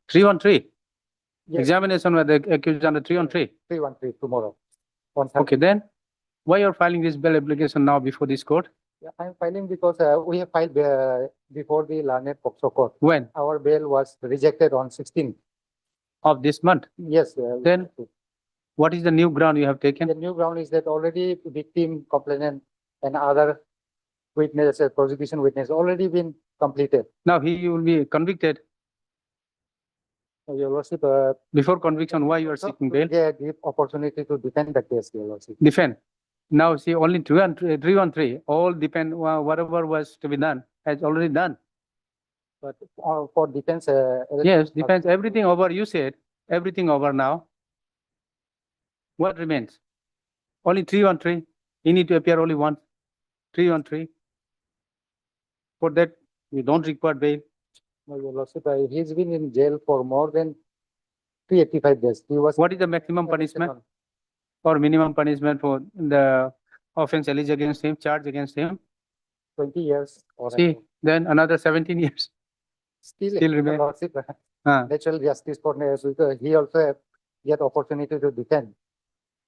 313. Yes. Examination with the accused under 313. 313 tomorrow. Okay, then why you're filing this bail application now before this court? Yeah, I'm filing because we have filed before the Lanet Pokso court. When? Our bail was rejected on 16th. Of this month. Yes. Then what is the new ground you have taken? The new ground is that already victim, complainant, and other witnesses, prosecution witness already been completed. Now he will be convicted. Your Lordship, Before conviction, why you are seeking bail? Yeah, give opportunity to defend the case, Your Lordship. Defend. Now see, only 313, all depend, whatever was to be done, has already done. But for defense, Yes, defense, everything over, you said, everything over now. What remains? Only 313, he need to appear only once, 313. For that, you don't require bail. No, Your Lordship, he's been in jail for more than 385 days. He was. What is the maximum punishment or minimum punishment for the offense alleged against him, charge against him? 20 years. Or See, then another 17 years. Still remain. Your Lordship, Ah. natural justice for because he also get opportunity to defend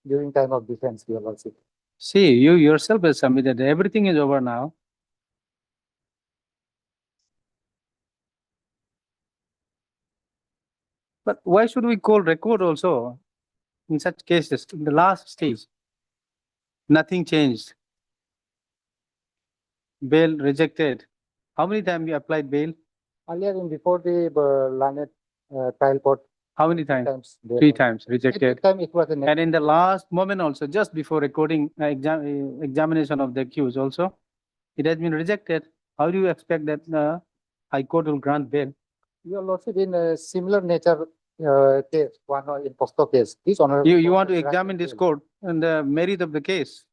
during time of defense, Your Lordship. See, you yourself have submitted, everything is over now. But why should we call record also in such cases, in the last stage? Nothing changed. Bail rejected. How many times you applied bail? Earlier in before the Lanet trial court, How many times? times. 3 times At rejected. that time it was a And in the last moment also, just before recording examination of the accused also, it has been rejected. How do you expect that the High Court will grant bail? Your Lordship, in a similar nature case, one in Posto case. This honorable You court want to has granted examine this bail. court and the merit of the case,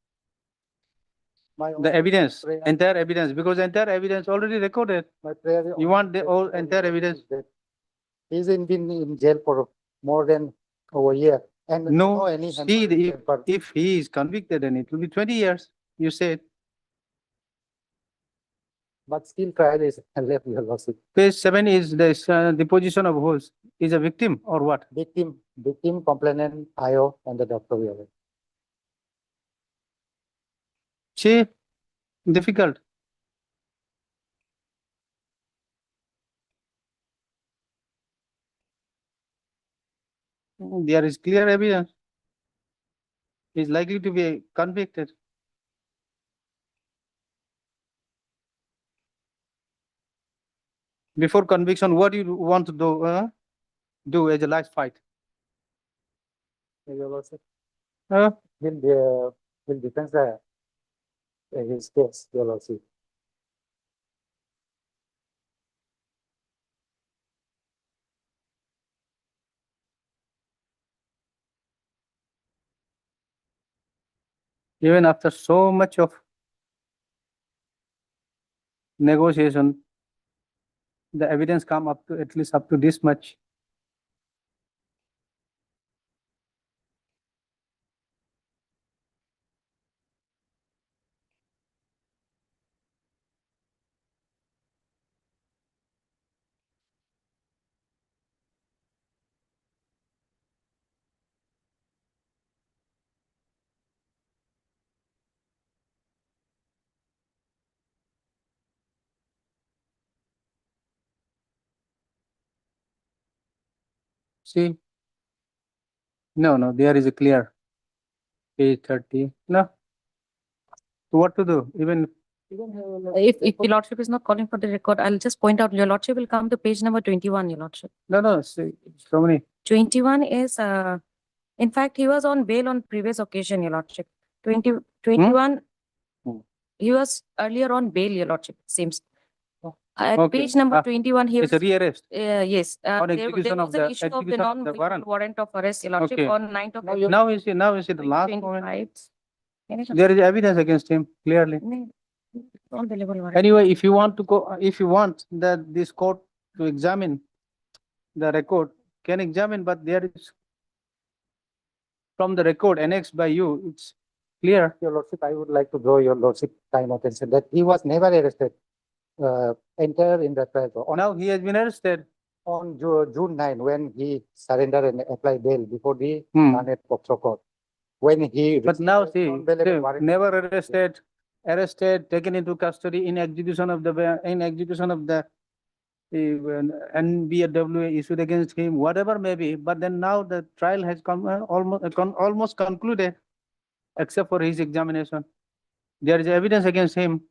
My the evidence, prayer- entire evidence, because entire evidence already recorded. my prayer You want the whole for entire Your evidence? Lordship that he's been in jail for more than over a year. And No, any see, hamper- if he is convicted, then it will be 20 years, you said. but still trial is left, Your Lordship. Page 7 is the position of who's, is a victim or what? Victim, complainant, IO, and the doctor. Your Lordship. See, difficult. There is clear evidence. He is likely to be convicted. Before conviction, what do you want to do as a last fight? Your Lordship. Uh, Will defend his case, Your Lordship. Even after so much of negotiation, the evidence come up to at least up to this much. See? No, there is a clear page 30. No. So what to do? Even If your lordship is not calling for the record, I'll just point out, your lordship will come to page number 21, your lordship. no, see, so many. 21 is, in fact, he was on bail on previous occasion, your lordship. 21, Hmm. he was earlier on bail, your lordship, seems. Oh, At okay. page number 21, he It's was, a rearrest. yes, On there execution was of an the- issue of the execution of the non-binding warrant of arrest, your lordship, Okay. on 9th of Now April. Now you see the last moment. 2025. There is evidence against him clearly. On the level warrant. Anyway, if you want that this court to examine the record, can examine, but there is from the record annexed by you, it's clear. Your Lordship, I would like to draw Your Lordship time attention that he was never arrested. Enter in the trial. Now he has been arrested. on June 9, when he surrendered and applied bail before the Hmm. Naned POCSO court. When he. But now received see, non-bailable warrant- never arrested, taken into custody in execution of the, NBFW issued against him, whatever may be, but then now the trial has come, almost concluded, except for his examination. There is evidence against him.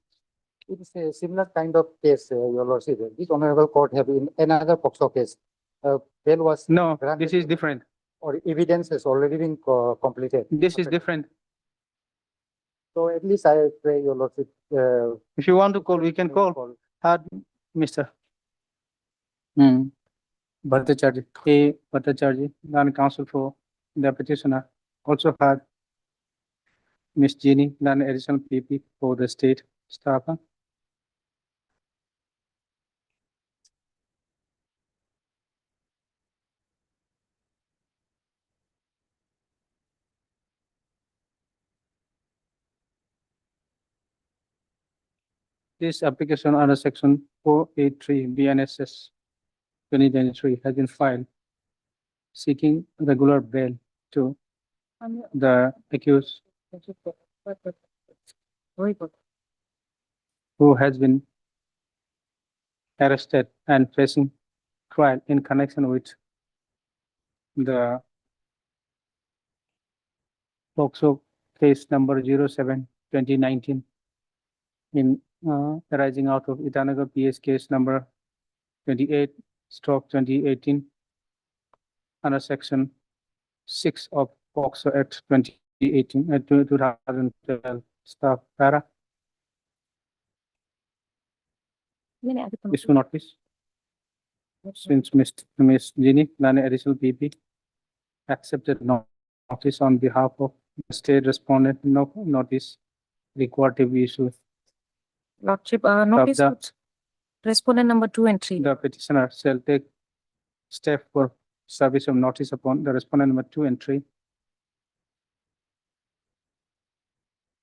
It is a similar kind of case, Your Lordship. This honorable court have in another POCSO case. Bail was. No, granted this is different. Or evidence has already been completed. This is different. So at least I pray, Your Lordship. If you want to call, we can call. Mr. Bhattacharya, A. Bhattacharya, non-counsel for the petitioner, also had Ms. Jeannie, non-additional PP for the state staff. This application under section 483 BNSS 2023 has been filed seeking regular bail to the accused who has been arrested and facing trial in connection with the POCSO case number 07/2019 in arising out of Itanagar PS case number 28/2018 under section 6 of POCSO Act 2018 2012 staff para issue notice since Ms. Jeannie Lane additional PP accepted notice on behalf of the state respondent, no notice required to be issued. Lordship, notice the- with respondent number 2 and 3. The petitioner shall take step for service of notice upon the respondent number 2 and 3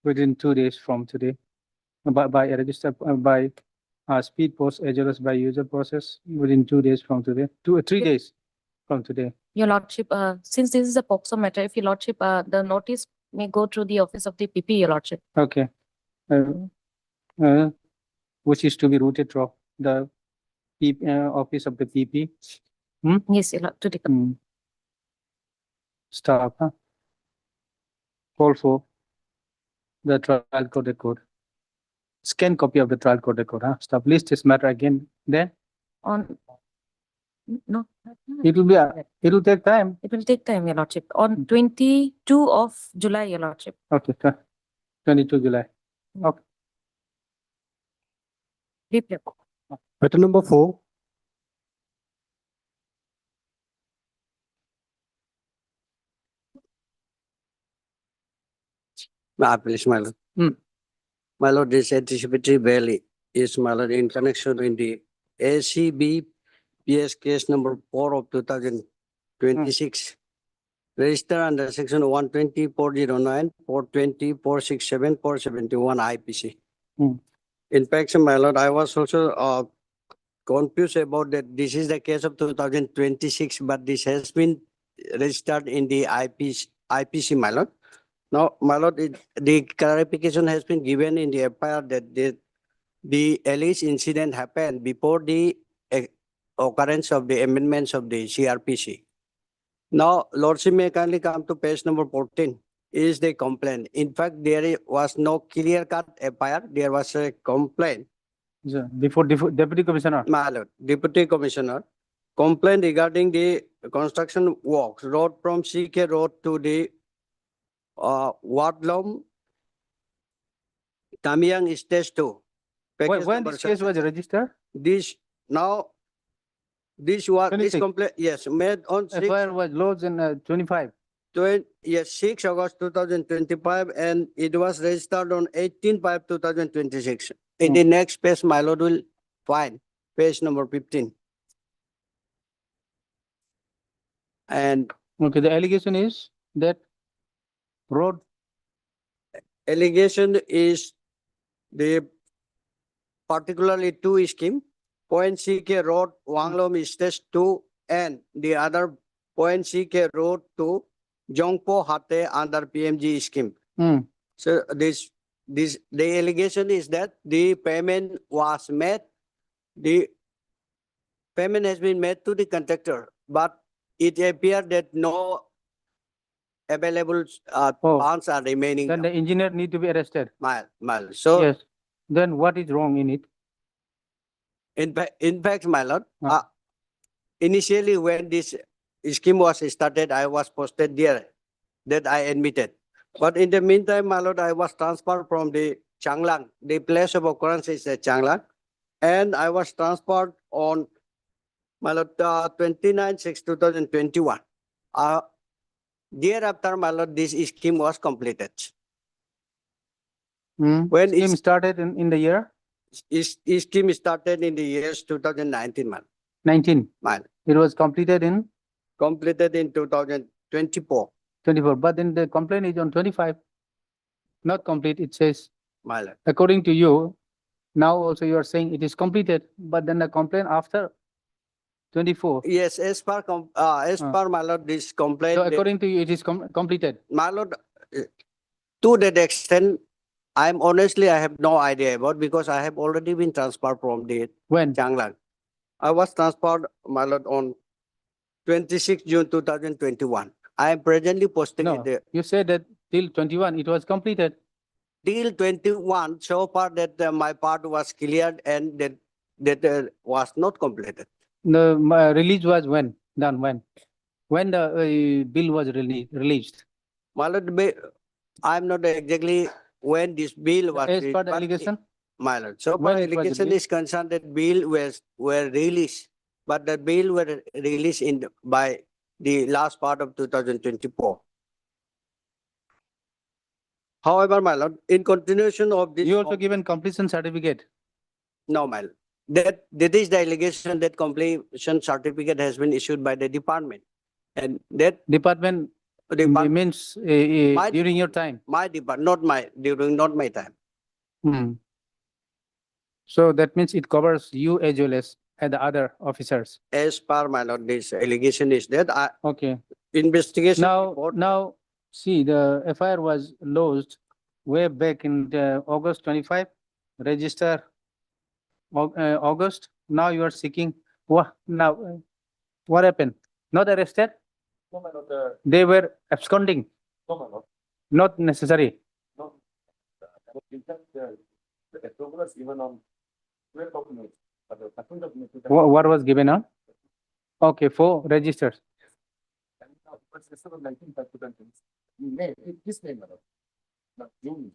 within 2 days from today by a register by speed post as well as by user process within 2 days from today, 2 or 3 Yep. days from today. Your Lordship, since this is a POCSO matter, if Your Lordship, the notice may go through the office of the PP, Your Lordship. Okay. Which is to be routed through the office of the PP. Yes, Your Lord, to the. Staff. Call for the trial court record. Scan copy of the trial court record. Staff, list this matter again. Then On. No. it will be. It will take time. It will take time, Your Lordship. On 22 of July, Your Lordship. Okay. 22 July. Replay. Matter number 4. My appeal, my lord. My lord, this anticipatory bail is, my lord, in connection with the ACB PS case number 4 of 2026. Registered under section 120, 409, 420, 467, 471 IPC. In fact, my lord, I was also confused about that this is the case of 2026, but this has been registered in the IPC, my lord. Now, my lord, the clarification has been given in the FIR that the alleged incident happened before the occurrence of the amendments of the CRPC. Now, Lordship may kindly come to page number 14. Is the complaint. In fact, there was no clear-cut FIR. There was a complaint. Before Deputy Commissioner. My lord, Deputy Commissioner, complaint regarding the construction works, road from CK Road to the Wadlom, Tamiang Stage 2. Package When number this case was registered? this was 26. complaint, yes, made on FIR was lodged in 25. 6 August 2025, and it was registered on 18/5/2026. In the next page, my lord will find page number 15. And Okay, the allegation is that road, allegation is the particularly two scheme Point CK Road, Wanglom Stage 2, and the other Point CK Road to Jongpo Hate under PMG scheme. Hmm. So the allegation is that the payment was made, the payment has been made to the contractor, but it appeared that no available Oh, funds are remaining. Then the engineer need to be arrested. Mile. So Yes. Then what is wrong in it? in fact, my lord, Ah. initially when this scheme was started, I was posted there that I admitted. But in the meantime, my lord, I was transferred from the Changlang. The place of occurrence is at Changlang. And I was transferred on, my lord, 29/6/2021. Thereafter, my lord, this scheme was completed. Hmm. When Scheme started in the year Scheme started in the years 2019, man. 19. Man. It was completed in Completed in 2024, 24, but then the complaint is on 25. Not complete, it says, my lord. according to you, now also you are saying it is completed, but then the complaint after 24. Yes, as per my lord, this complaint, So according to you, it is completed. my lord, to that extent, I have no idea about, because I have already been transferred from the When? Changlang. I was transferred, my lord, on 26 June 2021. I am presently posting No, in the you said that till 21, it was completed. till 21, so far that my part was cleared and that was not completed. The release was when? Done when? When the bill was released? My lord, I'm not exactly when this bill was As per released, the but allegation? my lord, so When far it was allegation released? is concerned that bill were released, but the bill were released by the last part of 2024. However, my lord, in continuation of this, You also given completion certificate. no, my lord, that is the allegation that completion certificate has been issued by the department, and that Department means My- during your time. my department, not my time. Hmm. So that means it covers you as well as the other officers. As per my lord, this allegation is that Okay. investigation report. Now, see, the FIR was lodged way back in the August 25, register August. Now you are seeking, what happened? Not arrested? No, my lord, They were absconding, no, my lord. not necessary. No. In fact, the approval was given on 12th of May. But the 13th of May, What was given on? Okay, 4 registers. and now it was received on 19th of 2020. May, this May, my lord. Not June.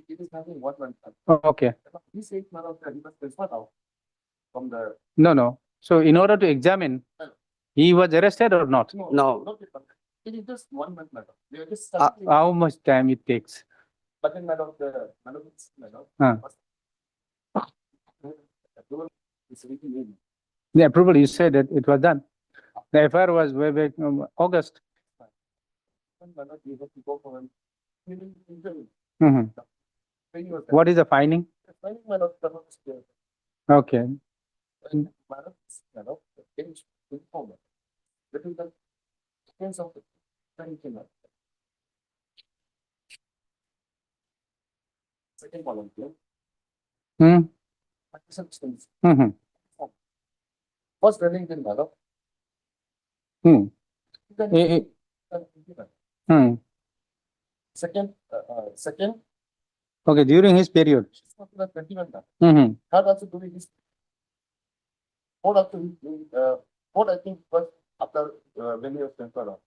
It is having 1 month. Okay, This 8 month of he was transferred out from the. no. So in order to examine, he was arrested or not? No. Not yet, but it is just 1 month, my lord. They were just. How much time it takes? But then, my lord, my lord. Huh. Approval is written in. The approval, you said that it was done. The FIR was way back August. My lord, we have to go for an interview. Mhm. Training was done. What is the finding? Training, my lord, the was clear. Okay, And my lord, the bench informed. That is the sense of the training. Second volunteer, hmm, substance. mhm, First running in my lord. hmm, Then Eh, hmm. second, Okay, during his period. 21. Mhm. Third also doing this. Fourth also fourth I think was after when he was transferred out.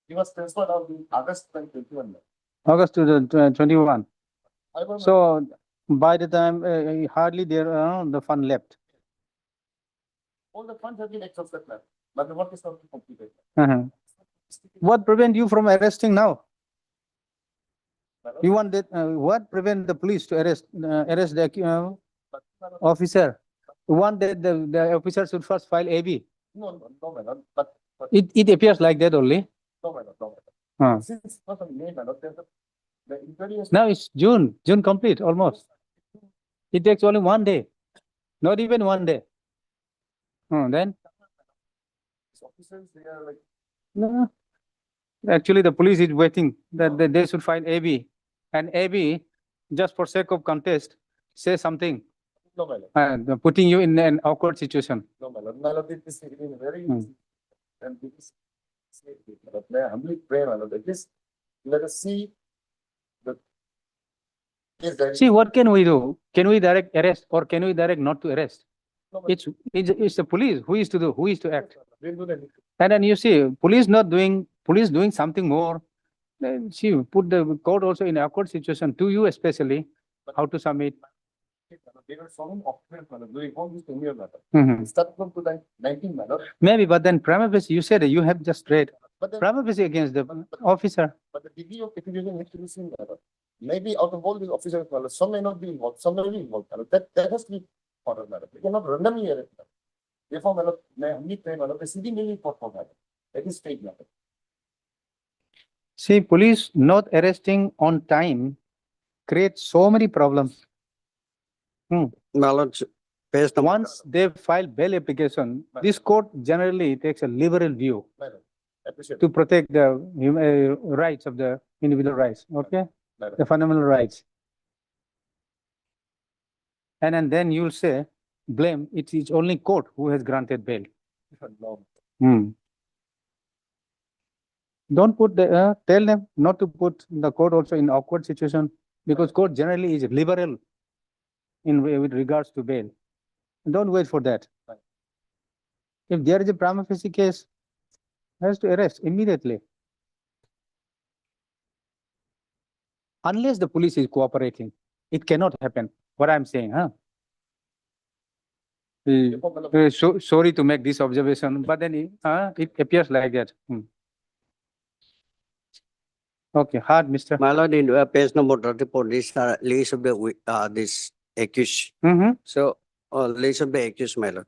He was transferred out in August 2021. August to the 21. I was So by the time hardly there the fund left. all the funds have been exhausted now, but the work is not completed. Mhm. What prevent you from arresting now? My lord, You want that? What prevent the police to arrest the but my lord, officer? You want that the officer should first file AB. no, my lord, but It appears like that only. no, my lord, no, my lord. Huh. Since not on May, my lord, the inquiry has. Now it's June complete almost. It takes only 1 day, not even 1 day. Then, These officers, they are like, no. Actually, the police is waiting that they should find AB. And AB, just for sake of contest, say something, no, my lord, and putting you in an awkward situation. no, my lord. My lord, this is very Hmm. easy. And this is, my lord, may I humbly pray, my lord, that this, let us see the. Yes, that is- See, what can we do? Can we direct arrest or can we direct not to arrest? no, my lord. It's the police who is to do, who is to act. We'll do that. And then you see, police doing something more. Then see, put the court also in awkward situation to you especially, how to submit. There are so many officers, my lord, doing all this to me, my lord. Mhm. Start from 2019, my lord. Maybe, but then prima facie, you said that you have just read But then, prima facie against the officer. but the degree of activism needs to be seen, my lord. Maybe out of all these officers, my lord, some may not be involved, some may be involved, my lord. That has to be ordered, my lord. We cannot randomly arrest, my lord. Therefore, my lord, may I humbly pray, my lord, the city may be for, my lord. That is fake, my lord. See, police not arresting on time creates so many problems. My lord, page number. Once they file bail application, this court generally takes a liberal view My lord, appreciate to it, protect the rights of the individual rights, okay? my lord. The fundamental rights. And then you'll say, blame, it is only court who has granted bail. No, Don't put tell them not to put the court also in awkward situation because court generally is liberal with regards to bail. Don't wait for that. Right. If there is a prima facie case, has to arrest immediately. Unless the police is cooperating, it cannot happen. What I'm saying, huh? therefore, my lord, Sorry to make this observation, but then it appears like that. Okay, hard, Mister. My lord, in page number 34, this list of the, this accused. Mm-hmm. So, list of the accused, my lord.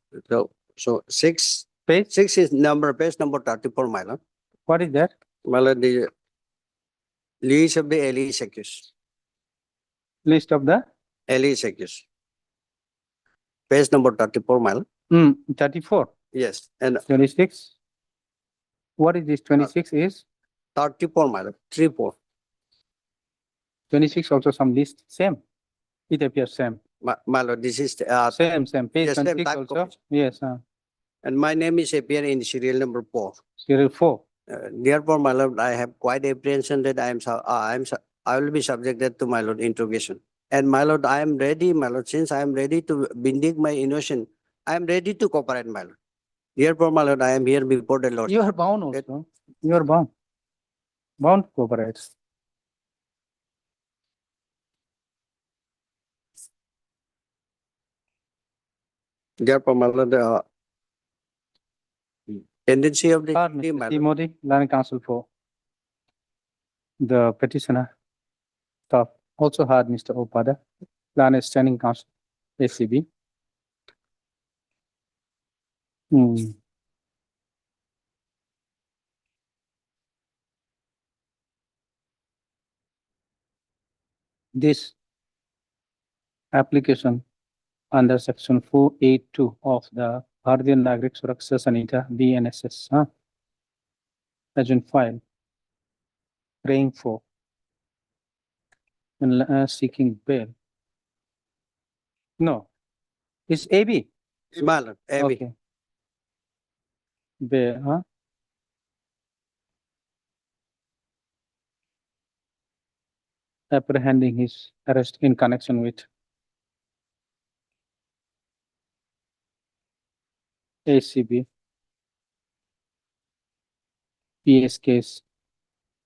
So six Page, is page number 34, my lord. what is that? My lord, the list of the alleged accused. List of the Alleged accused. Page number 34, my lord. 34, Yes, and 26. What is this? 26 is 34, my lord, 34. 26 also some list, same. It appears same. My lord, this is, Same. Page yes, same 26 type also. copies. Yes, And my name is appear in serial number 4. serial 4. Therefore, my lord, I have quite apprehension that I will be subjected to my lord interrogation. And my lord, I am ready, my lord, since I am ready to vindicate my innocence, I am ready to cooperate, my lord. Therefore, my lord, I am here before the Lord. You are bound also. You are bound. Bound to cooperate. Therefore, my lord, tendency of the Hard, city, Mr. my C. lord. Modi, Land Council for the petitioner. Stop. Also hard, Mr. Opada, Land Standing Council, ACB. This application under section 482 of the Bharatiya Nagrik Suraksha Sanhita BNSS has been filed, praying for and seeking bail. No, it's AB. My lord, Abby. Okay. Bail, apprehending his arrest in connection with ACB PS case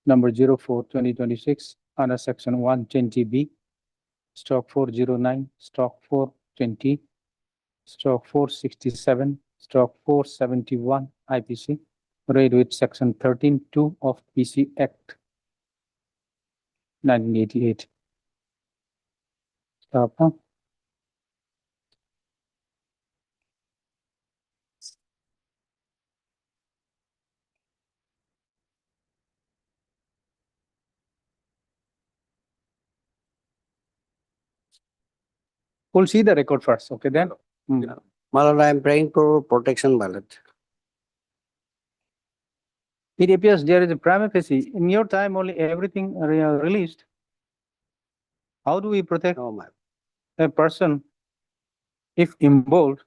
number 04/2026 under section 120B, stock 409, stock 420, stock 467, stock 471 IPC, read with section 13(2) of PC Act 1988. Stop, We'll see the record first, okay then? Yeah. My lord, I am praying for protection, my lord. It appears there is a prima facie. In your time, only everything released. How do we protect No, my. a person if involved?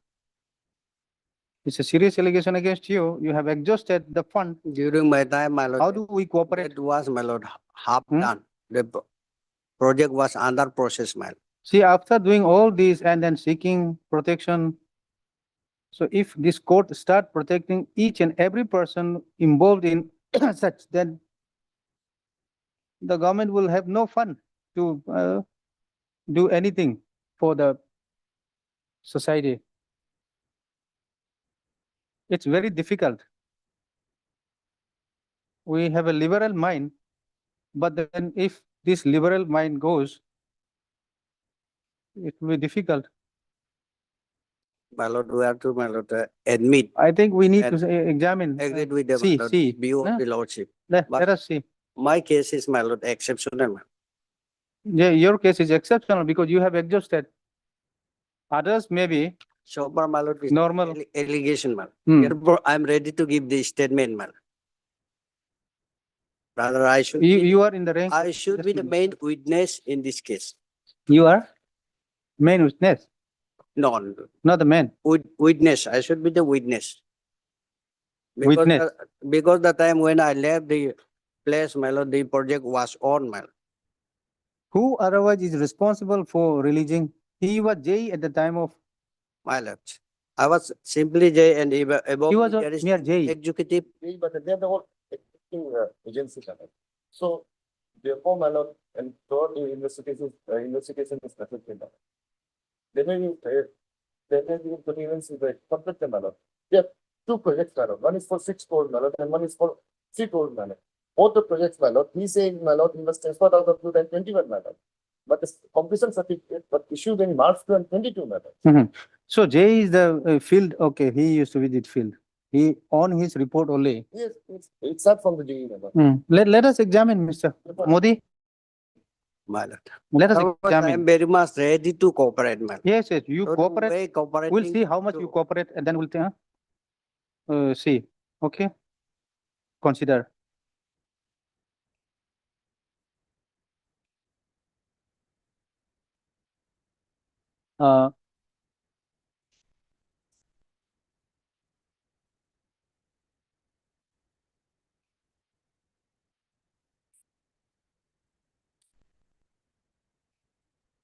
It's a serious allegation against you. You have exhausted the fund. During my time, my lord. How do we cooperate? It was, my lord, half Hmm? done. The project was under process, my lord. See, after doing all this and then seeking protection, so if this court start protecting each and every person involved in such, then the government will have no fund to do anything for the society. It's very difficult. We have a liberal mind, but then if this liberal mind goes, it will be difficult. My lord, we have to, my lord, admit, I think we need to And examine. agreed with the, my See, lord, see. view Huh? of the lordship. Let But- us see. My case is, my lord, exceptional, my. Yeah, your case is exceptional because you have exhausted. Others maybe So far, my lord, is normal. allegation, my lord. Hmm. Therefore, I'm ready to give the statement, my lord. Rather, I should, You are in the rank. I should be the main witness in this case. You are main witness, No, not the man. witness, I should be the witness. Because Witness. because the time when I left the place, my lord, the project was on, my lord. Who otherwise is responsible for releasing? He was J at the time of. My lord. I was simply J and above He was me a there is mere J. executive. But they're the whole executing agency, my lord. So therefore, my lord, and third investigation is necessary. They may be, they may be convenience with the conflict, my lord. There are two projects, my lord. One is for 6 crore, my lord, and one is for 3 crore, my lord. Both the projects, my lord, he's saying, my lord, he was transferred out of 2021, my lord. But the completion certificate was issued in March 2022, my lord. So J is the field. Okay, he used to visit field. He on his report only. Yes, it's not from the GE, my lord. Let us examine, Mr. Modi. My lord. Let us I am examine. very much ready to cooperate, my lord. Yes, yes. You So the cooperate. way cooperating We'll see how much you to- cooperate, and then we'll see. Okay. Consider. Uh,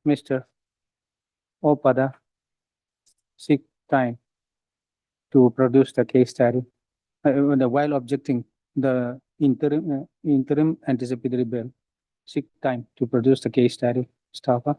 Mr. Opada, seek time to produce the case study, while objecting the interim anticipatory bail. Seek time to produce the case study. Staffer.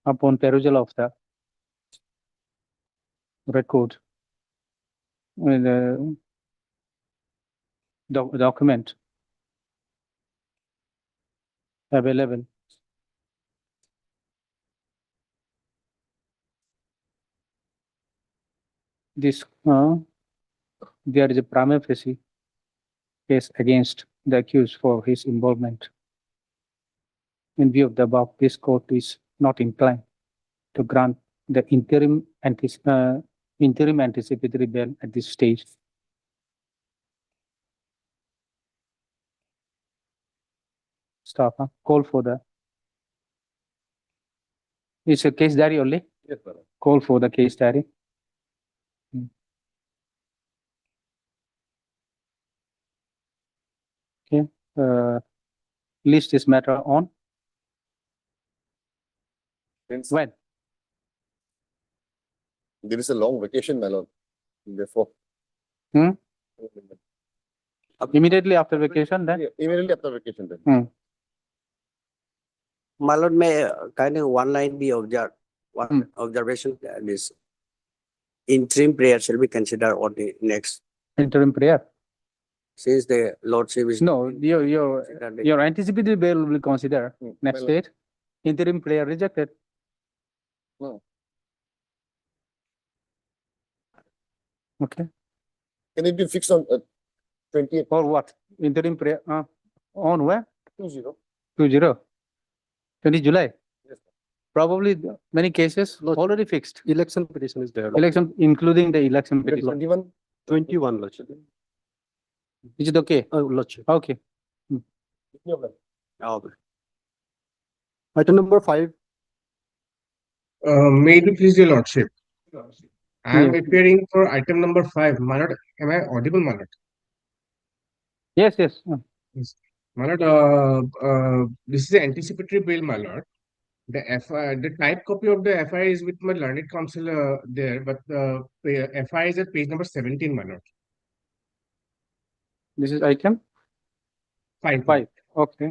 Upon perusal of the record, the document available, this there is a prima facie case against the accused for his involvement. In view of the above, this court is not inclined to grant the interim anticipatory bail at this stage. Staff, call for the. It's a case diary only. Yes, my lord. Call for the case diary. Okay. List this matter on Since when? there is a long vacation, my lord. Therefore. Hmm? Immediately after vacation, then? Yeah, immediately after vacation, then. My lord, may kind of one line be observed. One observation, this interim prayer shall be considered on the next, Interim prayer. since the lordship is. No, your anticipated bail will be considered Hmm, next my lord. date. interim prayer rejected. No. Okay, Can it be fixed on 28, or what? Interim prayer, on where? 20? 20. 20 July. Yes, sir. Probably many cases Lord- already fixed. Election petition is there. Election, including the election petition. 21? 21, Lordship. Is it okay? Lordship. Okay. Okay. Item number 5. May it please your lordship. I am Yeah. appearing for item number 5. My lord, am I audible, my lord? Yes, yes. My lord, this is the anticipatory bill, my lord. The the type copy of the FI is with my learned counsel there, but the FI is at page number 17, my lord. This is item 5. 5. Okay.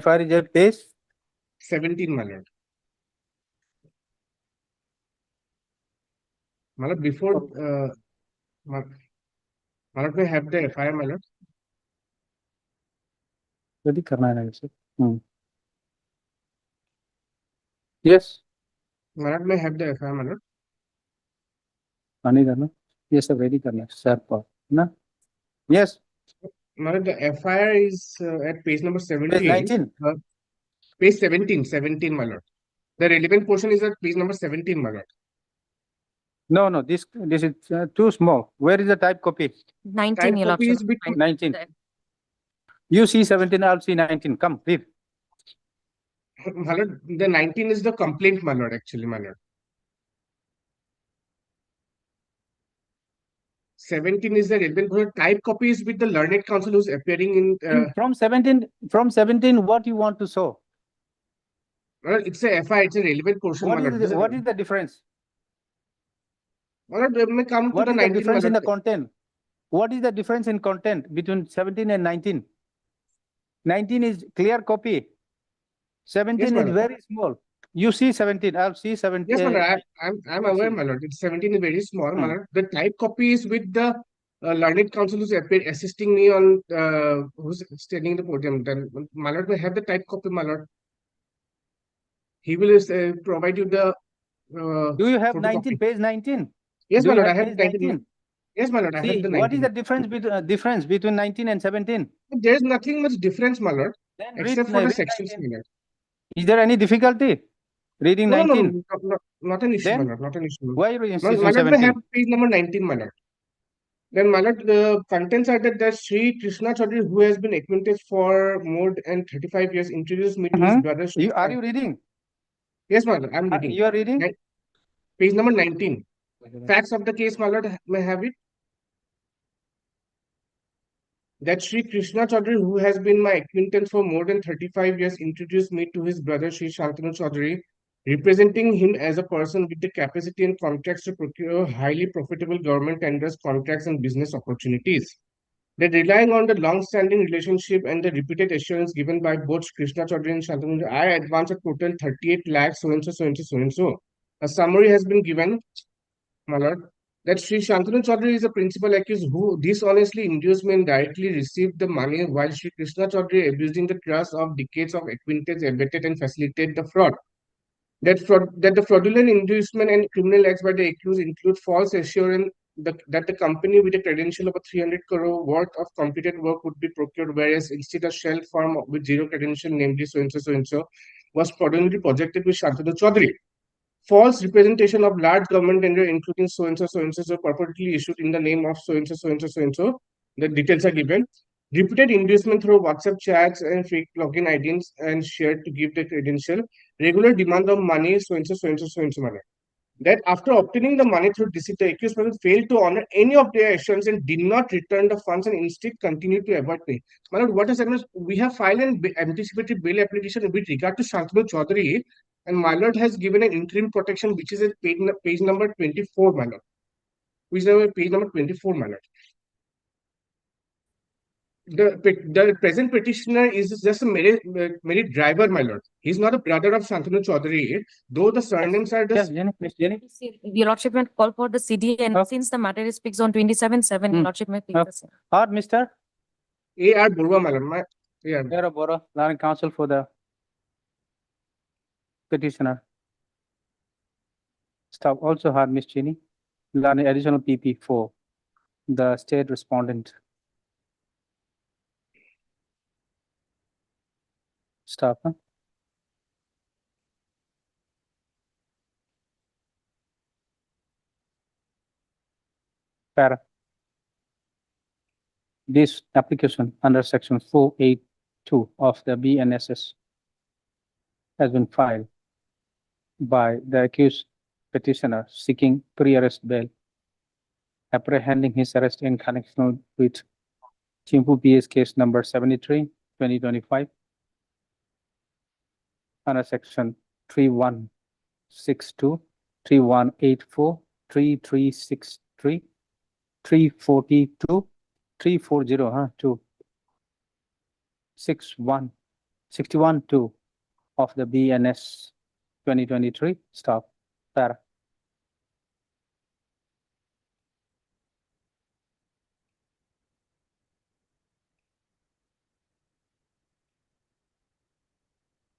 FIR is at page 17, my lord. My lord, before my lord, may I have the FIR, my lord? ready करना है ना इसे. Yes. My lord, may I have the FIR, my lord? नहीं करना. Yes, sir. Ready करना है. Sir पर ना. Yes. My lord, the FIR is at page number 17. Page 19. Page 17, my lord. The relevant portion is at page number 17, my lord. No, no. This is too small. Where is the type copy? 19, your copy lordship. is with 19. You see 17. I'll see 19. Come, read. My lord, the 19 is the complaint, my lord, actually, my lord. 17 is the relevant portion. Type copy is with the learned counsel who's appearing in. From 17, what you want to show? My lord, it's a FI, it's a relevant portion, my lord. What is the difference? My lord, may come to What the is the 19, my difference in the lord. content? What is the difference in content between 17 and 19? 19 is clear copy. 17 my is lord. very small. You see 17. I'll see 17. Yes, my lord, I'm aware, my lord. It's 17 is very small, my lord. The type copy is with the learned counsel who's assisting me on who's standing in the podium. Then, my lord, may have the type copy, my lord. He will provide you the. Do you have photocopy. 19? Page 19? Yes, Do my you lord, I have have page 19. Yes, my lord, I have See, the what is 19. the difference between 19 and 17? There is nothing much difference, my lord, Then except for the read sections, 19. my lord. Is there any difficulty reading No, 19? not an issue, my Then lord, not an issue. My why are you lord, insisting may 17? have page number 19, my lord. Then, my lord, the contents are that Sri Krishna Chaudhary, who has been acquainted for more than 35 years, introduced me to his brother. Are you reading? Yes, my lord, I'm reading. You are reading? Page number 19. Facts of the case, my lord, may I have it? That Sri Krishna Chaudhary, who has been my acquaintance for more than 35 years, introduced me to his brother Sri Shantanu Chaudhary, representing him as a person with the capacity and contacts to procure highly profitable government tenders, contracts, and business opportunities. That relying on the long-standing relationship and the repeated assurance given by both Krishna Chaudhary and Shantanu, I advanced a total 38 lakhs, so and so, so and so, so and so. A summary has been given, my lord, that Sri Shantanu Chaudhary is a principal accused who dishonestly induced me and directly received the money, while Sri Krishna Chaudhary, abusing the trust of decades of acquaintance, abetted and facilitated the fraud. That the fraudulent inducement and criminal acts by the accused include false assurance that the company with a credential of a 300 crore worth of completed work would be procured, whereas instead a shell firm with zero credential, namely so and so, was fraudulently projected with Shantanu Chaudhary. False representation of large government tender, including so and so, purportedly issued in the name of so and so. The details are given. Repeated inducement through WhatsApp chats and fake login IDs and shared to give the credential. Regular demand of money, so and so manner. That after obtaining the money through deceit, the accused person failed to honor any of their assurance and did not return the funds and instead continued to avoid pay. My lord, what has happened is we have filed an anticipatory bail application with regard to Shantanu Chaudhary, and my lord has given an interim protection, which is at page number 24, my lord. Which is page number 24, my lord. The present petitioner is just a merit driver, my lord. He's not a brother of Shantanu Chaudhary, though the surnames are Yes, the. Jenny, Miss Jenny. Your lordship may call for the CD and Okay. since the matter is fixed on 27/7, your lordship may please. Okay. Or Mr. A.R. Burwa, my lord. Yeah, Mayor Boro, Learning Council for the petitioner. Staff also heard Ms. Cheney, learning additional PP for the state respondent. Staff, huh? Para. This application under section 482 of the BNSS has been filed by the accused petitioner seeking pre-arrest bail, apprehending his arrest in connection with Chimpu PS case number 73, 2025, under section 3162, 3184, 3363, 342, 340, 61, 61, 2 of the BNS 2023. Stop. Para.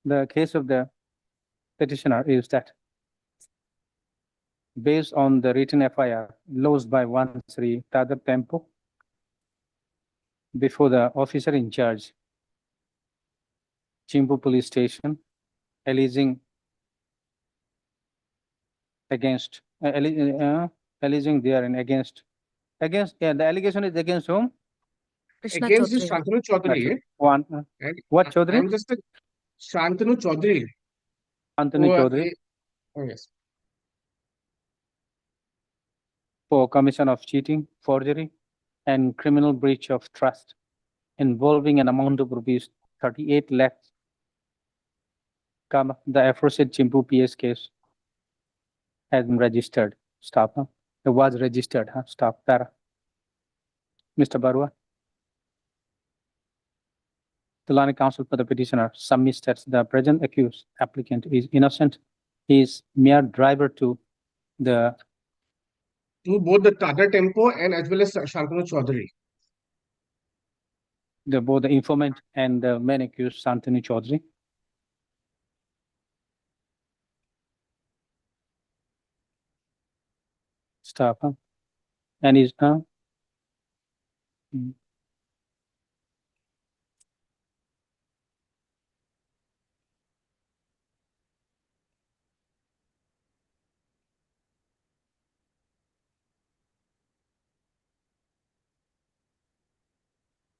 The case of the petitioner is that based on the written FIR lodged by one Sri Tadar Tempo before the officer in charge, Chimpu Police Station, alleging against, alleging there and against, yeah, the allegation is against whom? Krishna against this Chaudhary. Shantanu Chaudhary. One, And what Chaudhary? I'm just a Shantanu Chaudhary. Anthony who, Chaudhary, oh, yes. for commission of cheating, forgery, and criminal breach of trust involving an amount of rupees 38 lakhs. The aforesaid Chimpu PS case has been registered. Stop. Huh? It was registered. Huh? Stop. Para. Mr. Barua. The Learning Council for the petitioner submits that the present accused applicant is innocent. He is mere driver to the To both the Tata Tempo and as well as Shantanu Chaudhary. both the informant and the main accused, Santanu Chaudhary. Stop. Huh? And is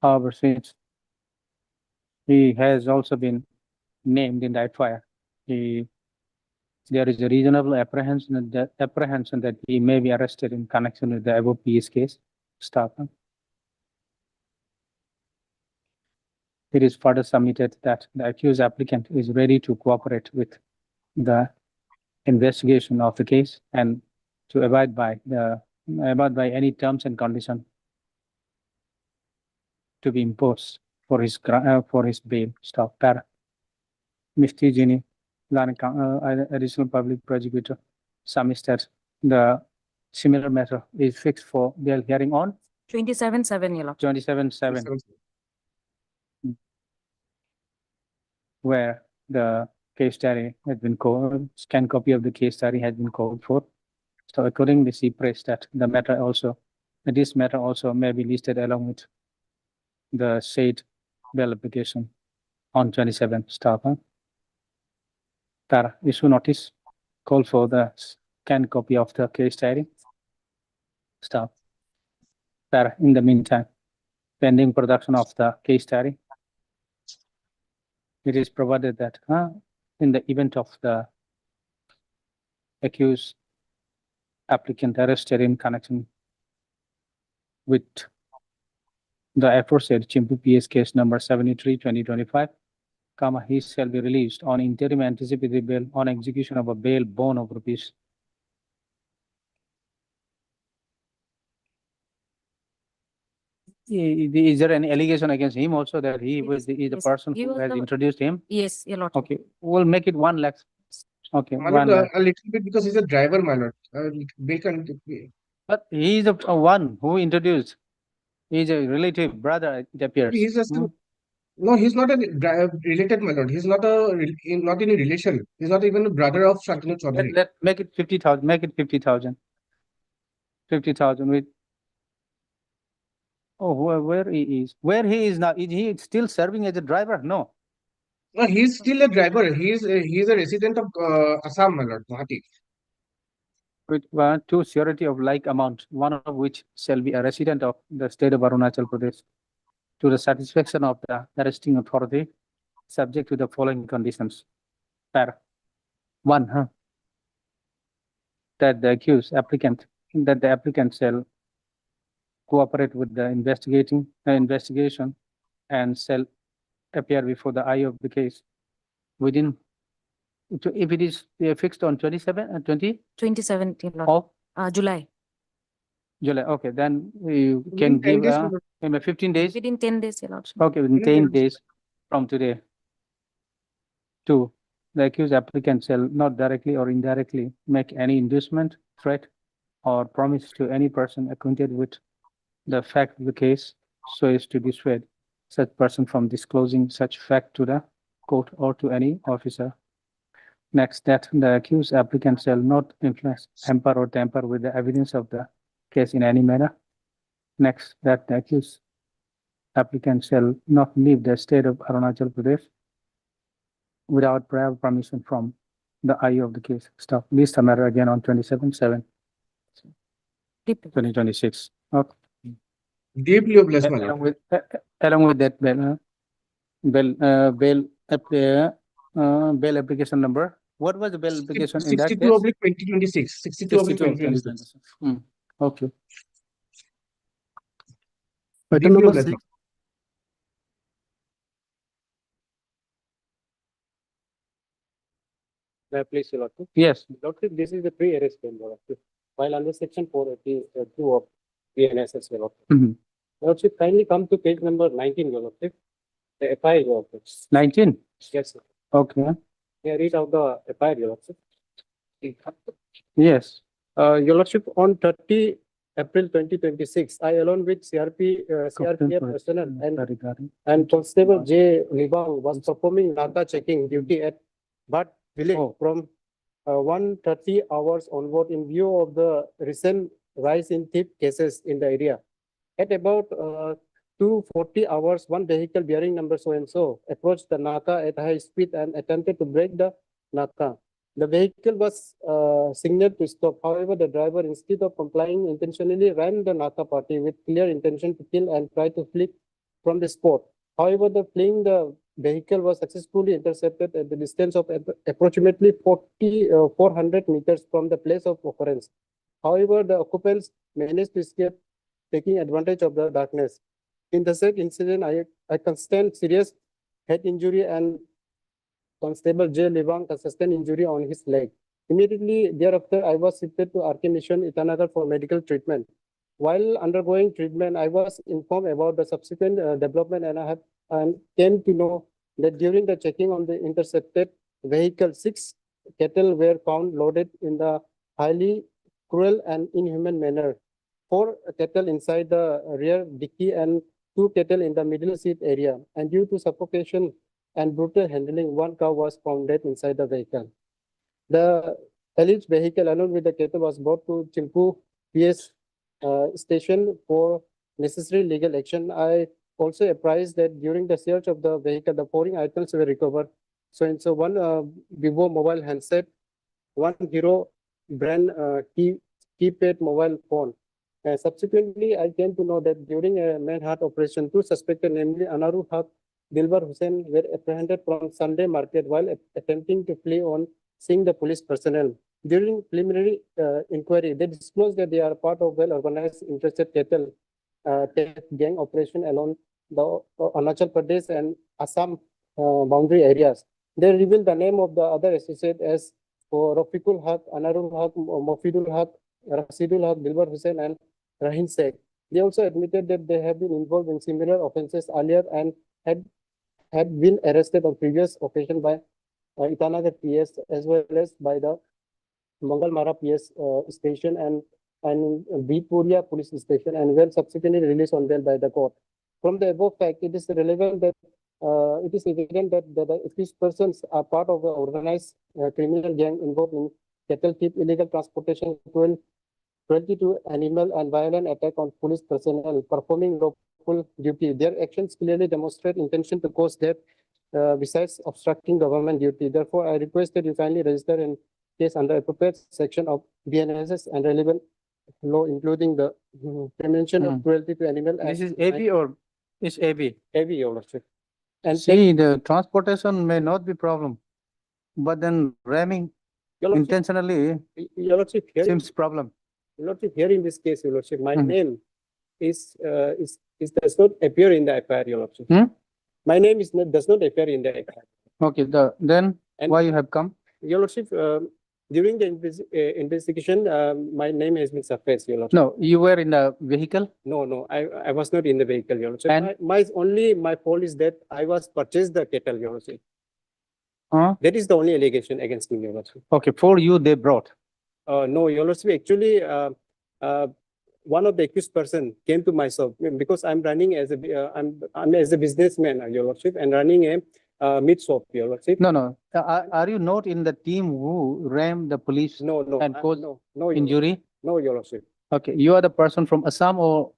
however, since he has also been named in that fire, there is a reasonable apprehension that he may be arrested in connection with the above PS case. Stop. Huh? It is further submitted that the accused applicant is ready to cooperate with the investigation of the case and to abide by any terms and conditions to be imposed for his bail. Stop. Para. Ms. Tijini, additional public prosecutor, submits that the similar matter is fixed for bail hearing on 27/7, Your Lordship. 27/7, where the case diary has been called, scanned copy of the case diary has been called for. So accordingly, she prays that this matter also may be listed along with the said bail application on 27. Stop. Huh? Tara, issue notice, call for the scanned copy of the case diary. Stop. Tara, in the meantime, pending production of the case diary, it is provided that in the event of the accused applicant arrested in connection with the aforesaid Chimpu PS case number 73, 2025, he shall be released on interim anticipated bail on execution of a bail bond of rupees. Is there any allegation against him also that he was the Yes, person he who was has the- introduced him? Yes, Your Lordship. Okay, we'll make it 1 lakh. Okay, My 1 lord, lakh. a little bit because he's a driver, my lord. Bail can But he is the one who introduced. He is a relative brother, it appears. He's just a- No, he's not a related, my lord. He's not not in a relation. He's not even a brother of Shantanu Chaudhary. Let make it 50,000, make it 50,000. 50,000 with. Oh, where he is now? Is he still serving as a driver? No. No, he's still a driver. He's a resident of Assam, my lord, Guwahati. With two surety of like amount, one of which shall be a resident of the state of Arunachal Pradesh, to the satisfaction of the arresting authority, subject to the following conditions. Par. One, that the accused applicant, that the applicant shall cooperate with the investigation and shall appear before the eye of the case within, if it is fixed on 20, 2017, Lord. of July, July, okay, then you Within can 10 give days, my lord. maybe 15 days. within 10 days, Your Lordship. Okay, within Within 10 10 days. days from today. Two, the accused applicant shall not directly or indirectly make any inducement, threat, or promise to any person acquainted with the fact of the case so as to dissuade such person from disclosing such fact to the court or to any officer. Next, that the accused applicant shall not influence, hamper, or tamper with the evidence of the case in any manner. Next, that the accused applicant shall not leave the state of Arunachal Pradesh without prior permission from the eye of the case. Stop. List the matter again on 27/7, Repeat. 2026. Okay. Deeply obliged, my lord. Along with that, bail application number. What was the bail application in that 62 case? oblique 2026. 62 oblique 2026. Okay. Item Deeply number obliged, 6. Please, Your Lordship. Yes. Lordship, this is the pre-arrest bail, Your Lordship. While under section 482 of PNSS, Your Lordship. Mhm. Lordship, kindly come to page number 19, Your Lordship. The FIR, Your Lordship. 19. Yes, sir. Okay. May I read out the FIR, Your Lordship? Yes. Your Lordship, on 30 April 2026, I along with CRPF personnel and Constable J. Libang was performing Naka checking duty at Bhat village Oh. from 1:30 hours onward in view of the recent rise in thief cases in the area. At about 2:40 hours, one vehicle bearing number so and so approached the Naka at high speed and attempted to break the Naka. The vehicle was signaled to stop. However, the driver, instead of complying, intentionally ran the Naka party with clear intention to kill and try to flee from the spot. However, the vehicle was successfully intercepted at the distance of approximately 400 meters from the place of occurrence. However, the occupants managed to escape, taking advantage of the darkness. In the said incident, I sustained serious head injury and Constable J. Libang sustained injury on his leg. Immediately thereafter, I was shifted to RK Mission Itanagar for medical treatment. While undergoing treatment, I was informed about the subsequent development, and came to know that during the checking on the intercepted vehicle, 6 cattle were found loaded in the highly cruel and inhuman manner. 4 cattle inside the rear dicky and 2 cattle in the middle seat area. And due to suffocation and brutal handling, 1 cow was found dead inside the vehicle. The alleged vehicle along with the cattle was brought to Chimpu PS station for necessary legal action. I also apprised that during the search of the vehicle, the following items were recovered. So one Vivo mobile handset, 1 Hero brand keypad mobile phone. Subsequently, I came to know that during a manhunt operation, 2 suspected, namely Anarul Haq, Dilbar Hussain, were apprehended from Sunday market while attempting to flee on seeing the police personnel. During preliminary inquiry, they disclosed that they are part of well-organized interested cattle theft gang operation along the Arunachal Pradesh and Assam boundary areas. They revealed the name of the other associate as Rafiqul Haq, Anarul Haq, Mofidul Haq, Rasidul Haq, Dilbar Hussain, and Rahin Sheikh. They also admitted that they have been involved in similar offences earlier and had been arrested on previous occasion by Itanagar PS as well as by the Mangalmara PS station and Bipuria police station, and were subsequently released on bail by the court. From the above fact, it is relevant that it is evident that the accused persons are part of the organized criminal gang involved in cattle thief, illegal transportation, cruelty to animal and violent attack on police personnel performing lawful duty. Their actions clearly demonstrate intention to cause death besides obstructing government duty. Therefore, I request that you kindly register a case under appropriate section of BNSS and relevant law, including the Prevention of Cruelty to Animal This Act is AB or is AB? AV, Your Lordship. And See, the transportation may not be problem, but then ramming Your Lordship, intentionally Your Lordship, here, seems problem. Your Lordship, here in this case, Your Lordship, my Mhm. name is does not appear in the FIR, Your Lordship. Hmm? My name does not appear in the FIR. Okay, then And why you have come? Your Lordship, during the investigation, my name has been suppressed, Your Lordship. No, you were in the vehicle? No, I was not in the vehicle, Your Lordship. And- My fault is that I was purchased the cattle, Your Lordship. Huh? That is the only allegation against me, Your Lordship. Okay, for you, they brought. No, Your Lordship, actually, one of the accused person came to my shop because I'm running as I'm as a businessman, Your Lordship, and running a meat shop, Your Lordship. No. Are you not in the team who rammed the police No, and caused no, Your injury? No, Your Lordship. Okay, you are the person from Assam or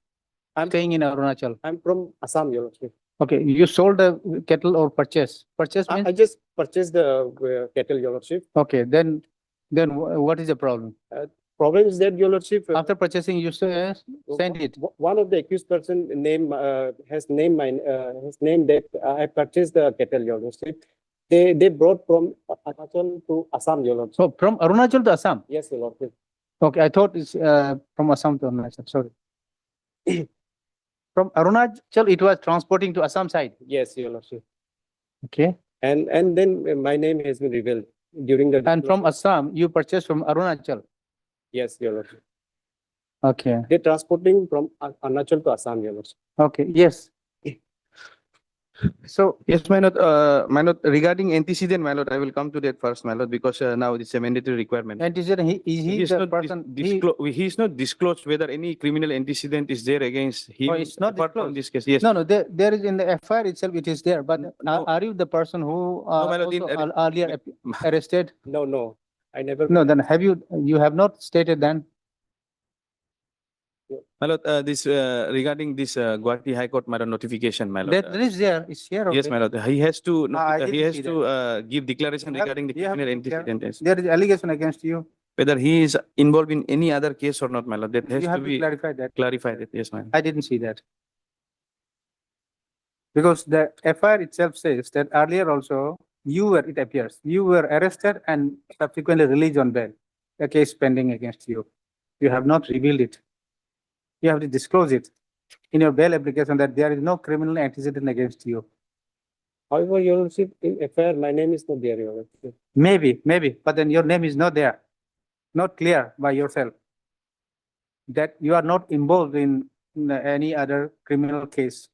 I'm- staying in Arunachal? I'm from Assam, Your Lordship. Okay, you sold the cattle or purchase? Purchase means? I just purchased the cattle, Your Lordship. Okay, then what is the problem? Problem is that, Your Lordship, After purchasing, you say, send it. one of the accused person has named that I purchased the cattle, Your Lordship. They brought from Arunachal to Assam, Your Lordship. So from Arunachal to Assam? Yes, Your Lordship. Okay, I thought it's from Assam to Arunachal, sorry. From Arunachal, it was transporting to Assam side. Yes, Your Lordship. Okay, And then my name has been revealed during the. and from Assam, you purchased from Arunachal. Yes, Your Lordship. Okay, They're transporting from Arunachal to Assam, Your Lordship. okay, yes. So, Yes, my lord, regarding antecedent, my lord, I will come to that first, my lord, because now it's a mandatory requirement. antecedent, is he He is the not person? he is not disclosed whether any criminal antecedent is there against him. Oh, it's not apart from disclosed? this case. Yes. No, there is in the FIR itself, it is there, but No. are you the person who my lord, also in- earlier arrested? No, I never. No, then you have not stated then? My lord, this regarding this Guwahati High Court, my lord, notification, my lord. That is there, it's here. Yes, okay. my lord, he has to, I he didn't has see to give declaration You have- regarding the you have criminal to declare- antecedent, yes. There is allegation against you. Whether he is involved in any other case or not, my lord, that has You to have to be clarify that. clarified, yes, my lord. I didn't see that. Because the FIR itself says that earlier also, it appears, you were arrested and subsequently released on bail. A case pending against you. You have not revealed it. You have to disclose it in your bail application that there is no criminal antecedent against you. However, Your Lordship, in FIR, my name is not there, Your Lordship. Maybe, but then your name is not there, not clear by yourself. That you are not involved in any other criminal case.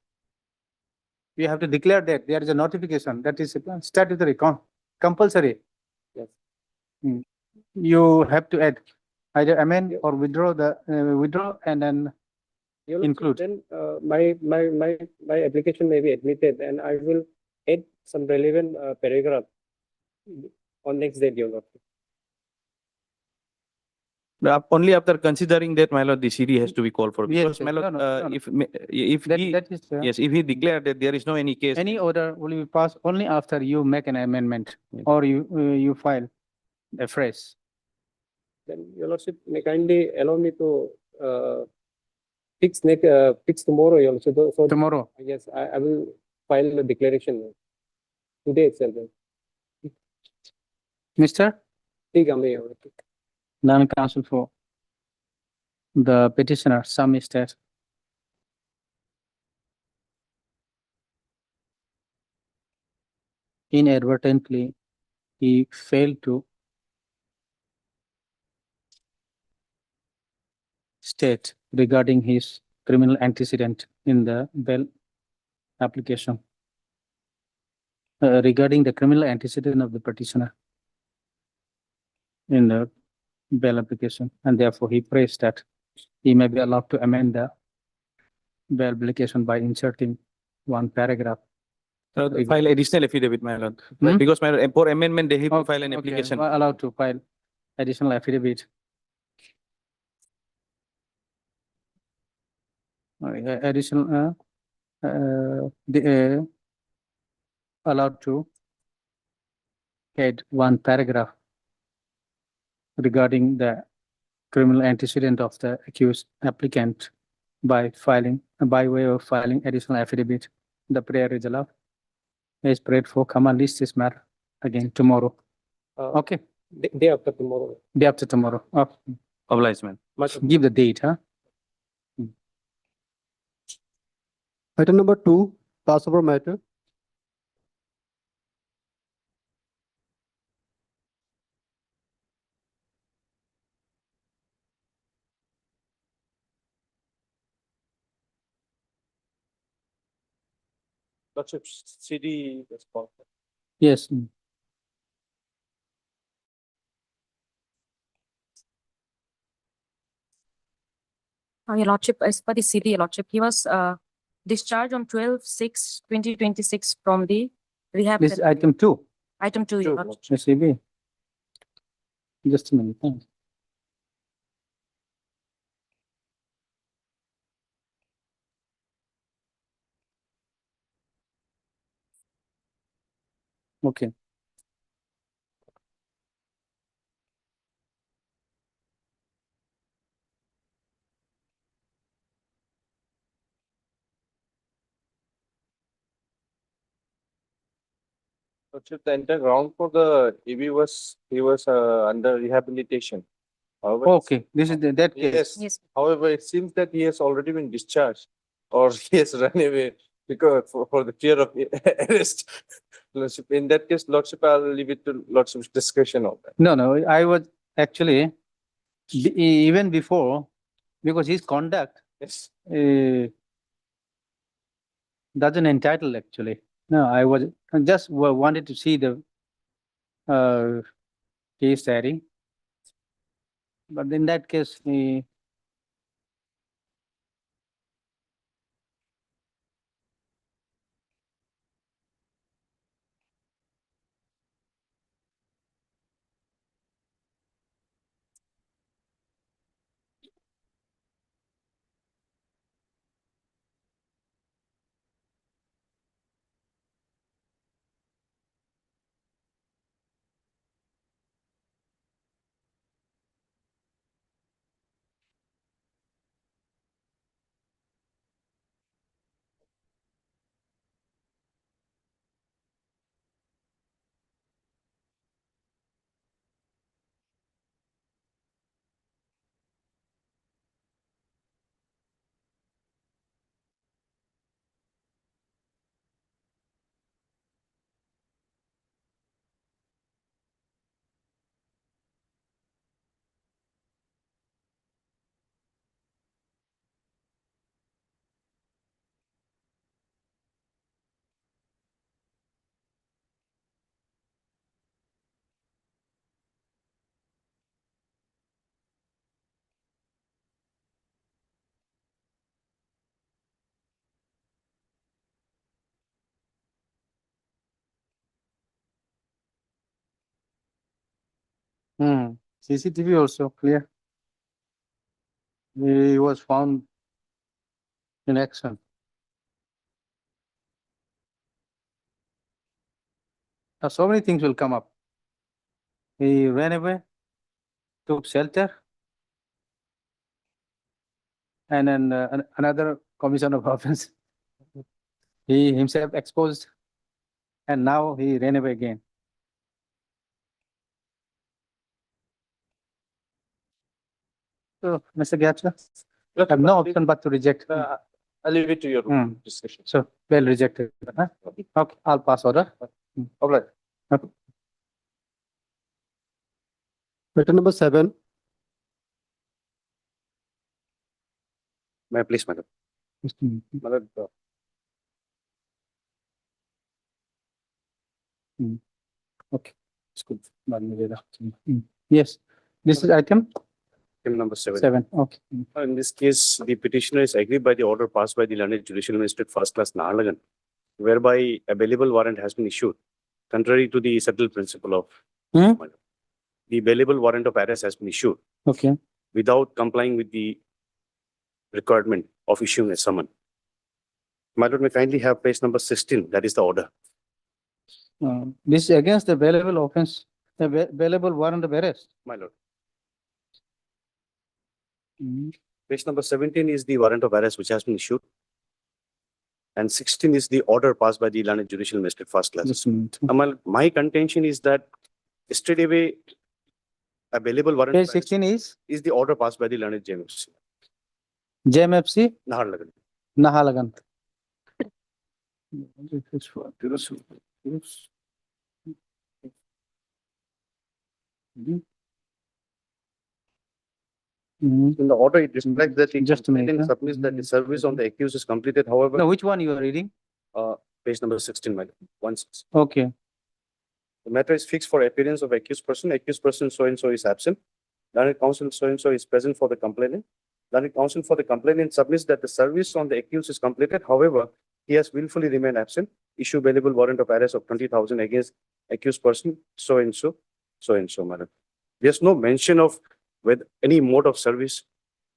You have to declare that there is a notification that is statutory, compulsory. Yes. You have to add, either amend or withdraw and then Your Lordship, Include. then my application may be admitted, and I will add some relevant paragraph on next date, Your Lordship. Only after considering that, my lord, the CD has to be called for. Yes, Because, my yes. lord, No. if he, that is, yes, if he declared that there is no any case. any order will be passed only after you make an amendment Yes. or you file a phrase. Then Your Lordship may kindly allow me to fix tomorrow, Your Lordship. So Tomorrow, yes, I will file a declaration today itself. Mr. Tigame, Your Lordship. Non-counsel for the petitioner, some state. Inadvertently, he failed to state regarding his criminal antecedent in the bail application. Regarding the criminal antecedent of the petitioner in the bail application, and therefore he prays that he may be allowed to amend the bail application by inserting one paragraph File additional affidavit, my lord. Hmm? Because my lord, for amendment, they have to file an Okay, application. we're allowed to file additional affidavit. Additional, allowed to add one paragraph regarding the criminal antecedent of the accused applicant by way of filing additional affidavit. The prayer is allowed. Is prayed for. Come and list this matter again tomorrow. Okay, Day after tomorrow. day after tomorrow. Okay. Obliged, man. Give the date, huh? Item number 2, passover matter. Lordship, CD response. Yes. Your lordship, as per the CD, your lordship, he was discharged on 12/6/2026 from the rehab. This is item 2, Item 2, your lordship. SCB. Just a minute. Thanks. Okay. Lordship, the entire ground for the EB was, he was under rehabilitation. However, Okay, this is that case. yes, Yes. however, it seems that he has already been discharged or he has run away because for the fear of arrest. Lordship, in that case, Lordship, I'll leave it to Lordship's discussion on that. No, I was actually, even before, because his conduct Yes. doesn't entitle actually. No, I just wanted to see the case diary. But in that case, CCTV also clear. He was found in action. Now, so many things will come up. He ran away, took shelter, and then another commission of offense. He himself exposed, and now he ran away again. So, Mr. Gatsa, I have no option but to reject. I'll leave it to your Hmm. discussion. So, well rejected. Huh? Okay, I'll pass order. All right. Item number 7, May I please, madam? Okay, it's good. Yes, this is item Item number 7. 7. Okay. In this case, the petitioner is aggrieved by the order passed by the learned judicial magistrate first class Nahalagan whereby a bailable warrant has been issued, contrary to the settled principle of Hmm? the bailable warrant of arrest has been issued Okay. without complying with the requirement of issuing a summon. My lord, may kindly have page number 16, that is the order. This is against the bailable offense, the bailable warrant of arrest. My lord, Hmm. page number 17 is the warrant of arrest which has been issued. And 16 is the order passed by the Learned Judicial Magistrate First Class. Just a minute. My contention is that yesterday a bailable warrant Page of arrest 16 is is the order passed by the Learned JMFC, JMFC Naharlagan. Nahalagan. Mhm. In the order, it reflects that the Just a minute, complainant huh? submits that the service on the accused is completed. However, No, which one you are reading? page number 16, my lord, 1/6. Okay. The matter is fixed for appearance of accused person. Accused person so and so is absent. Learned counsel so and so is present for the complainant. Learned counsel for the complainant submits that the service on the accused is completed. However, he has willfully remained absent. Issue bailable warrant of arrest of 20,000 against accused person so and so, my lord. There's no mention of with any mode of service,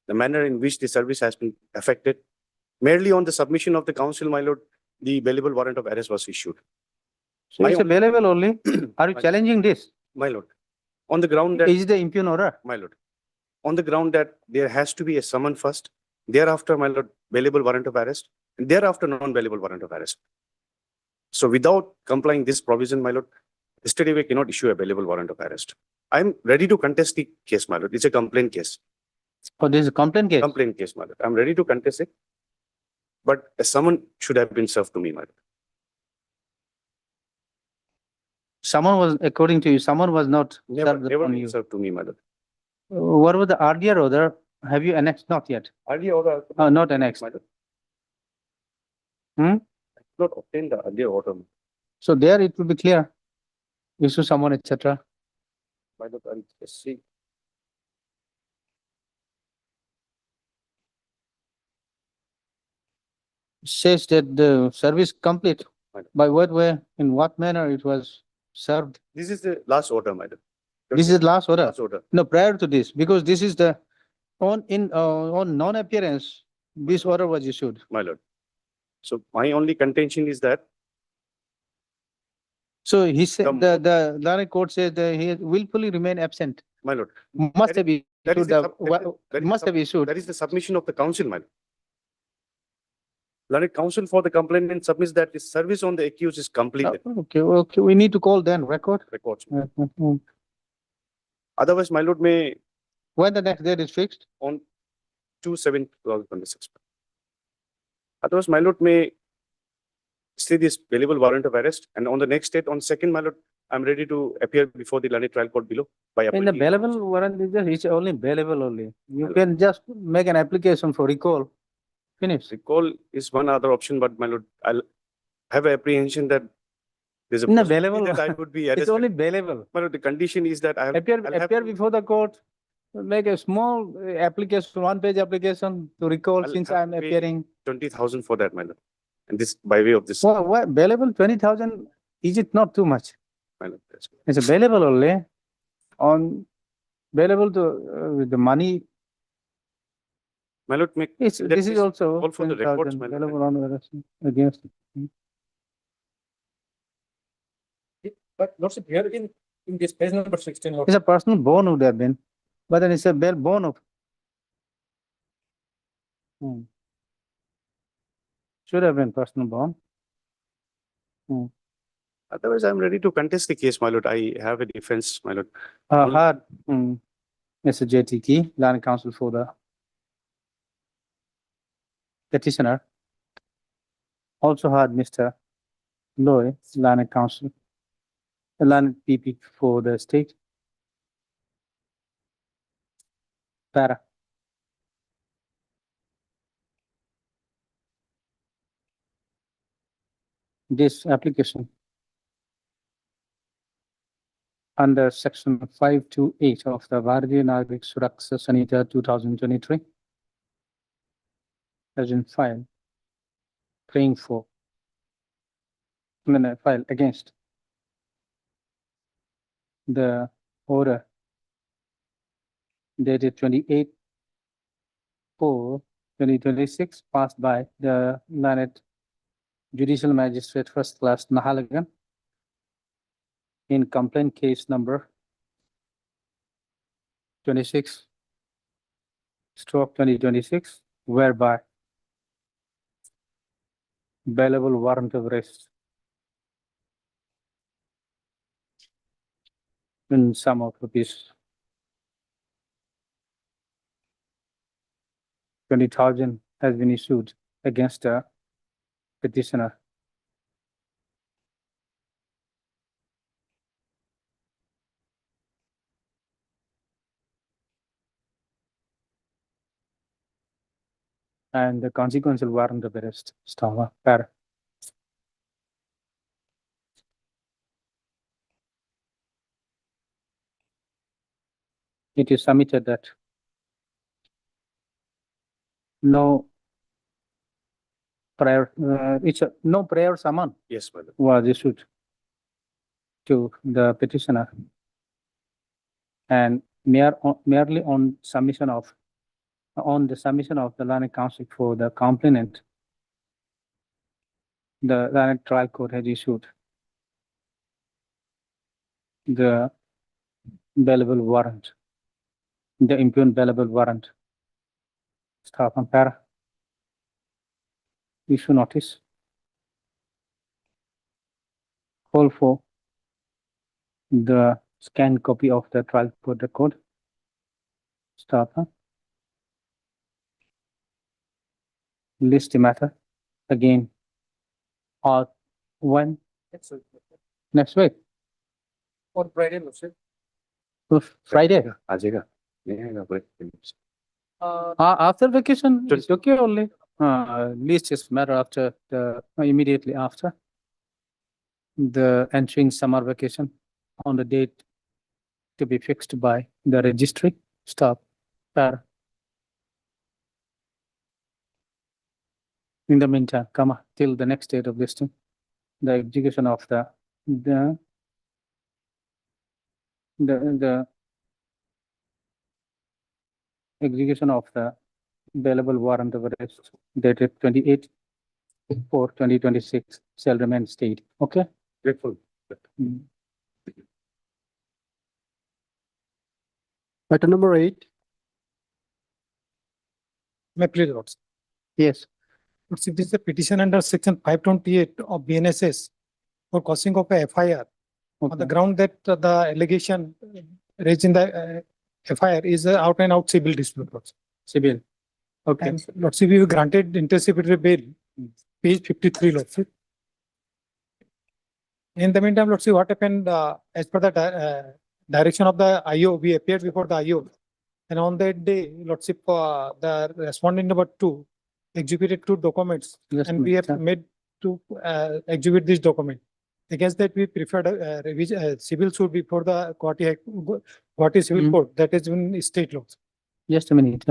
the manner in which the service has been affected. Merely on the submission of the counsel, my lord, the bailable warrant of arrest was issued. So My it's a only- bailable only. Are you My- challenging this? My lord, on the ground that, Is the impugn order? my lord, on the ground that there has to be a summon first, thereafter, my lord, bailable warrant of arrest, and thereafter non-bailable warrant of arrest. So without complying this provision, my lord, yesterday we cannot issue a bailable warrant of arrest. I'm ready to contest the case, my lord. It's a complaint case. Oh, this is a complaint case. Complaint case, my lord. I'm ready to contest it. But a summon should have been served to me, my lord. Someone was, according to you, someone was not Never, served never upon been you. served to me, my lord. What was the earlier order? Have you annexed? Not yet. Earlier order. Not annexed. My lord. Hmm? Not obtained the earlier order, So there it will be clear. Issue someone, etc. my lord. I'll just see. Says that the service complete. Right. By what way, in what manner it was served? This is the last order, my lord. This is last order. Last order. No, prior to this, because this is the, on non-appearance, this order was issued. My lord. So my only contention is that, So he said, The- the Learned Court said that he willfully remained absent. my lord, Must have issued, that is the the- sub- wa- that is the must sub- have issued. that is the submission of the counsel, my lord. Learned counsel for the complainant submits that the service on the accused is completed. Okay, we need to call then record. Records. When Otherwise, my lord, may the next date is fixed? on 2/7/2026. Otherwise, my lord, may see this bailable warrant of arrest, and on the next date, on 2nd, my lord, I'm ready to appear before the Learned Trial Court below by In the appointing. bailable warrant, it's only bailable only. You Hello. can just make an application for recall. Finish. Recall is one other option, but my lord, I'll have apprehension that there's a No, possibility bailable. that I would be It's arrested. only bailable. My lord, the condition is that I'll have Appear to- before the court, make a small application, one-page application to recall I'll since have I'm to pay- appearing. 20,000 for that, my lord. And this by way of this, Well, what, bailable 20,000, is it not too much? my lord. That's- It's a bailable only. On bailable to, with the money, My lord, make. it's, that this is is also all for the records, 20,000 my lord. bailable on arrest against. But Lordship, here in this page number 16, It's a personal bond would have been, but then it's a bail bond of. Should have been personal bond. Otherwise, I'm ready to contest the case, my lord. I have a defense, my lord. Hard, Mr. J.T. Key, Learned Counsel for the petitioner. Also had Mr. Loy, Learned Counsel, Learned PP for the state. Para. This application under section 528 of the Bharatiya Nagrik Suraksha Sanhita 2023 has been filed, praying for file against the order dated 28/4/2026 passed by the learned Judicial Magistrate First Class Nahalagan in complaint case number 26/2026, whereby bailable warrant of arrest in sum of rupees 20,000 has been issued against the petitioner. And the consequential warrant of arrest, Stava, para. It is submitted that no prior, no prior summon Yes, my lord. was issued to the petitioner. And merely on the submission of the learned counsel for the complainant, the learned trial court has issued the bailable warrant, the impugned bailable warrant. Staff and para. Issue notice. Call for the scanned copy of the trial court record. Staff. List the matter again. Or when? Next week. On Friday, Lordship. Friday. Ajega. Yeah, wait. After vacation, it's okay only. List is matter after immediately after the entering summer vacation on the date to be fixed by the registry. Stop. Para. In the meantime, till the next date of listing, the execution of the execution of the bailable warrant of arrest dated 28/4/2026 shall remain stayed. Okay? Grateful. Item number 8. May I please, Lords? Yes. Lords, if this is a petition under section 528 of BNSS for causing of a FIR on the Okay. ground that the allegation raised in the FIR is a out and out civil dispute, Lords. Civil. Okay. And Lordship, we granted anticipatory bail, page 53, Lordship. In the meantime, Lordship, what happened, as per the direction of the IO, we appeared before the IO. And on that day, Lordship, the respondent number 2 executed 2 documents, Just and we have made to exhibit this document. Against that, we preferred civil suit before the Guwahati Civil Court, that is in state laws. Just a minute.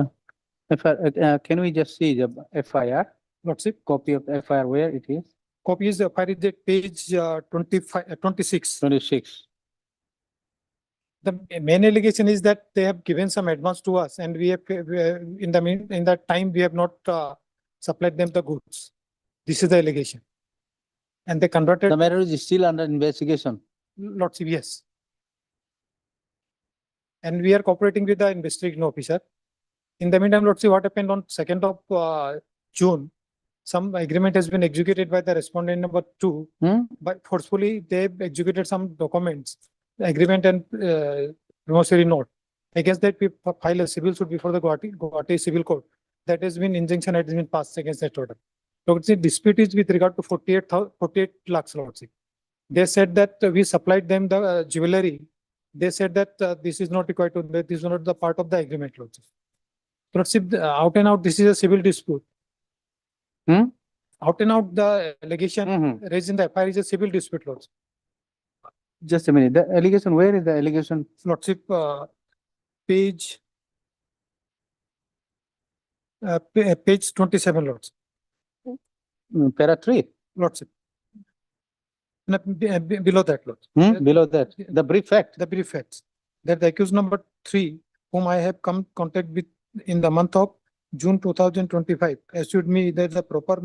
Can we just see the FIR? Lordship, Copy of the FIR where it is? copy is FIR is at page 26. 26. The main allegation is that they have given some advance to us, and we have, in that time, we have not supplied them the goods. This is the allegation. And they converted, The matter is still under investigation. Lordship, yes. And we are cooperating with the investigating officer. In the meantime, Lordship, what happened on 2nd of June, some agreement has been executed by the respondent number 2, but forcefully they executed some documents, agreement and promissory note. Against that, we file a civil suit before the Guwahati Civil Court. That has been injunction has been passed against that order. Lordship, dispute is with regard to 48 lakhs, Lordship. They said that we supplied them the jewelry. They said that this is not required to, that is not the part of the agreement, Lordship. Lordship, out and out, this is a civil dispute. Out and out, the allegation raised in the FIR is a civil dispute, Lordship. Just a minute. The allegation, where is the allegation? Lordship, page 27, Lordship. Para 3. Lordship. No, below that, Lord. Below that, the brief fact. The brief facts that the accused number 3, whom I have come contact with in the month of June 2025, assured me that the proper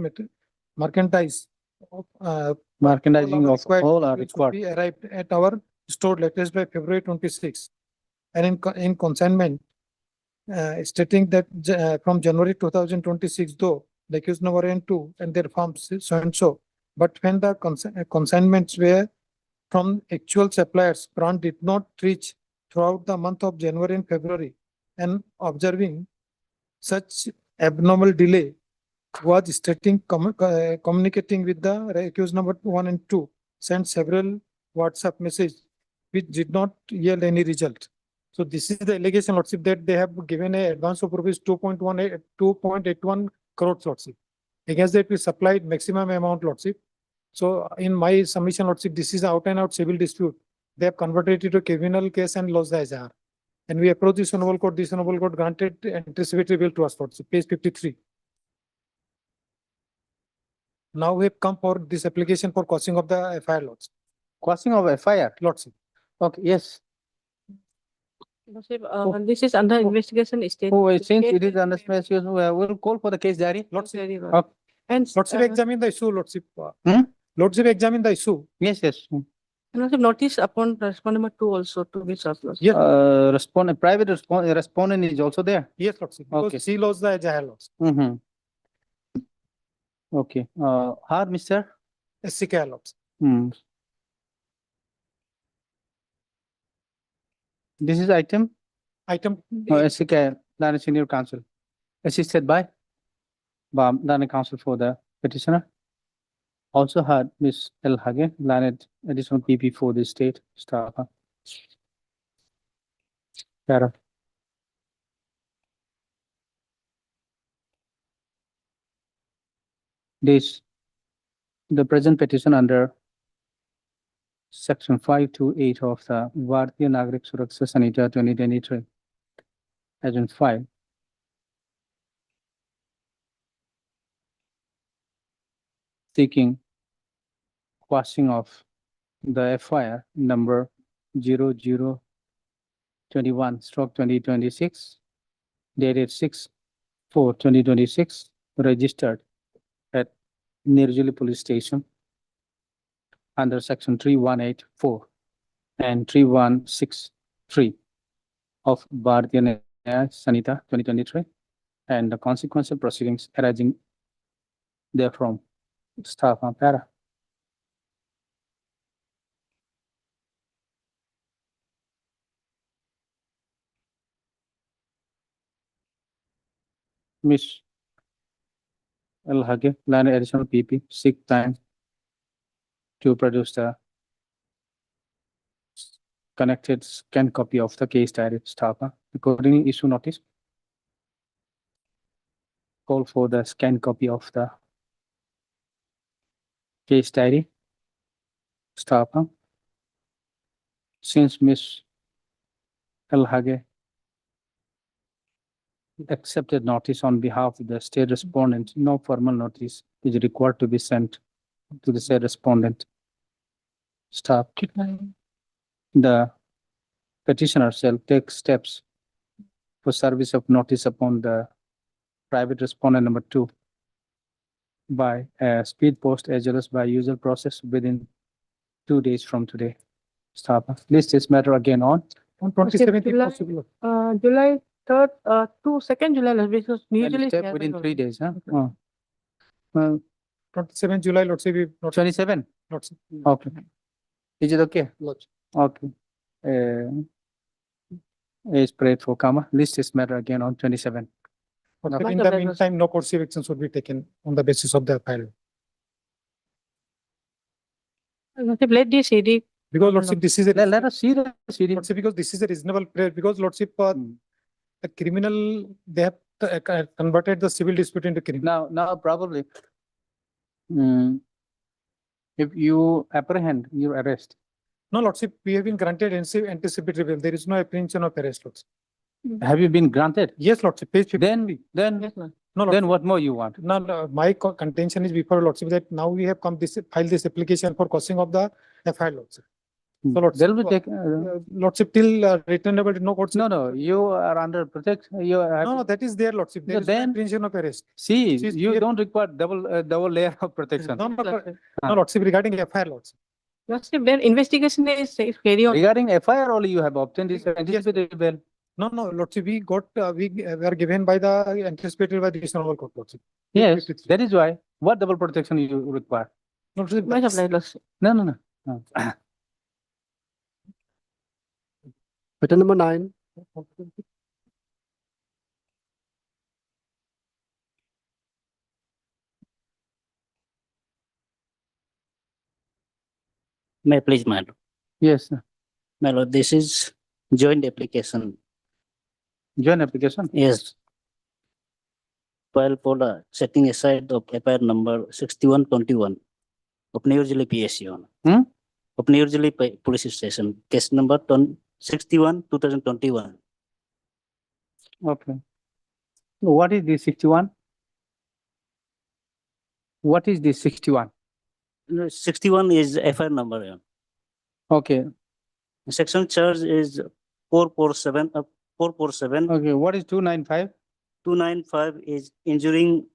merchandise Merchandising of required all are goods required. would be arrived at our store latest by February 26. And in consignment, stating that from January 2026, though the accused number and 2 and their farms so and so, but when the consignments were from actual suppliers, brand did not reach throughout the month of January and February, and observing such abnormal delay was stating communicating with the accused number 1 and 2, sent several WhatsApp messages which did not yield any result. So this is the allegation, Lordship, that they have given a advance of rupees 2.81 crores, Lordship. Against that, we supplied maximum amount, Lordship. So in my submission, Lordship, this is out and out civil dispute. They have converted it to criminal case and lost the SR. And we approached this honorable court granted anticipatory bail to us, Lordship, page 53. Now we have come for this application for quashing of the FIR, Lordship. Quashing of FIR. Lordship. Okay, yes. Lordship, this is under investigation stage. Oh, since it is State- under special, we'll call for the case diary. Lordship. Very well. Okay. And Lordship, examine the issue, Lordship. Hmm? Lordship, examine the issue. Yes, yes. Lordship, notice upon respondent number 2 also to be served. Lordship. Yes, Respondent, private respondent is also there. yes, Lordship. Okay. Because she lost the Jahal, Lordship. Mm-hmm. Okay, hard, Mr. SCK, Lordship. Hmm. This is item, Item. SCK, Lana Senior Counsel, assisted by Lana Counsel for the petitioner. Also had Ms. L. Hage, Lana additional PP for the state staff. Para. The present petition under Section 528 of the Bharatiya Nagrik Suraksha Sanhita 2023 has been filed. Seeking quashing of the FIR number 0021/2026 dated 6/4/2026, registered at Nirjuli Police Station under section 3184 and 3163 of Bharatiya Nyaya Sanhita 2023, and the consequential proceedings arising therefrom. Staff on para. Miss L. Hage, line additional PP, seek time to produce the connected scanned copy of the case diary. Staff, accordingly issue notice. Call for the scanned copy of the case diary. Staff, since Miss L. Hage accepted notice on behalf of the state respondent, no formal notice is required to be sent to the said respondent. Staff, the petitioner shall take steps for service of notice upon the private respondent number 2 by speed post as well as by usual process within 2 days from today. Staff, list this matter again on 27th if July. possible. July 3rd to 2nd July, Lordship, because and usually. step within 3 days, huh? Oh. 27 July, Lordship, we not 27, Lordship. okay. Is it okay? Lordship. Okay. Is prayed for comma, list this matter again on 27. Lordship, Not in the the vendors. meantime, no course actions would be taken on the basis of the file. Lordship, let the CD. Because Lordship, this is a. Let us see the CD. Lordship, because this is a reasonable prayer, because Lordship, the criminal, they have converted the civil dispute into criminal. Now probably. If you apprehend, you arrest. No, Lordship, we have been granted anticipatory bail. There is no apprehension of arrest, Lordship. Have you been granted? Yes, Lordship, page 50. Then Yes, ma'am. No, Then Lordship. what more you want? No, no, my contention is before Lordship that now we have come this, file this application for causing of the FIR Lordship. So They'll be Lordship, taken, Lordship till returnable, no court. no, you are under protection, you have. No, no, that is their Lordship. There No, is no then- apprehension of arrest. See, She's you clear. don't require double layer of protection. No, no, Lordship. no, Lordship regarding FIR Lordship. Lordship, their investigation is carry on. Regarding FIR only you have obtained this anticipatory bail. No, no, Lordship, we got, we were given by the anticipated by the Eastern Court, Lordship. Yes, 53. that is why. What double protection you require? Lordship, Much obliged, Lordship. No, no, no. Item number 9. May I please, my lord. Yes, sir. My lord, this is joint application. Joint application. Yes. File for the setting aside of FIR number 6121 of New Jersey PSU. Hmm? Of New Jersey Police Station, case number 61, 2021. Okay. What is this 61? What is this 61? No, 61 is FIR number. Yeah. Okay, Section charge is 447, 447. okay, what is 295? 295 is injuring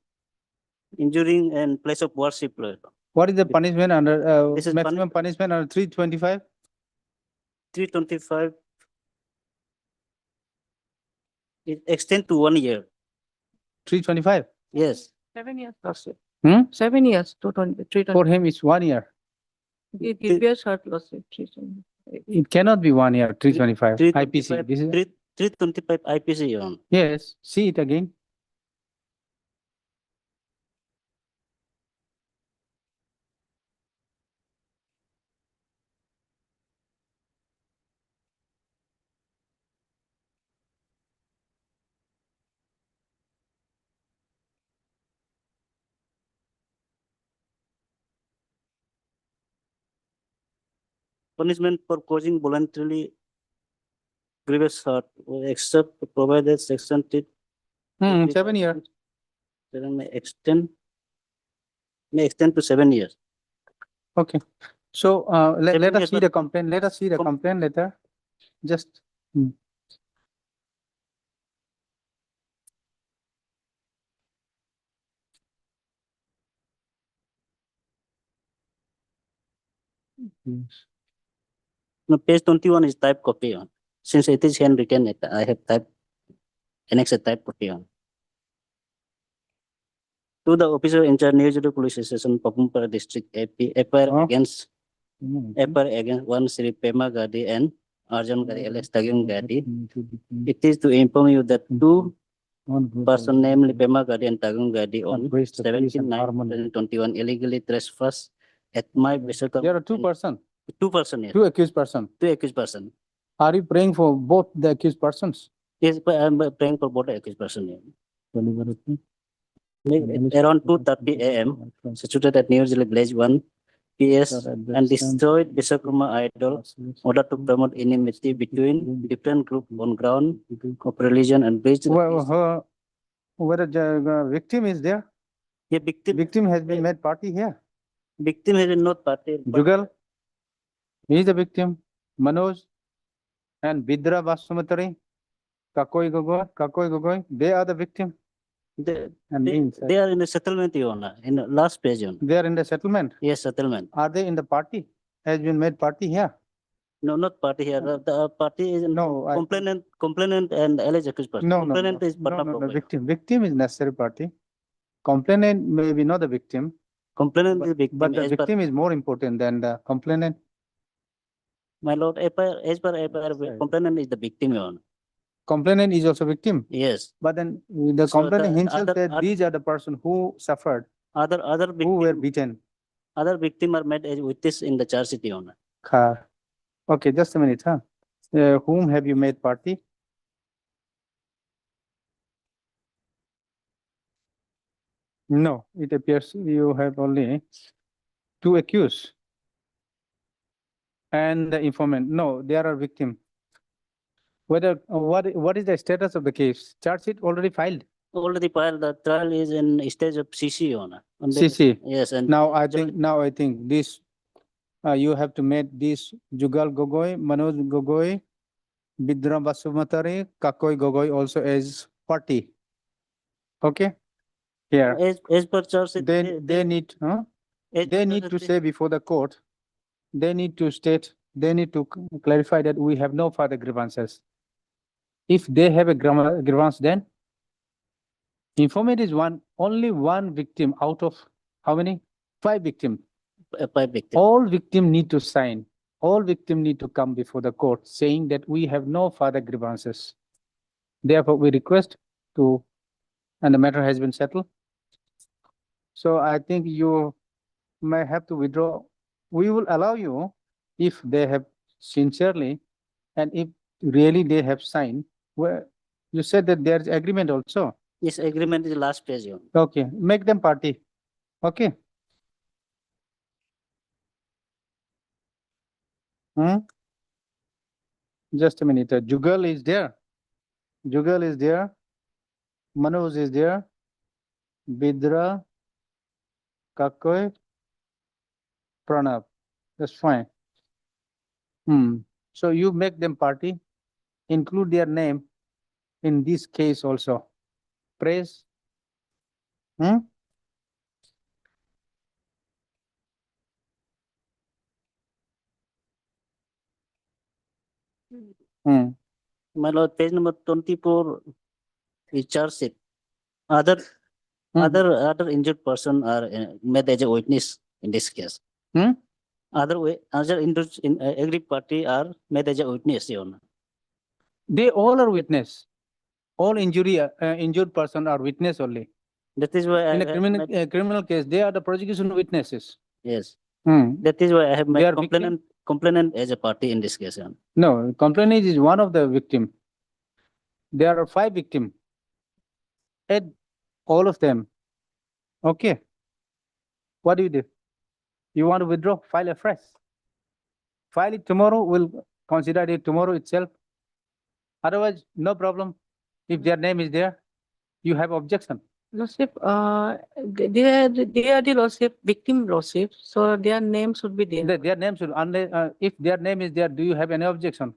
and place of worship. Lord. What is the punishment under, This is maximum punishment under 325? 325. It extend to 1 year. 325? Yes. 7 years, Lordship. 7 years, 220, For him, it's 1 year. It bears hurt, Lordship. It cannot be 1 year, 325, IPC. 325, This is, 325 IPC on. yes, see it again. Punishment for causing voluntarily grievous hurt, except provided section 3. 7 years. Then may extend to 7 years. Okay. So, let 7 us years, see but- the complaint. Let us see the Com- complaint letter. Just. No, page 21 is type copy on. Since it is handwritten, I have type annex a type copy on. To the officer in charge, New Jersey Police Station, Papumpara District, AP, FIR Oh. against one Sri Pema Gadi and Arjun Gadi, alias Tagim Gadi. It is to inform you that two person namely Pema Gadi and Tagum Gadi on 17/9/2021 illegally trespass at my Visakam. There are 2 persons, 2 person, yes. 2 accused persons. 2 accused person. Are you praying for both the accused persons? Yes, but I'm praying for both accused person. Yeah. Around 2:30 a.m. situated at New Zealand Village 1 PS and destroyed Visakrama idol in order to promote enmity between different groups on ground of religion and breach. Whether the victim is there? Yeah, Victim has been made party here. victim has not party. but Jugal, he is the victim. Manoj and Bidra Basumatari, Kakoi Gogoi, they are the victim. They, And they, means, they are in the settlement, Your Honor, in the last page. Your Honor. they are in the settlement. Yes, settlement. Are they in the party? Has been made party here? No, not party here. The party is No, complainant and alleged accused person. no, no, no, Complainant is part no, of no, no, property. victim. Victim is necessary party. Complainant may be not the victim, Complainant is victim. but the as per- victim is more important than the complainant. My lord, as per FIR, complainant is the victim, Your Honor. Complainant is also victim, Yes. but then the So complainant the himself other- said these are the person who suffered, Other who were victim, beaten. other victim are made as witness in the charge sheet, Your Honor. Okay, just a minute, huh? Whom have you made party? No, it appears you have only 2 accused. And the informant, no, they are a victim. Whether, what is the status of the case? Charge sheet already filed. Already filed, the trial is in stage of CC, Your Honor. And then- CC. Yes, and Now I joint- think, this, you have to make this Jugal Gogoi, Manoj Gogoi, Bidra Basumatari, Kakoi Gogoi also as party. Okay? Here, as per charge. sheet, they need, huh? as They per need charge to sheet, say before the court, they need to state, they need to clarify that we have no further grievances. If they have a grievance, then informant is only one victim out of how many? 5 victims. by victim. All victim need to sign. All victim need to come before the court saying that we have no further grievances. Therefore, we request to, and the matter has been settled. So I think you may have to withdraw. We will allow you if they have sincerely, and if really they have signed, where you said that there's agreement also. This agreement is the last page, Your Honor. Okay, make them party. Okay. Hmm? Just a minute. Jugal is there. Jugal is there. Manoj is there. Bidra, Kakoi, Pranab. That's fine. So you make them party, include their name in this case also. Praise. My lord, page number 24 is charge sheet. Other injured person are made as a witness in this case. Hmm? Other injured in agreed party are made as a witness, Your Honor. They all are witness. All injured person are witness only. That is why In a I have criminal case, they are the prosecution witnesses. yes. Hmm. That is why I have They made are victim? complainant as a party in this case, Your Honor. No, complainant is one of the victim. There are 5 victim. Add all of them. Okay. What do you do? You want to withdraw? File afresh. File it tomorrow. We'll consider it tomorrow itself. Otherwise, no problem. If their name is there, you have objection. Lordship, they are the lordship, victim lordship, so their name should be there. Their name should, unless, if their name is there, do you have any objection?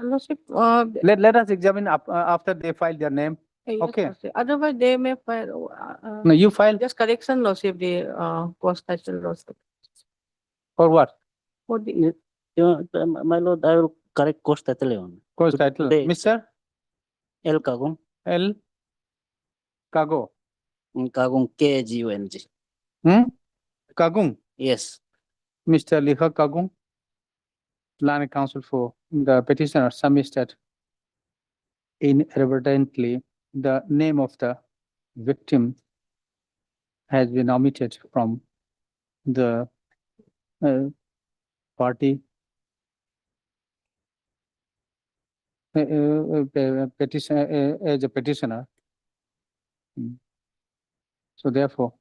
Lordship, Let us examine after they file their name. yes, Okay. lordship. Otherwise they may file, No, you file just correction lordship, the, post title lordship. for what? For the, My lord, I will correct course title, Your Honor. Course title. Today. Mr. L Kagong, L. Kago. Kagong KGUNG. Kagung. Yes. Mr. Likha Kagung. Land Council for the petitioner submitted inadvertently the name of the victim has been omitted from the party petition as a petitioner. So therefore,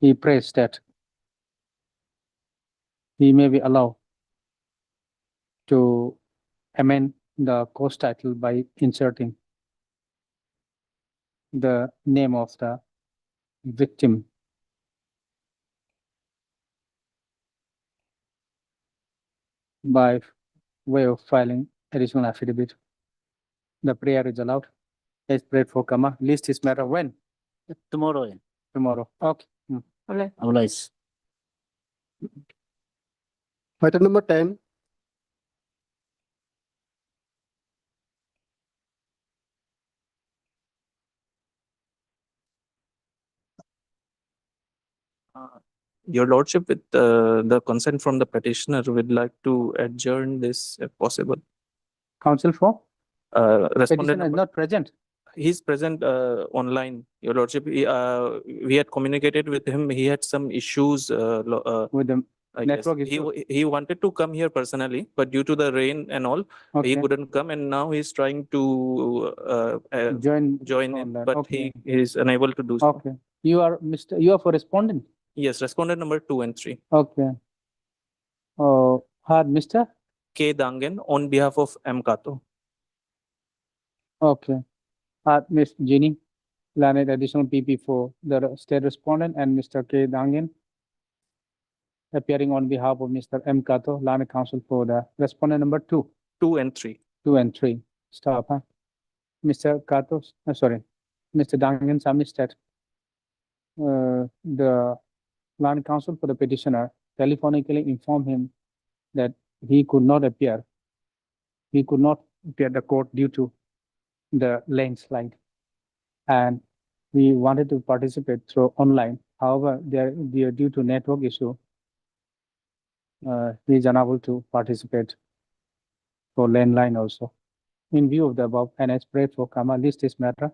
he prays that he may be allowed to amend the course title by inserting the name of the victim by way of filing additional affidavit. The prayer is allowed. Let's pray for Kama. List this matter when? Tomorrow, yeah. Tomorrow. Okay. Otherwise. Item number 10. Your Lordship, with the consent from the petitioner, would like to adjourn this if possible. Counsel for? Respondent Petitioner is number, not present. he's present online, Your Lordship. We had communicated with him. He had some issues. With the I guess. network issue. He wanted to come here personally, but due to the rain and all, he Okay. couldn't come. And now he's trying to Join. join in, online. but Okay. he is unable to do so. Okay. You are for respondent? Yes, respondent number 2 and 3. Okay. Oh, Mr. K. Dangen on behalf of M. Kato. Okay. Miss Jenny. Learned additional PP for the state respondent and Mr. K. Dangan. Appearing on behalf of Mr. M. Kato, Learned Counsel for the respondent number 2, 2 and 3. 2 and 3. Stop, huh? Mr. Kato, sorry, Mr. Dangan submitted the Learned Counsel for the petitioner telephonically informed him that he could not appear. He could not appear at the court due to the landslide. And we wanted to participate through online. However, due to network issue, he is unable to participate for landline also. In view of the above, and as prayed for, list this matter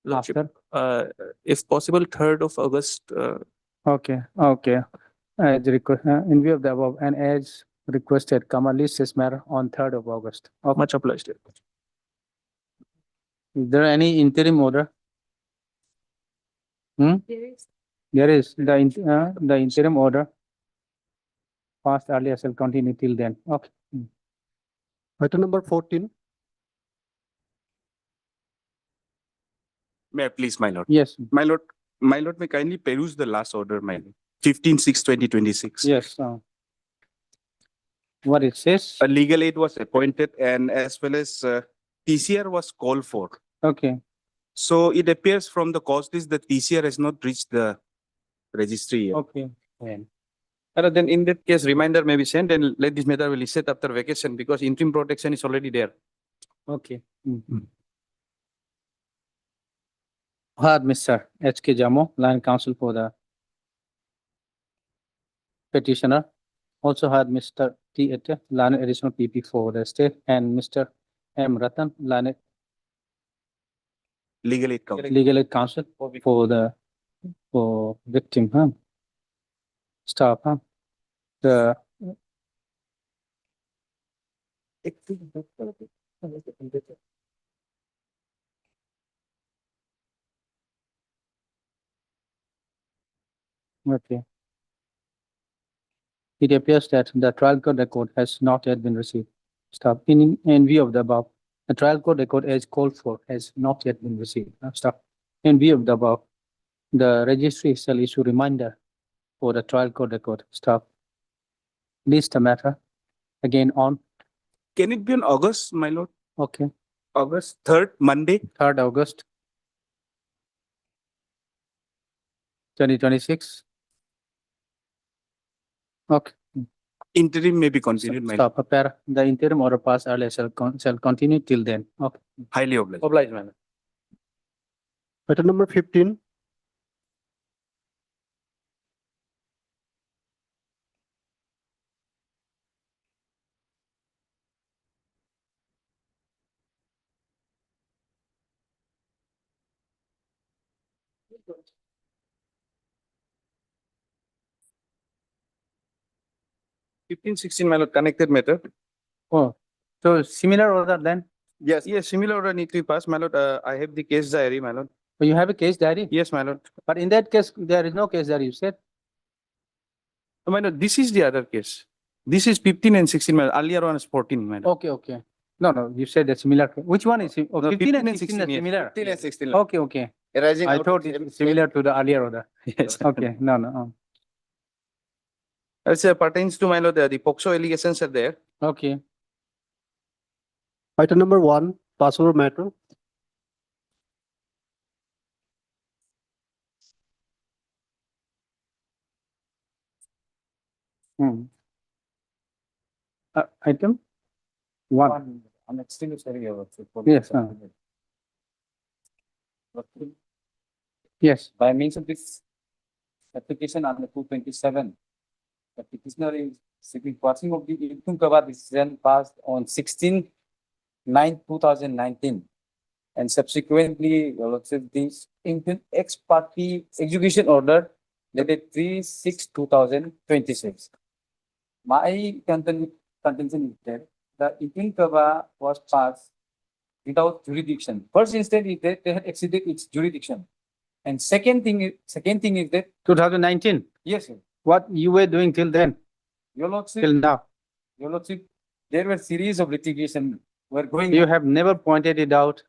Lordship, after. if possible, 3rd of August, Okay. As in view of the above, and as requested, list this matter on 3rd of August. Okay. much obliged. Is there any interim order? There is the interim order. Passed earlier shall continue till then. Okay. Item number 14. May I please, my lord? Yes. My lord, may kindly peruse the last order, my lord. 15/6/2026. Yes. What it says? A legal aid was appointed and as well as TCR was called for. Okay. So it appears from the cause list that TCR has not reached the registry yet. Okay. Then in that case, reminder may be sent and let this matter will be set after vacation because interim protection is already there. Okay. Heard Mr. H.K. Jamo, Learned Counsel for the petitioner. Also heard Mr. T. Ete, Learned additional PP for the state, and Mr. M. Ratan, Learned Legal aid counsel. Legal aid counsel for victim, huh? Staff, huh? The okay. It appears that the trial court record has not yet been received. Stop. In view of the above, the trial court record as called for has not yet been received. Stop. In view of the above, the registry shall issue reminder for the trial court record. Stop. List the matter again on. Can it be on August, my lord? Okay. August 3rd, Monday? 3rd August 2026. Okay. Interim may be continued, my lord. Stop. Prepare the interim order pass earlier shall continue till then. Okay. Highly obliged. Obliged, man. Item number 15. Fifteen, 16, my lord, connected matter. Oh, so similar order then? Yes, similar order need to be passed, my lord. I have the case diary, my lord. Oh, you have a case diary? Yes, my lord. But in that case, there is no case diary, you said? My lord, this is the other case. This is 15 and 16, my lord. Earlier one is 14, my lord. Okay. No, you said the similar. Which one is? Oh, No, 15 and 16 is yes. similar. 15 and 16. Okay. Arising I out thought of it's similar to the earlier order. Yes. Okay, no. As pertains to my lord, the POCSO allegations are there. Okay. Item number 1, passport matter. Item 1. I'm extremely sorry about it. Yes. Yes. By means of this application under 227, the petitioner is seeking passing of the Iltun Kaba decision passed on 16/9/2019 and subsequently this Iltun ex parte execution order dated 3/6/2026. My contention is that the Iltun Kaba was passed without jurisdiction. First instance is that they had exceeded its jurisdiction. And second thing is that 2019. yes, sir. What you were doing till then, Your Lordship, till now? there were series of litigation were going. You have never pointed it out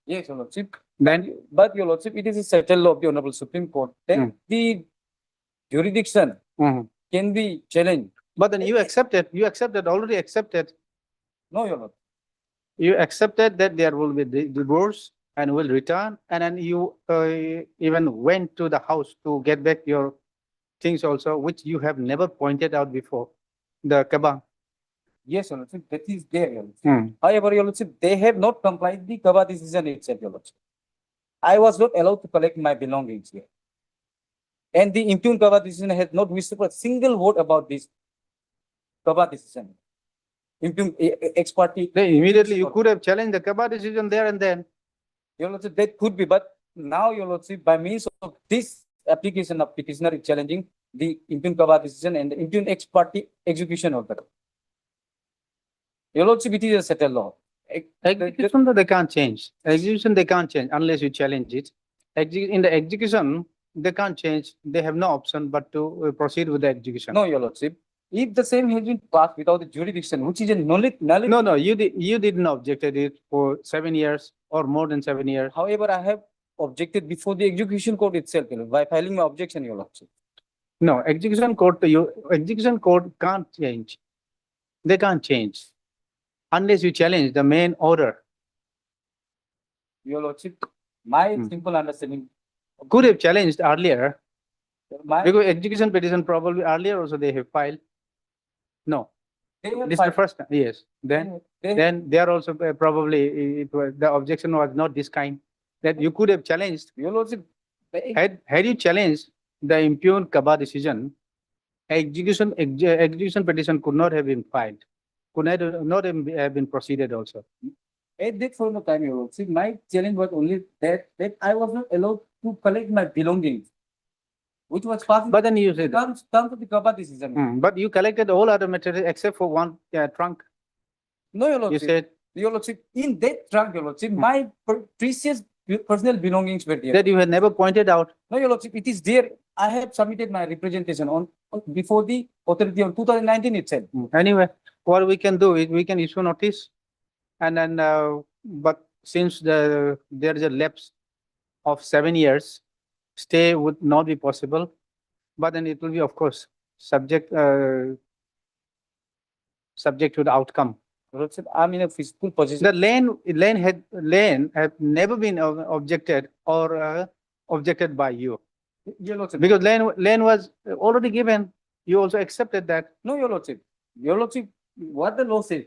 Yes, Your Lordship. Then, But Your Lordship, it is a settled law of the Honorable Supreme Court that the jurisdiction can be challenged. but then you accepted, already accepted. No, Your Lord. You accepted that there will be divorce and will return, and then you even went to the house to get back your things also, which you have never pointed out before, the Kaaba. Yes, Your Lordship, that is there, Your Lordship. However, Your Lordship, they have not complied the Kaaba decision itself, Your Lordship. I was not allowed to collect my belongings here. And the impugned Kaaba decision has not whispered a single word about this Kaaba decision. Impugned ex parte. Then immediately you could have challenged the Kaaba decision there and then. Your Lordship, that could be, but now, Your Lordship, by means of this application of petitioner is challenging the impugned Kaaba decision and the impugned ex parte execution of the Kaaba. Your Lordship, it is a settled law. Execution though they can't change. Execution they can't change unless you challenge it. In the execution, they can't change. They have no option but to proceed with the execution. No, Your Lordship. If the same has been passed without the jurisdiction, which is a nullity. No, you didn't objected it for 7 years or more than 7 years. However, I have objected before the execution court itself, you know, by filing my objection, Your Lordship. No, execution court can't change. They can't change unless you challenge the main order. Your Lordship, my simple understanding. Could have challenged earlier My, because execution petition probably earlier also they have filed. No, they have this is the filed- first time. Yes, then they are also probably the objection was not this kind that you could have challenged. Your Lordship, Had you challenged the impugned Kaaba decision, execution petition could not have been filed, could not have been proceeded also. at that point of time, Your Lordship, my challenge was only that I was not allowed to collect my belongings, which was passed. But then you said, Terms of the Kaaba decision. but you collected all other material except for one trunk. No, Your You Lordship. said Your Lordship, in that trunk, Your Lordship, my precious personal belongings were there. that you had never pointed out. No, Your Lordship, it is there. I have submitted my representation on before the authority on 2019 itself. Anyway, what we can do is we can issue notice. And then, but since there is a lapse of 7 years, stay would not be possible. But then it will be, of course, subject to the outcome. Your Lordship, I'm in a physical position. The lane have never been objected or objected by you. Your Lordship. Because lane was already given. You also accepted that. No, Your Lordship. Your Lordship, what the law says,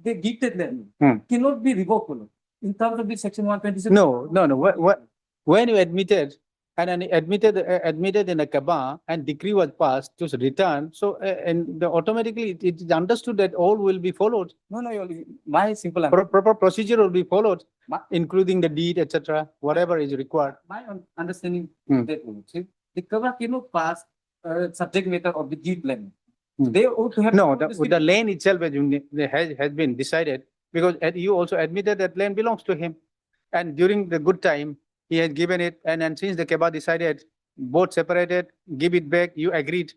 they gifted land cannot be revoked, Your Lord. In terms of the section 126. No. When you admitted and then admitted in a Kaaba and decree was passed to return, so and automatically it is understood that all will be followed. No, Your Lordship, my simple Proper procedure will be followed, Ma- including the deed, etc., whatever is required. my understanding that, Your Lordship, the Kaaba cannot pass subject matter of the deed plan. They ought to have. No, the lane itself has been decided because you also admitted that land belongs to him. And during the good time, he had given it, and then since the Kaaba decided, both separated, give it back, you agreed.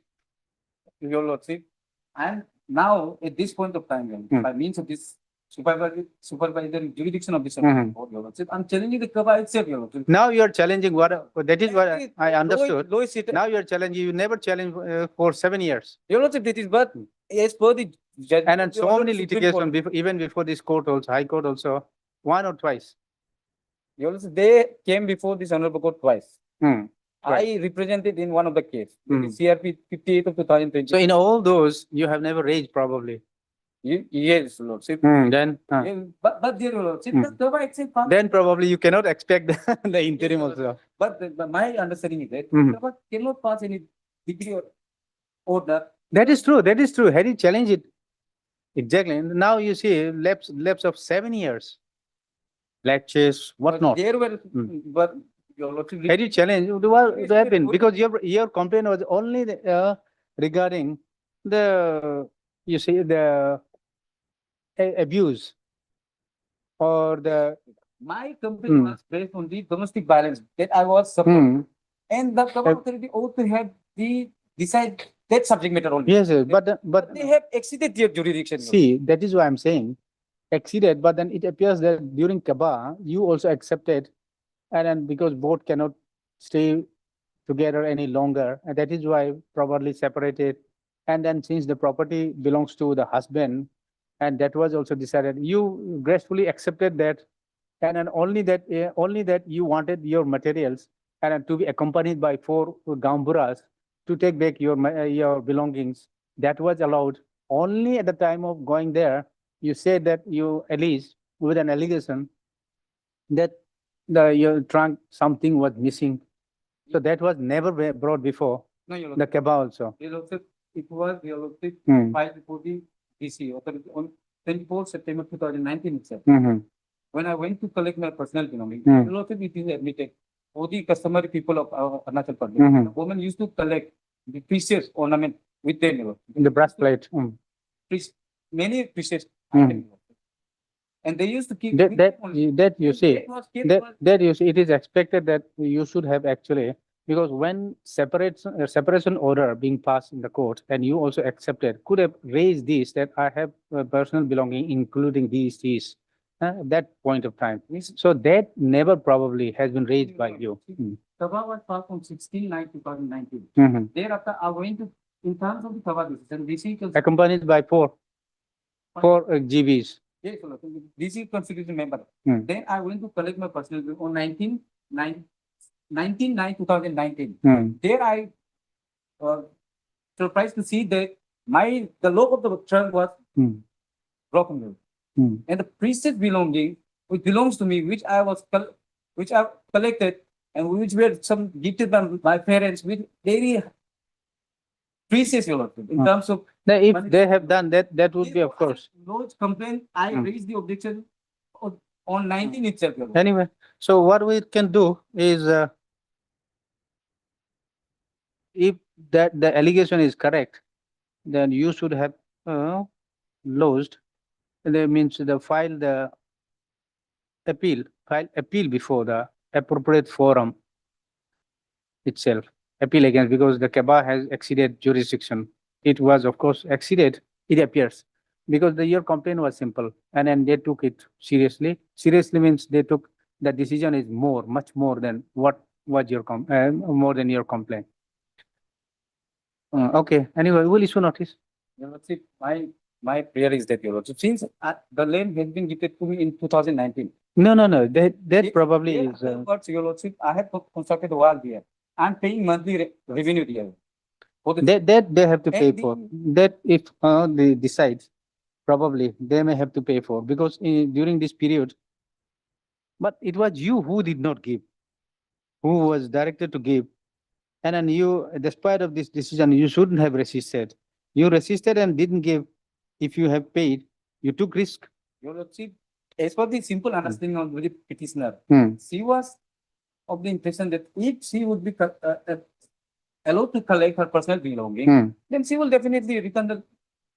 Your Lordship, and now at this point of time, by means of this supervisory jurisdiction of the Supreme Court, Your Lordship, I'm challenging the Kaaba itself, Your Lordship. Now you are challenging that is what I understood. Law is it. Now you are challenging, you never challenged for 7 years. Your Lordship, that is but as per the judgment. And then of the so many Honorable Supreme Court, litigation, even before this court also, High Court also, one or twice. Your Lordship, they came before this Honorable Court twice. Hmm. I represented in one of the case, the CRP 58 of 2020. So in all those, you have never raised probably. Yes, Lordship. Then, But dear Lordship, the Kaaba itself. then probably you cannot expect the interim Yes, also. But my understanding is that Kaaba cannot pass any decree or order. That is true. Had you challenged it, exactly. And now you see lapse of 7 years. Lectures, whatnot. There were, but Your Lordship. Had you challenged, what would happen? Because your complaint was only regarding the abuse or the. My complaint was based on the domestic violence that I was suffering. And the Kaaba authority ought to have the decide that subject matter only. Yes, but They have exceeded their jurisdiction. see, that is why I'm saying exceeded, but then it appears that during Kaba, you also accepted, and then because both cannot stay together any longer, and that is why probably separated. And then since the property belongs to the husband, and that was also decided, you gracefully accepted that, and then only that you wanted your materials and then to be accompanied by 4 gamburas to take back your belongings. That was allowed. Only at the time of going there, you said that you alleged with an allegation that your trunk something was missing. So that was never brought before No, Your the Lordship. Kaba also. Your Lordship, it was Your Lordship Hmm. filed before the DC authority on 24 September 2019 itself. Mhm. When I went to collect my personal belongings, Hmm. Your Lordship, it is admitted for the customary people of Arunachal Pradesh. Mhm. The women used to collect the precious ornament with them, Your Lordship. The breastplate. Many precious Hmm. items. And they used to keep. That, with that, them only. you- that you see, That was kept that, for- that you see, it is expected that you should have actually, because when separation order being passed in the court and you also accepted, could have raised this, that I have personal belonging, including these, at that point of time. So that never probably has been raised by you. Kaba was passed on 16/9/2019. Mhm. Thereafter, I went to, in terms of the Kaba decision, DC. Accompanied by four GBs. Yes, Your Lordship, DC constitution member. Hmm. Then I went to collect my personal bill on 19/9/2019. Hmm. There I surprised to see that the lock of the trunk was Hmm. broken. Hmm. And the precious belonging which belongs to me, which I collected and which were some gifted by my parents, with very precious, Your Lordship, in Hmm. terms of. Now, if money. they have done that, that would be, of Therefore, course. Lodge complaint, I Hmm. raised the objection on 19 itself, Your Lordship. Anyway, so what we can do is, if the allegation is correct, then you should have lodged, that means file appeal before the appropriate forum itself, appeal against, because the Kaba has exceeded jurisdiction. It was, of course, exceeded, it appears, because your complaint was simple, and then they took it seriously. Seriously means they took the decision is much more than what was more than your complaint. Okay, anyway, we'll issue notice. Your Lordship, my prayer is that, Your Lordship, since the land has been gifted to me in 2019. No, that probably Yeah, is, but Your Lordship, I have constructed a wall here. I'm paying monthly revenue here. For the. that they have to pay And for, that if they decide, probably they may have to pay for, because during this period, but it was you who did not give, who was directed to give. And then you, despite of this decision, you shouldn't have resisted. You resisted and didn't give. If you have paid, you took risk. Your Lordship, as per the simple understanding of the petitioner, Hmm. she was of the impression that if she would be allowed to collect her personal belonging, Hmm. then she will definitely return the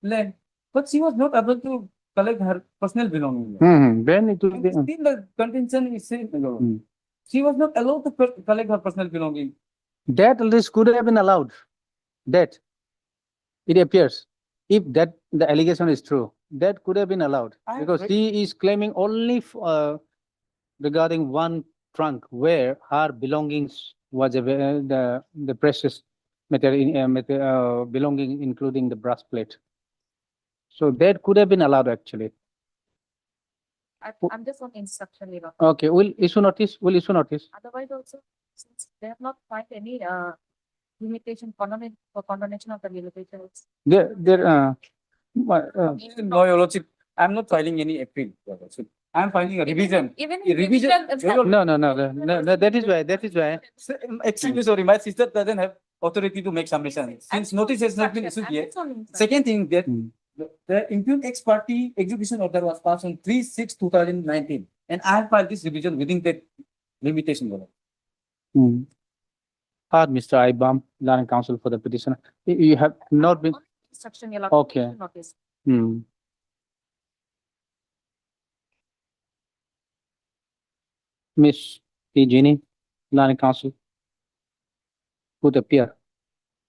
land. But she was not able to collect her personal belongings. Then it will And be, still the contention is same, Your Lordship. Hmm. She was not allowed to collect her personal belongings. that this could have been allowed. That, it appears, if that the allegation is true, that could have been allowed, I because read- she is claiming only regarding one trunk where her belongings was the precious material, belonging, including the brass plate. So that could have been allowed actually. I'm just on instruction, Your Lordship. Okay, we'll issue notice. Otherwise also, since they have not find any limitation, condemnation of the limitations. There, No, Your Lordship, I'm not filing any appeal, Your Lordship. I'm filing a revision. Even A revision. Your Lordship, no, that is why. Excuse me, sorry, my sister doesn't have authority to make submission. Since notice has not been issued yet. Second thing, that the impugned ex parte execution order was passed on 3/6/2019, and I have filed this revision within that limitation. Your Lordship. Mr. Ibam, Learning Council for the petitioner. You have not been, Instruction, Your Lordship. Okay. Notice. Miss P. Jeannie, Learning Council, would appear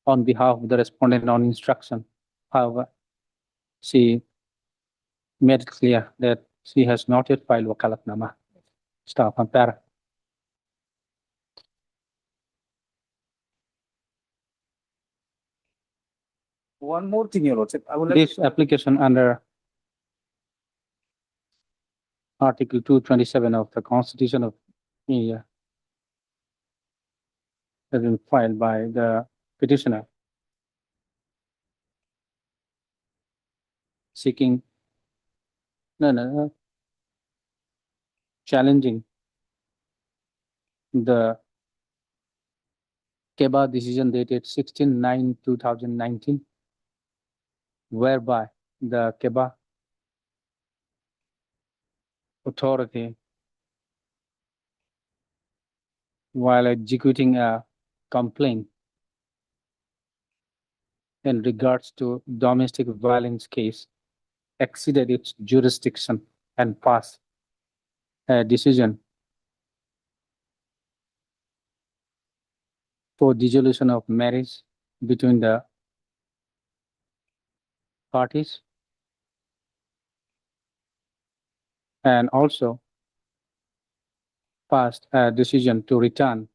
on behalf of the respondent on instruction. However, she made it clear that She has not yet filed wakalatnama. Staff and para. One more thing, Your Lordship, I would like. This application under Article 227 of the Constitution of India has been filed by the petitioner seeking, no, challenging the KEBA decision dated 16/9/2019, whereby the KEBA authority, while executing a complaint in regards to domestic violence case, exceeded its jurisdiction and passed a decision for dissolution of marriage between the parties, and also passed a decision to return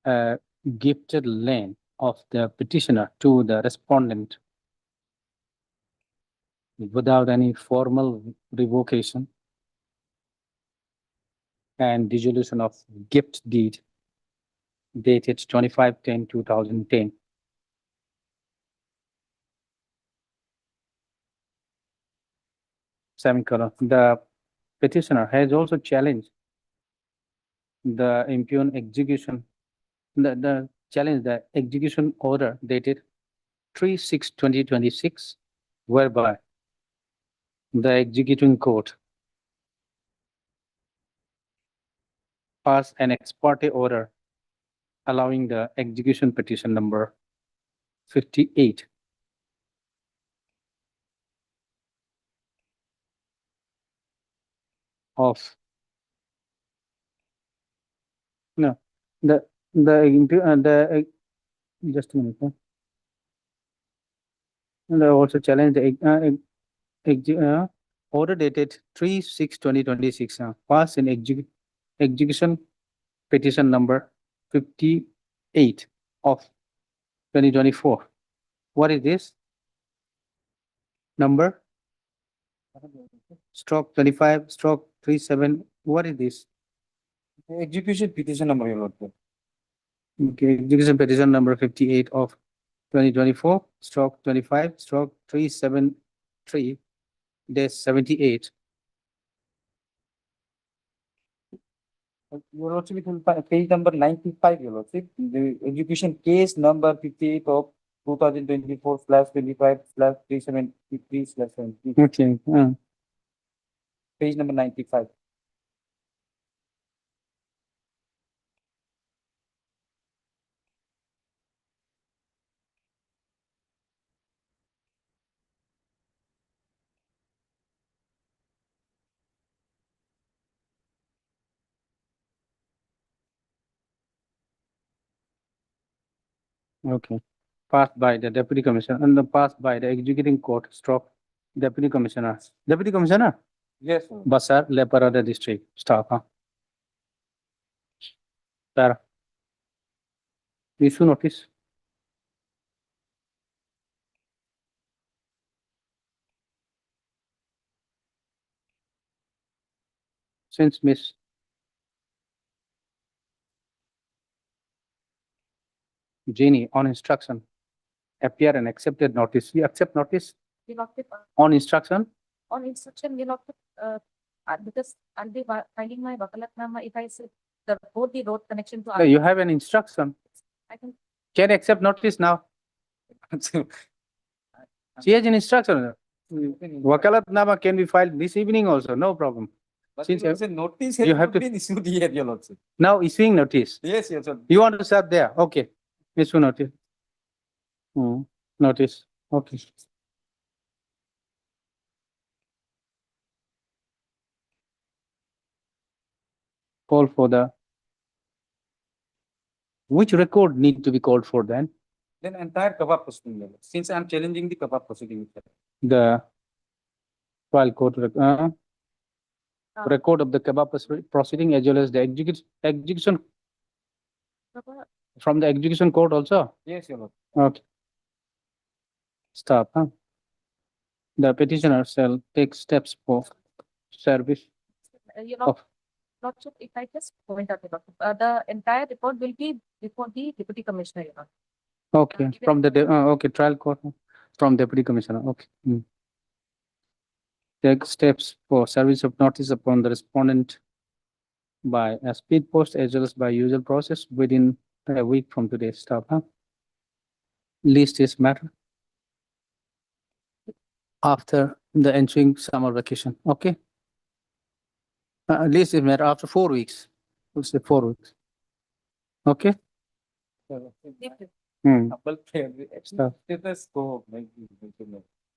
a gifted land of the petitioner to the respondent without any formal revocation and dissolution of gift deed dated 25/10/2010. Semicolon. The petitioner has also challenged the impugn execution, the challenge the execution order dated 3/6/2026, whereby the executing court passed an ex parte order allowing the execution petition number 58 of no just a minute. And I also challenge the order dated 3/6/2026, passed in execution petition number 58 of 2024. What is this? Number? Stroke 25/37. What is this? Execution petition number, Your Lordship. Okay, execution petition number 58 of 2024, stroke 25, stroke 373/78. Your Lordship, it will find page number 95, Your Lordship. The execution case number 58 of 2024/25/373/70. Okay, Page number 95. okay. Passed by the deputy commissioner and passed by the executing court, stroke deputy commissioner. Deputy commissioner, Yes, sir. Basar, Leparada district, staff, Para. Issue notice. Since Miss Jeannie on instruction appear and accepted notice. You accept notice Your Lordship, on instruction? on instruction, Your Lordship, because I'll be filing my wakalatnama if I say both the road connection to. No, you have an instruction. I can. Can you accept notice now? She has an instruction. Wakalatnama can be filed this evening also, no problem. But Since Your Lordship, notice you has have not to- been issued here, Your Lordship. Now issuing notice. Yes, yes, sir. You want to serve there? Okay. Issue notice. Notice. Okay. Call for the. Which record need to be called for then? Then entire cover proceeding, Your Lordship. Since I'm challenging the cover proceeding. The Trial court, record of the kebab proceeding as well as the execution from the execution court also. Yes, Your Lord. Okay. Stop, huh? The petitioner shall take steps for service You know, of, Lordship, if I just point out, Your Lordship, the entire report will be before the Deputy Commissioner, Your Lord. okay, even from the, okay, trial court, from deputy commissioner, okay. Take steps for service of notice upon the respondent by a speed post as well as by usual process within a week from today's stop, huh? List is matter. After the ensuing summer vacation, okay? List is matter after 4 weeks, we'll say 4 weeks. Okay? Hmm. Stop. Status quo.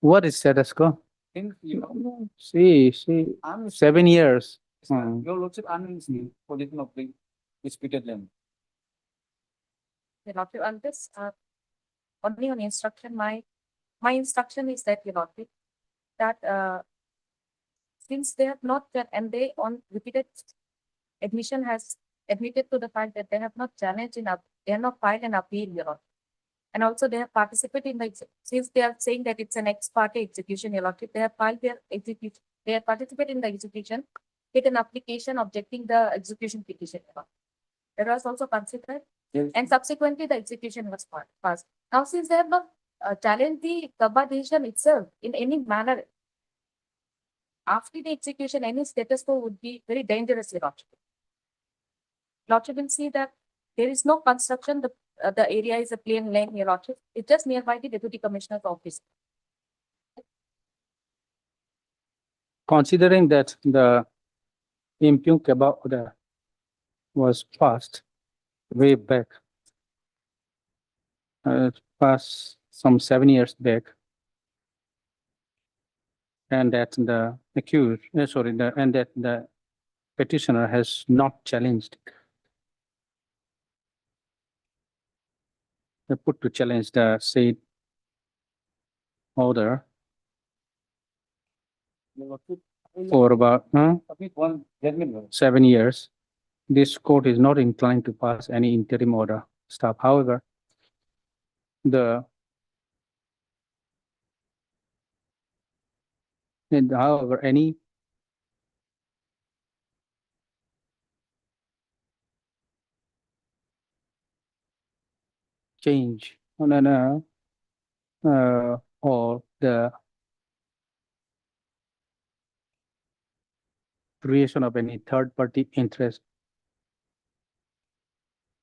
What is status quo? Since, you know, See, I'm 7 years. Your Lordship, I'm in position of the disputed land. Your Lordship, on this, only on instruction, my instruction is that, Your Lordship, that, since they have not, and they on repeated admission has admitted to the fact that they have not challenged they have not filed an appeal, Your Lordship. And also they have participated in since they are saying that it's an ex parte execution, Your Lordship, they have filed their execution, they have participated in the execution, get an application objecting the execution petition, Your Lordship. That was also considered. Yes. And subsequently, the execution was passed. Now, since they have not challenged the Kaba decision itself in any manner, after the execution, any status quo would be very dangerous, Your Lordship. Lordship will see that there is no construction, the area is a plain lane, Your Lordship. It's just nearby the Deputy Commissioner's office. Considering that the impugned kebab order was passed way back, passed some 7 years back, and that the accused, and that the petitioner has not challenged. They put to challenge the said order Your Lordship, for about submit one judgment, Your Lordship. 7 years. This court is not inclined to pass any interim order. Stop. However, any change or the creation of any third-party interest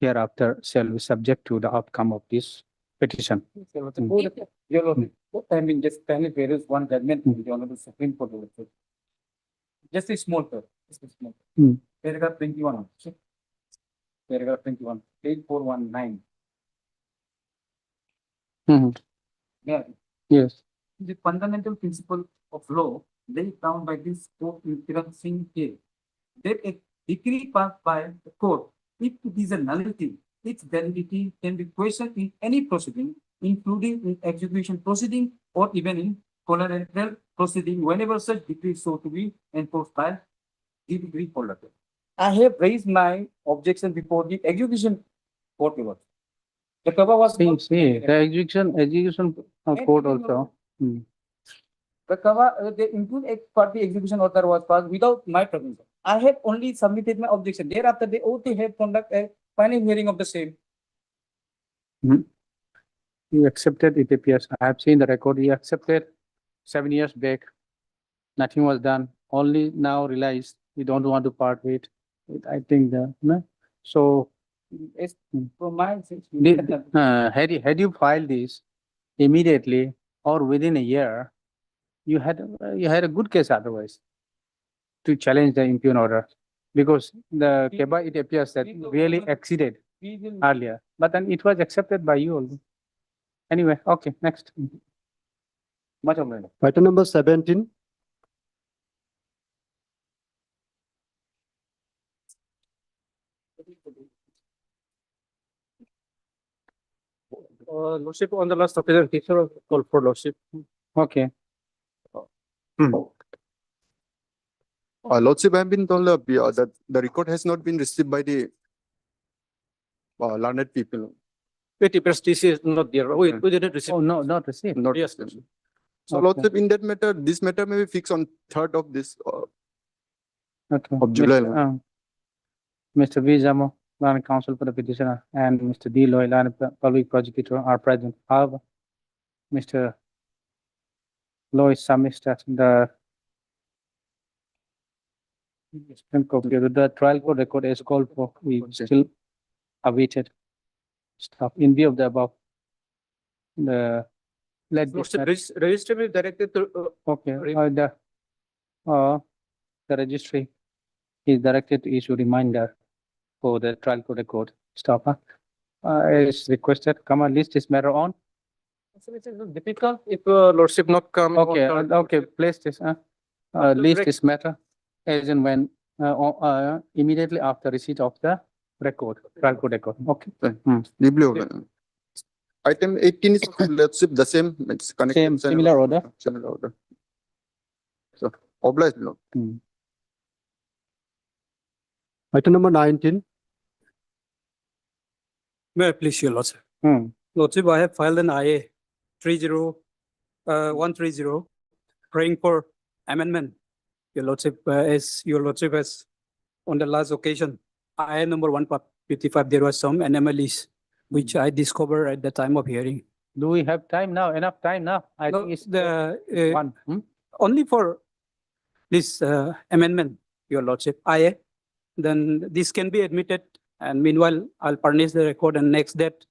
hereafter shall be subject to the outcome of this petition. Your Lordship, Your Lordship, what I mean, just kindly various one judgment with the Honorable Supreme Court, Your Lordship. Just a small part, just a small. Paragraph 21. See? Paragraph 21, page 419. Yeah. Yes. The fundamental principle of law laid down by this court in Kiran Singh case, that a decree passed by the court, if it is a nullity, its validity can be questioned in any proceeding, including in execution proceeding or even in collateral proceeding, whenever such decree is so to be enforced by the decree holder. I have raised my objection before the execution court. Your Lordship. The cover was. See, the execution court also. The cover, the include party execution order was passed without my permission. I have only submitted my objection. Thereafter, they ought to have conduct a final hearing of the same. You accepted, it appears. I have seen the record. You accepted 7 years back. Nothing was done. Only now realized you don't want to part with it. I think so. It's from my Had you filed this immediately or within a year, you had a good case otherwise to challenge the impugned order, because the Keba, it appears that really exceeded earlier, but then it was accepted by you also. Anyway, okay, next. Much obliged. Item number 17. Lordship, on the last occasion, teacher called for Lordship. Okay. Lordship, I have been told that the record has not been received by the learned people. Wait, this is not there. We didn't receive. Oh, no, not received. Not Yes. received. So Okay. Lordship, in that matter, this matter may be fixed on 3rd of this Okay. of July. Mr. V. Jamo, learned counsel for the petitioner, and Mr. D. Loy, learned public prosecutor are present. However, Mr. Loy submits that the the trial court record is called for. We still awaited stuff in view of the above. The let this matter- Registry is directed to, okay, the registry is directed to issue reminder for the trial court record. Stop, is requested, come on, list this matter on. so it is not difficult if Lordship not come. Okay, on third. okay, place this, list this matter as and when, immediately after receipt of the record, trial court record, okay? Item 18 is Lordship, the same, it's connected. Same, similar order. Similar order. So, obliged, Lord. Item number 19. May I please, Your Lordship? Hmm. Lordship, I have filed an IA 130, praying for amendment. Your Lordship, as Your Lordship has, on the last occasion, IA number 155, there was some anomalies which I discovered at the time of hearing. Do we have time now, enough time now? I No, think it's the, one. only for this amendment, Your Lordship, IA, then this can be admitted. And meanwhile, I'll furnish the record and next date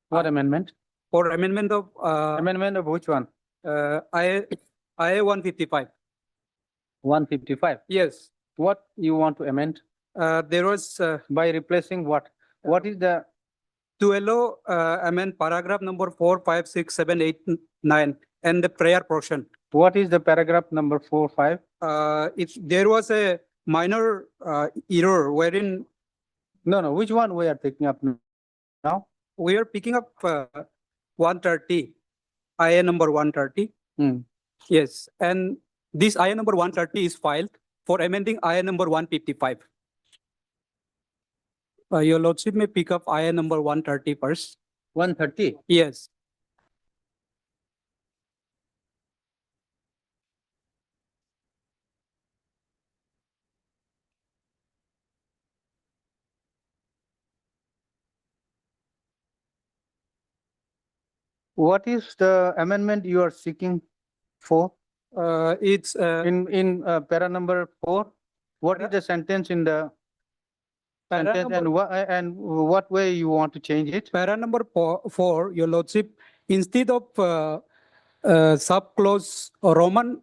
What amendment? for amendment of Amendment of which one? IA 155. 155. Yes, What you want to amend there was by replacing what? What is the, to allow amend paragraph number 4, 5, 6, 7, 8, 9 and the prayer portion. what is the paragraph number 4, 5? If there was a minor error wherein No, which one we are taking up now? we are picking up 130, IA number 130. Hmm. Yes, and this IA number 130 is filed for amending IA number 155. Your Lordship may pick up IA number 130 first. 130. Yes. What is the amendment you are seeking for? It's In para number 4? What is the sentence in the para sentence and what way you want to change it? para number 4, Your Lordship, instead of subclause Roman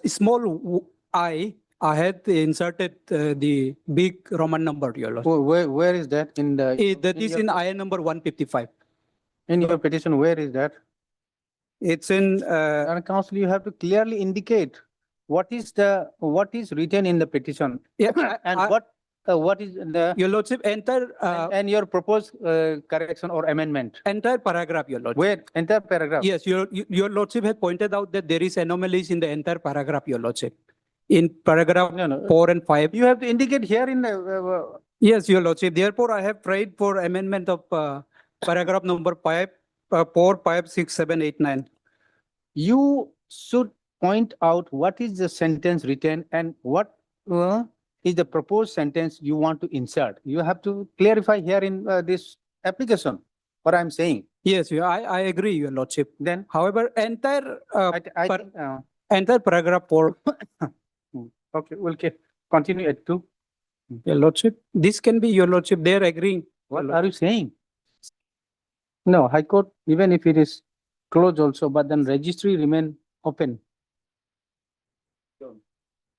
small I had inserted the big Roman number, Your Lordship. Where is that in the? That is your- in IA number 155. In your petition, where is that? It's in And counsel, you have to clearly indicate what is written in the petition yeah, and what is the Your Lordship, entire and your proposed correction or amendment. entire paragraph, Your Lordship. Where entire paragraph? Yes, your Lordship had pointed out that there is anomalies in the entire paragraph, Your Lordship. In paragraph No. 4 and 5. You have to indicate here in the Yes, Your Lordship. Therefore, I have prayed for amendment of paragraph number 5, 4, 5, 6, 7, 8, 9. you should point out what is the sentence written and what is the proposed sentence you want to insert. You have to clarify here in this application, what I'm saying. Yes, I agree, Your Lordship. Then, However, entire I per- think, entire paragraph 4, okay, we'll continue at 2. Your Lordship, this can be, Your Lordship, they're agreeing. What are you saying? No, High Court, even if it is closed also, but then registry remain open.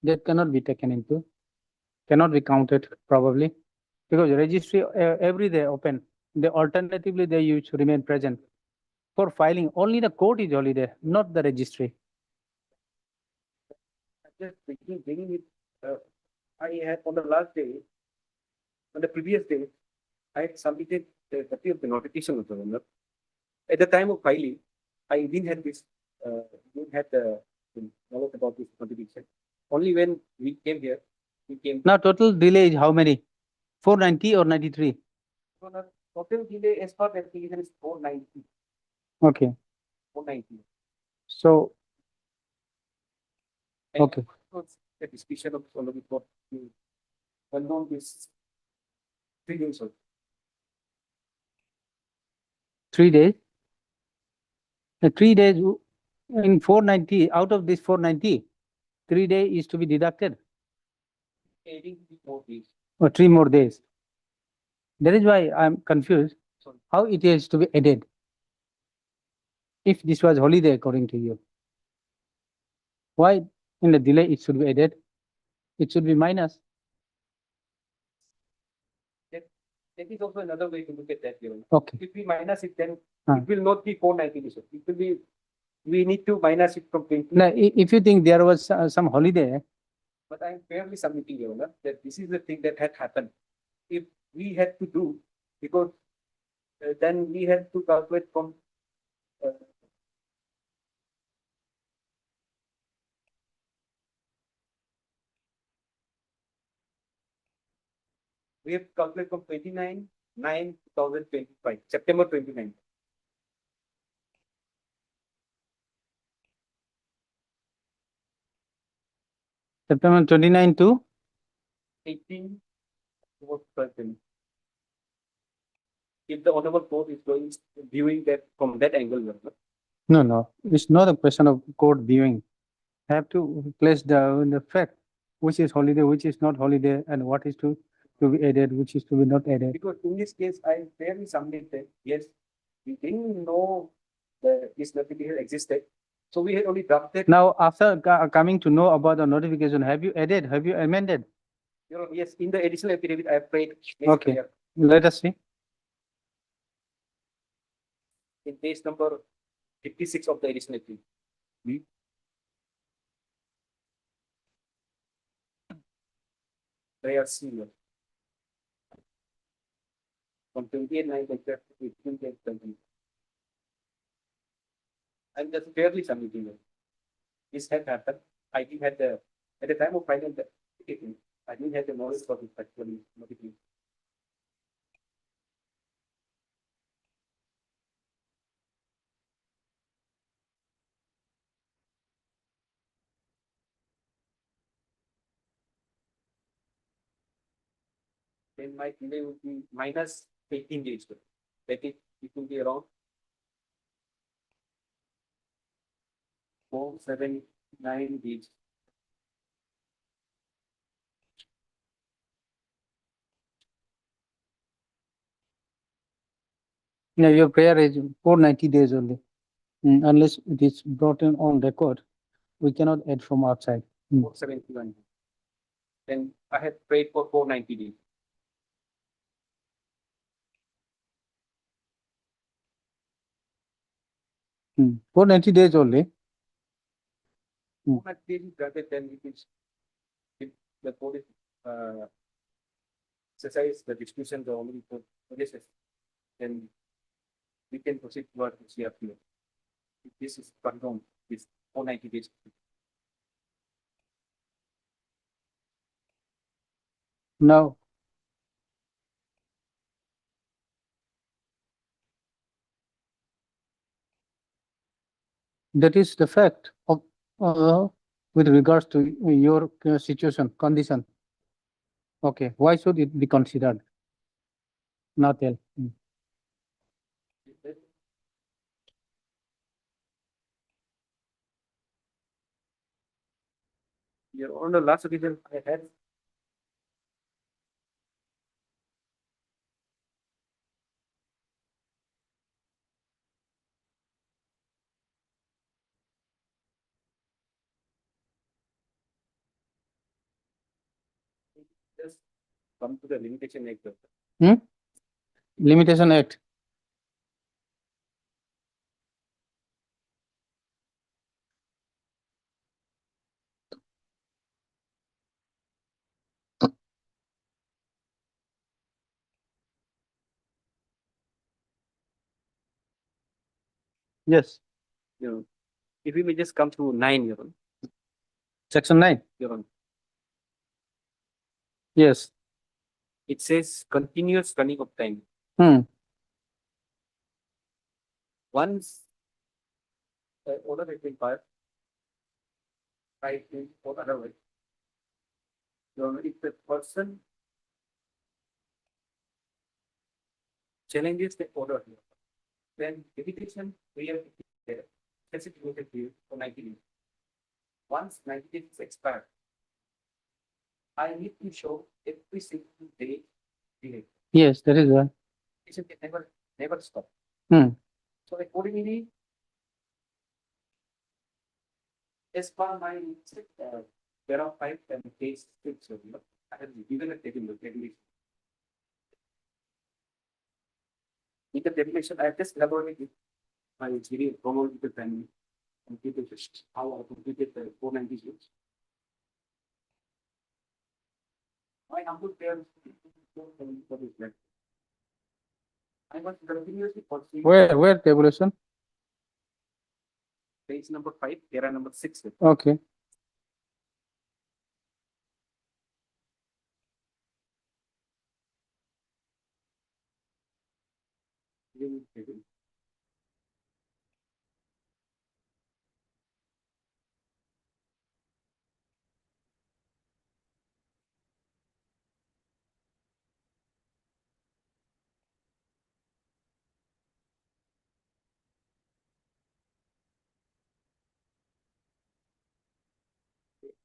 That cannot be taken into, cannot be counted probably, because registry every day open. They alternatively, they used to remain present. For filing, only the court is only there, not the registry. Just bringing it, I had on the last day, on the previous day, I had submitted the copy of the notification of the owner. At the time of filing, I didn't have this, didn't have the knowledge about this notification. only when we came here, we came. Now total delay is how many? 490 or 93? So the total delay as per the application is 490, Okay, 490. so, And okay. the discussion of already got unknown is 3 days old. 3 days? 3 days in 490, out of this 490, 3 days is to be deducted, Adding 4 days. or 3 more days. That is why I'm confused, how it is to be added. If this was holiday according to you, why in the delay it should be added? It should be minus. That is also another way to look at that, you know. Okay. If we minus it, then Ah. it will not be 490 days. It will be, we need to minus it from 20. Now, if you think there was some holiday, But I'm fairly submitting, Your Honor, that this is the thing that had happened. If we had to do, because then we had to calculate from we have calculated from 29/9/2025, September 29. September 29 to 18 towards 13. If the honorable court is going, viewing that from that angle, Your Honor, no, it's not a question of court viewing. Have to place the fact, which is holiday, which is not holiday, and what is to be added, which is to be not added. because in this case, I fairly submitted, yes, we didn't know that this notification existed. So we had only drafted, Now, after coming to know about the notification, have you added, have you amended? Your Honor, yes, in the additional affidavit, I have prayed. Okay. Let us see. In page number 56 of the additional affidavit. They are senior. From 28/9 to 18/20. I'm just fairly submitting it. This had happened. I didn't have the, at the time of filing the, I didn't have the knowledge of it actually. Then my delay would be minus 18 days. That it will be around 479 days. No, your prayer is 490 days only. Unless it is brought in on record, we cannot add from outside. 471. Then I had prayed for 490 days. Hmm. 490 days only. 490 days is granted, then it is, if the police exercise the discussion, the only for police, then we can proceed toward the CRPO. If this is confirmed, this 490 days. Now, that is the fact of, with regards to your situation, condition. Okay, why should it be considered? Now tell. Your Honor, last occasion I had. Just come to the limitation act. Limitation Act. Yes. You know, if we may just come to 9, Your Honor. Section 9. Your Honor. Yes. It says continuous running of time. Hmm. Once the order has been passed, right, or otherwise, Your Honor, if the person challenges the order, then repetition we have to there, specific period for 90 days. Once 90 days is expired, I need to show every single day delay. Yes, that is one. It should never stop. Hmm. So accordingly, as per my there are 5 and case 6, so, you know, I have given a table regulation. In the regulation, I have just elaborated my very chronological time completed how I completed the 490 years. My humble parents for this letter. I must continuously pursue Where tabulation? page number 5, era number 6. Okay.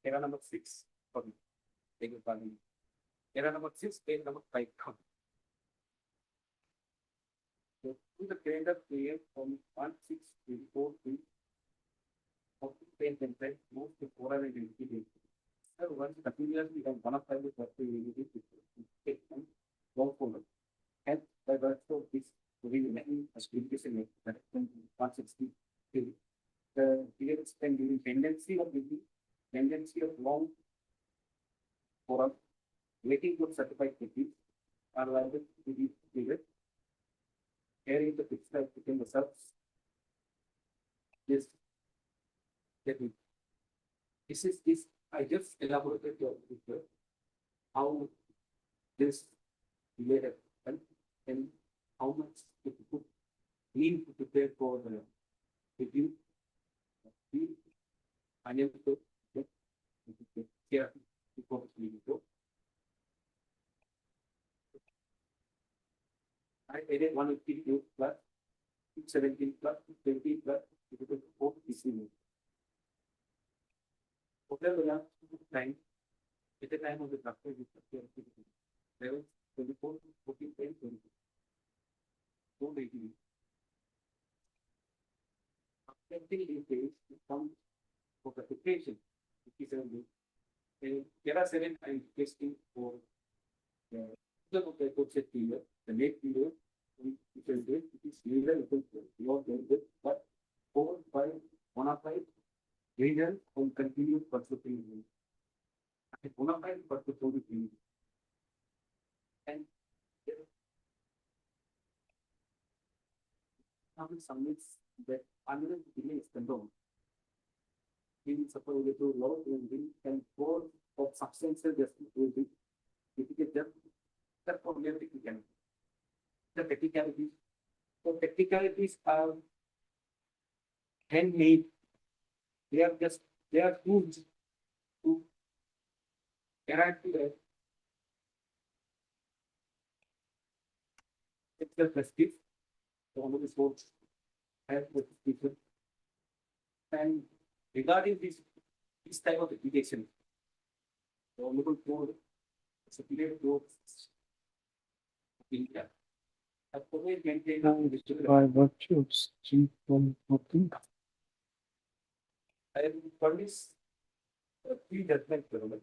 Era number 6. Sorry. Beg your pardon. Era number 6, page number 5. So, to the calendar period from 1/6/2023, of the pen and pen, move to 480 days. So, once continuously on one of the take and go forward. And by virtue of this, we remain as communication with that 160. The period spent during pendency of duty, pendency of long forum, waiting for certified duties are liable to be period. Carrying the fixed life within the subs. This. This I just elaborated your picture. How this delay has happened and how much to put need to prepare for the review. I am to get here before we go. I added 152 plus 17 plus 20 plus 4 PC. Hotel will have time. At the time of the doctor, there was 24, 14, 10, 20. 480. Accepting these days comes for the preparation, 57 days. And there are 7 I'm testing for the course period, the late period, which is it is legal, not good, but 4, 5, 1 of 5, region and continuous pursuing. One of 5 pursuing. And submits that unless delay is controlled, we suppose to low and 4 of substantial justice will be difficult. Therefore, we have technicality. The technicalities. So technicalities are handmade. They are tools to guarantee that ethical justice. All of this works have with people. And regarding this type of application, the Honorable Court, superior courts of India have always maintained By virtue of Section 14. I have furnished a pre-judgment settlement.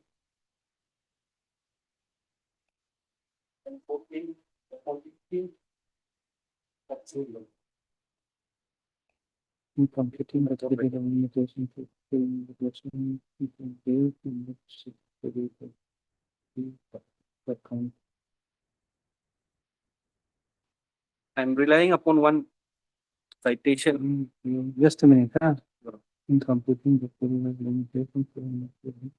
And 14 of 15 of June. In completing the limitation to the question, you can give the count. I'm relying upon one citation. Just a minute, huh? In completing the period limitation from the judgment.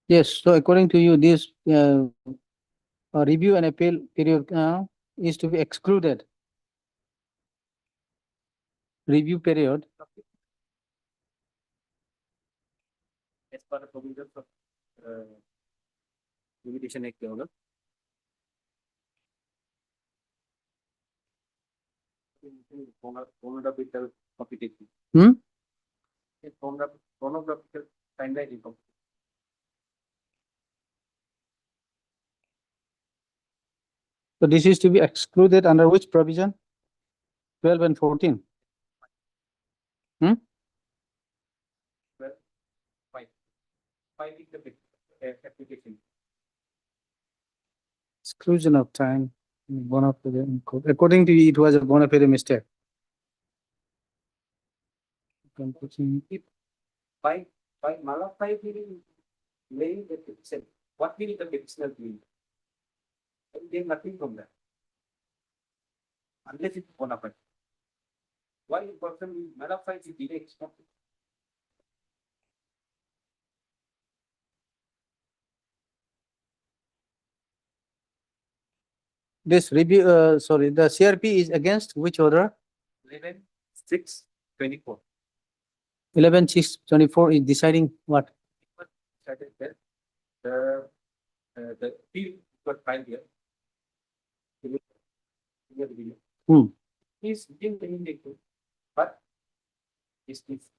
Yes, so according to you, this review and appeal period is to be excluded. Review period. As per the provisions of Limitation Act, Your Honor. Chronological computation. Hmm? Chronological timeline income. So this is to be excluded under which provision? 12 and 14. Well, five is the application. Exclusion of time. Bona fide. According to you, it was a bona fide mistake. By Malapai hearing, laying the petition, what will the petitioner do? And then nothing from that. Unless it's bona fide. Why a person will Malapai is direct? This review, sorry, the CRP is against which order? 11/6/24. 11/6/24 is deciding what? Started there. The appeal got filed here. Hmm. He's didn't indicate, but is this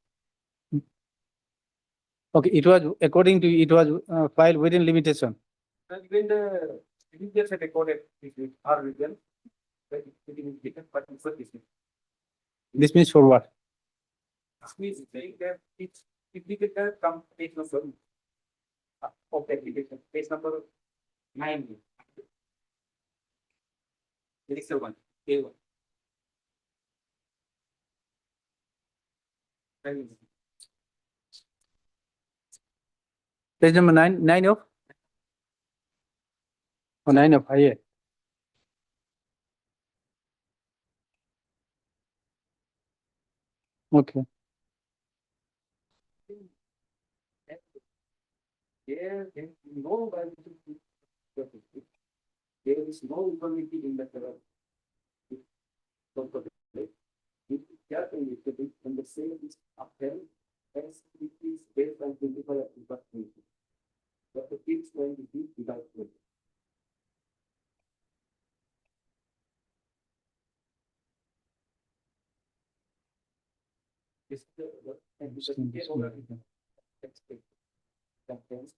Okay, it was, according to you, it was filed within limitation. when the individuals had recorded this with our region, but it is different, but it's not this. This means for what? This means saying that it's indicator come page number of the application, page number 9. There is the one, A1. Page number 9 of? Oh, 9 of IA. Okay. There is no validity. There is no information in the and the same is upheld as it is based on 25 approximately. But the kids going to be without it. This and because we get over expect sometimes.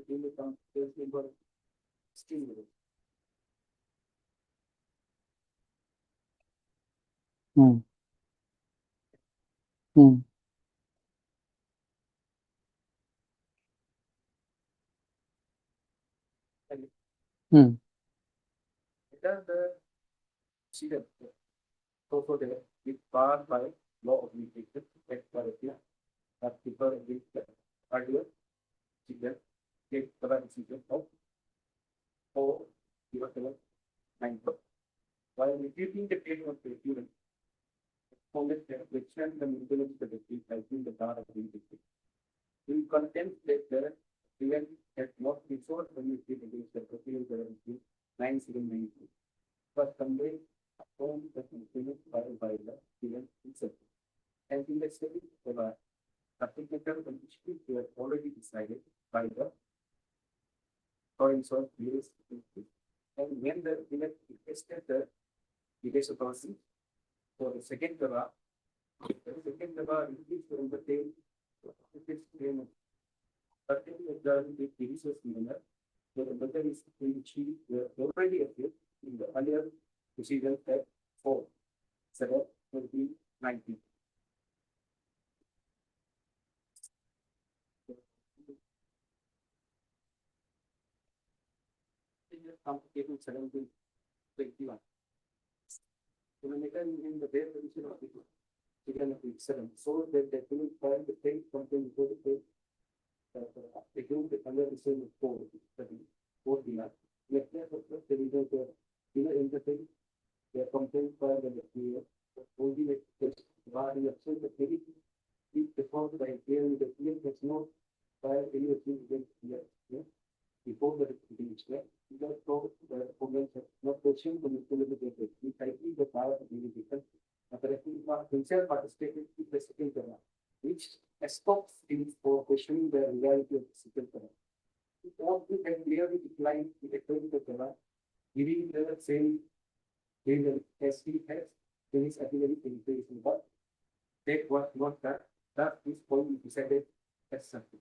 In the town, there's number stimulus. Hmm. Hmm. Whether the procedure also there is barred by law of limitation, that people against the earlier procedure, take the procedure of or give us the 9. While reducing the pain of the student, found that the extent the maintenance of the disease has been the bar of limitation. We contend that the event has not been so permitted against the procedure guarantee 9792. But conveyed upon the maintenance by the event itself. And in the study, the applicable conditions were already decided by the so various. And when the event requested the village authority for the second Dava released from the tail. But then the release was given up. So the mother is which were already appeared in the earlier procedure at 4/7/2019. Complicated 17/21. So the mechanism in the bare position of the seven, so that they will file the same complaint before the state. They do the under the same code, that is 4 Let there the result of interface, their complaint filed by the player, only the test, while the absence of the is performed by clearing the player does not file any of these against before the explain. The opponent has not questioned the manipulated. We tightly the power of the different. Himself participated in the second term, which stops him for questioning the reality of the second term. It also can clearly decline the equity of the giving the same level as he has in his academic education. But that was not that this point is decided as something.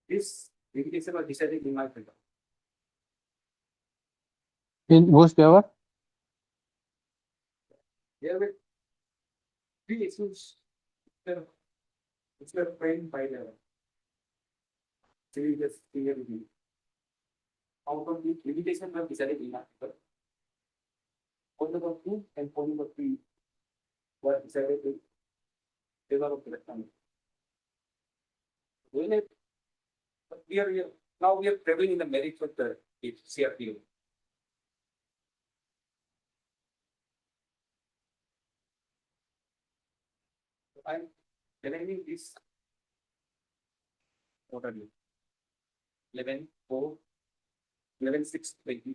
This limitation was decided in my favor. In whose favor? There were 3 issues which were framed by the civil review. Out of the limitation were decided in our favor. Point number 2 and point number 3 were decided in favor of the rectangle. Now we are traveling in the merits of the CRPO. I'm telling this. What are you? 11/4, 11/6/20.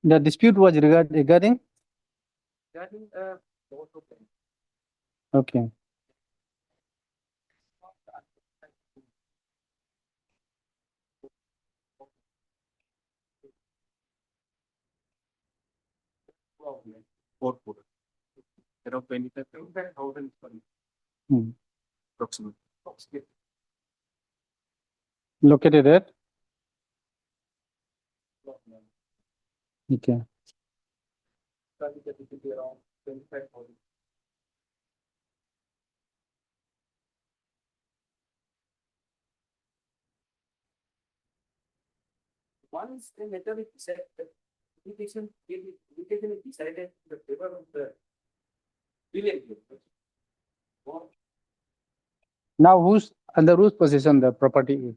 The dispute was regarding? Regarding both of them. Okay. Around 25,000 approximately. Located at? Okay. Around 25,000. Once the matter is decided, limitation is decided in the favor of the billion. Now who's under whose possession the property is?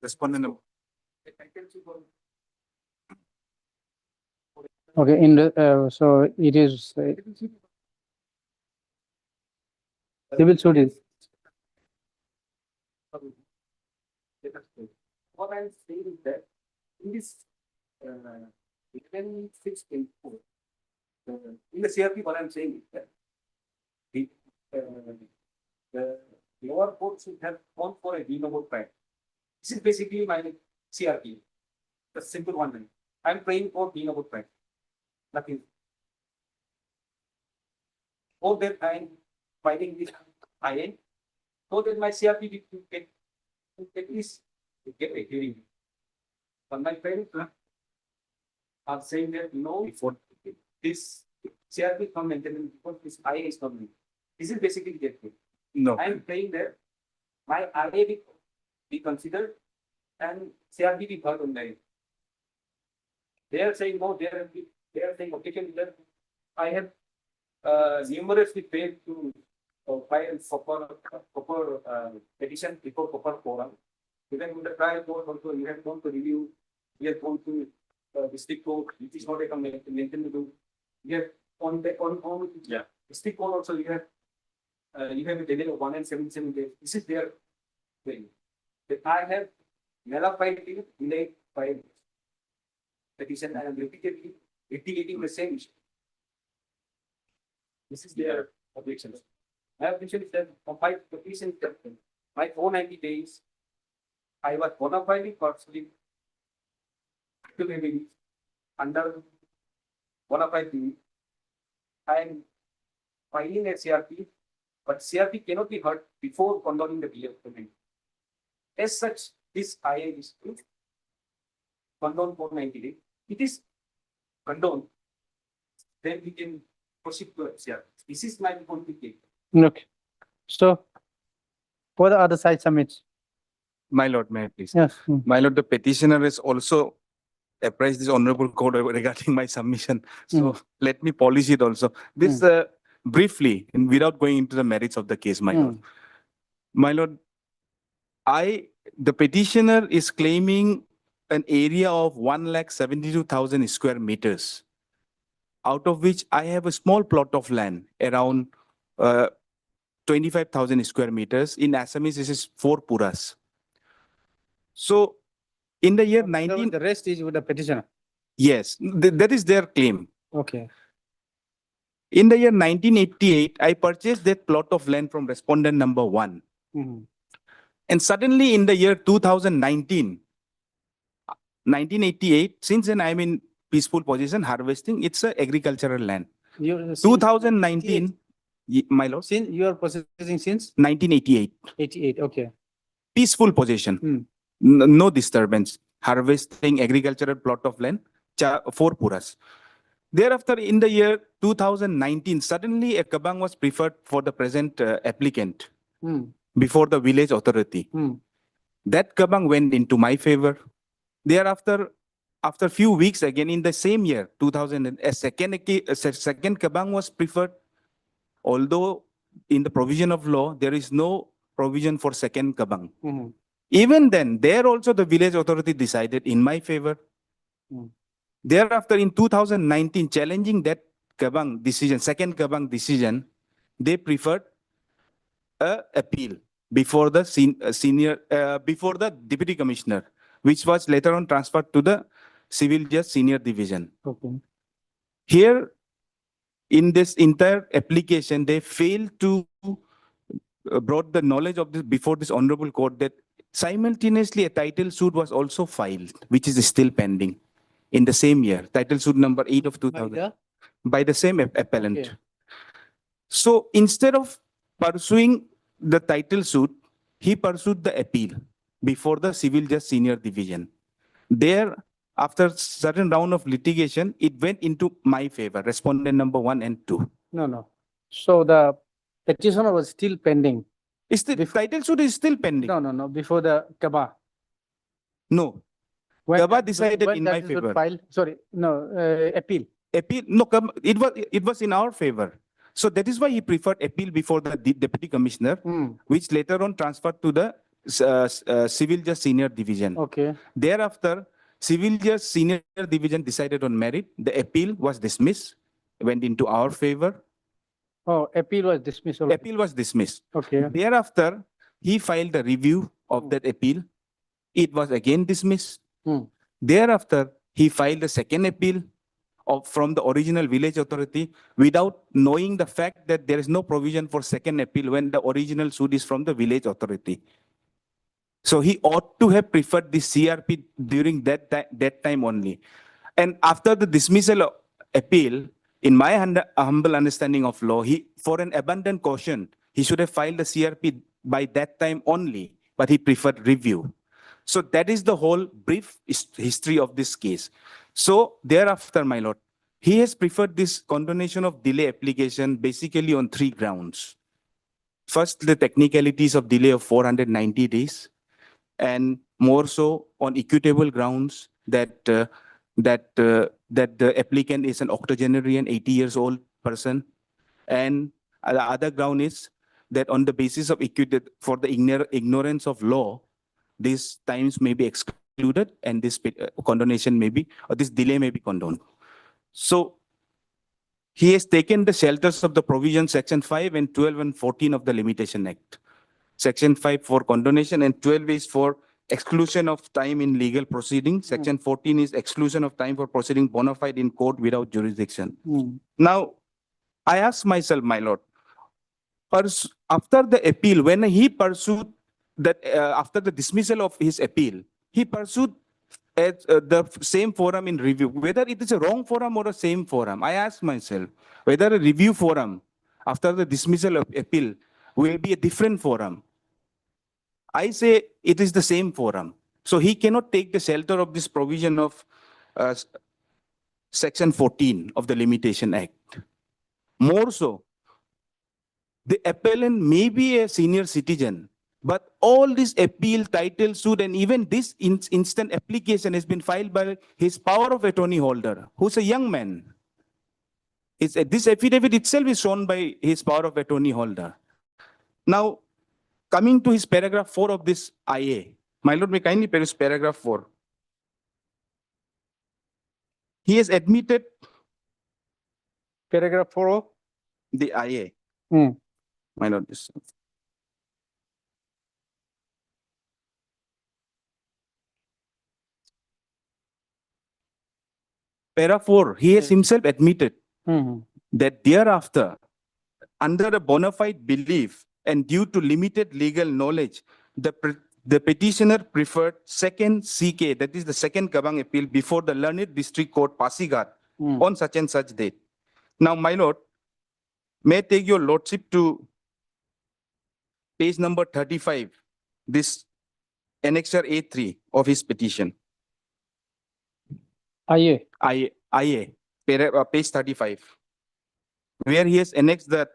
Respondent. Okay, in the, so it is civil suit is. What I'm saying is that in this 11/6/24, in the CRP, what I'm saying is that the lower court should have gone for a renewable trial. This is basically my CRP, the simple one. I'm praying for renewable trial. Nothing. All that I'm fighting this IN, so that my CRP will get at least get a hearing. But my parents are saying that no, before this CRP come maintenance because this IA is coming. This is basically get it. No. I am saying that my IA will be considered and CRP be heard on that. They are saying no, they are saying occasion that I have numerously failed to file proper petition before proper forum. Even with the trial court also, you have gone to review, we have gone to district court, which is not a maintained to do. You have on district court also, you have a delay of 177 days. This is their thing. That I have nullified delayed by petition and repeatedly litigating the same issue. This is their objections. I have mentioned that of my petition, my 490 days, I was bona fide personally living under bona fide. I am filing a CRP, but CRP cannot be heard before condoning the bill of payment. As such, this IA is to condone 490 days. It is condoned, then we can proceed to CRP. This is my point. Okay. So, what the other side submits? My lord, may I please? Yes. My lord, the petitioner has also apprised this honorable court regarding my submission. So let me polish it also. This briefly, and without going into the merits of the case, my lord. My lord, the petitioner is claiming an area of 1,72,000 square meters, out of which I have a small plot of land around 25,000 square meters. In Assamese, this is 4 puras. So, in the year 19... The rest is with the petitioner. Yes, that is their claim. Okay. In the year 1988, I purchased that plot of land from respondent number 1. And suddenly in the year 2019, 1988, since then I'm in peaceful position, harvesting, it's a agricultural land. 2019, my lord. Since you are possessing since? 1988. 88, okay. Peaceful possession. No disturbance. Harvesting agricultural plot of land, 4 puras. Thereafter, in the year 2019, suddenly a kabang was preferred for the present applicant before the village authority. That kabang went into my favor. Thereafter, after few weeks, again in the same year, 2000, a second kabang was preferred. Although in the provision of law, there is no provision for second kabang. Even then, there also the village authority decided in my favor. Thereafter, in 2019, challenging that kabang decision, second kabang decision, they preferred a appeal before the before the deputy commissioner, which was later on transferred to the civil judge senior division. Okay. Here, in this entire application, they failed to brought the knowledge of this before this honorable court that simultaneously a title suit was also filed, which is still pending in the same year, title suit number 8 of 2000, by the same appellant. Okay. So instead of pursuing the title suit, he pursued the appeal before the civil judge senior division. There, after certain round of litigation, it went into my favor, respondent number 1 and 2. No. So the petitioner was still pending. The title suit is still pending. No. Before the Kaba. No. Kaba decided in my favor. Appeal. Appeal. No, it was in our favor. So that is why he preferred appeal before the deputy commissioner, which later on transferred to the civil judge senior division. Okay. Thereafter, civil judge senior division decided on merit. The appeal was dismissed, went into our favor. Oh, appeal was dismissed. Appeal was dismissed. Okay. Thereafter, he filed a review of that appeal. It was again dismissed. Thereafter, he filed a second appeal from the original village authority without knowing the fact that there is no provision for second appeal when the original suit is from the village authority. So he ought to have preferred the CRP during that time only. And after the dismissal of appeal, in my humble understanding of law, for an abundant caution, he should have filed the CRP by that time only, but he preferred review. So that is the whole brief history of this case. So thereafter, my lord, he has preferred this condonation of delay application basically on 3 grounds. First, the technicalities of delay of 490 days, and more so on equitable grounds that the applicant is an octogenarian, 80 years old person, and the other ground is that on the basis of for the ignorance of law, these times may be excluded and this condonation may be, or this delay may be condoned. So he has taken the shelters of the provision section 5 and 12 and 14 of the Limitation Act. Section 5 for condonation and 12 is for exclusion of time in legal proceeding. Section 14 is exclusion of time for proceeding bona fide in court without jurisdiction. Now, I ask myself, my lord, after the appeal, when he pursued that, after the dismissal of his appeal, he pursued at the same forum in review, whether it is a wrong forum or a same forum. I ask myself whether a review forum after the dismissal of appeal will be a different forum. I say it is the same forum. So he cannot take the shelter of this provision of section 14 of the Limitation Act. More so, the appellant may be a senior citizen, but all this appeal, title, suit, and even this instant application has been filed by his power of attorney holder, who's a young man. This affidavit itself is shown by his power of attorney holder. Now, coming to his paragraph 4 of this IA, my lord, may kindly peruse paragraph 4. He has admitted Paragraph 4 of the IA. My lord, this. Para 4, he has himself admitted that thereafter, under a bona fide belief and due to limited legal knowledge, the petitioner preferred second CK, that is the second Kabang appeal, before the Learned District Court, Pasigat, on such and such date. Now, my lord, may I take your lordship to page number 35, this annexure A3 of his petition. IA. Page 35, where he has annexed that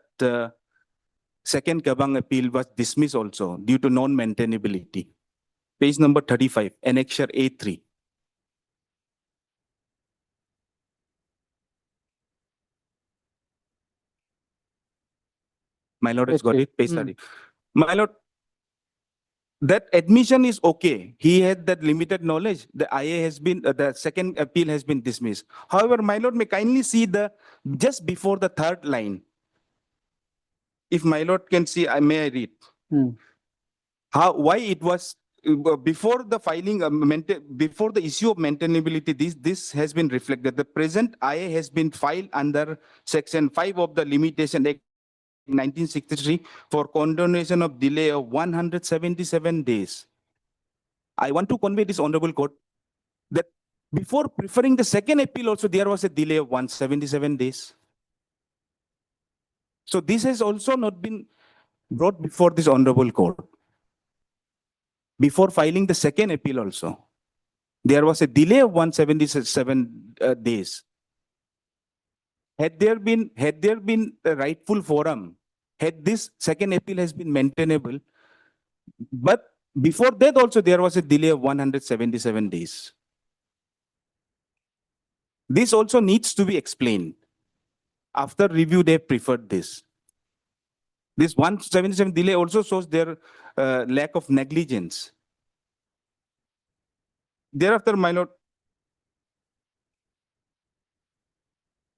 second Kabang appeal was dismissed also due to non-maintainability. Page number 35, annexure A3. My lord has got it, page 30. My lord, that admission is okay. He had that limited knowledge. The IA has been, the second appeal has been dismissed. However, my lord, may kindly see the, just before the third line. If my lord can see, may I read? Why it was, before the filing, before the issue of maintainability, this has been reflected. The present IA has been filed under section 5 of the Limitation Act 1963 for condonation of delay of 177 days. I want to convey this honorable court that before preferring the second appeal also, there was a delay of 177 days. So this has also not been brought before this honorable court. Before filing the second appeal also, there was a delay of 177 days. Had there been a rightful forum, had this second appeal has been maintainable, but before that also there was a delay of 177 days. This also needs to be explained. After review, they preferred this. This 177 delay also shows their lack of negligence. Thereafter, my lord,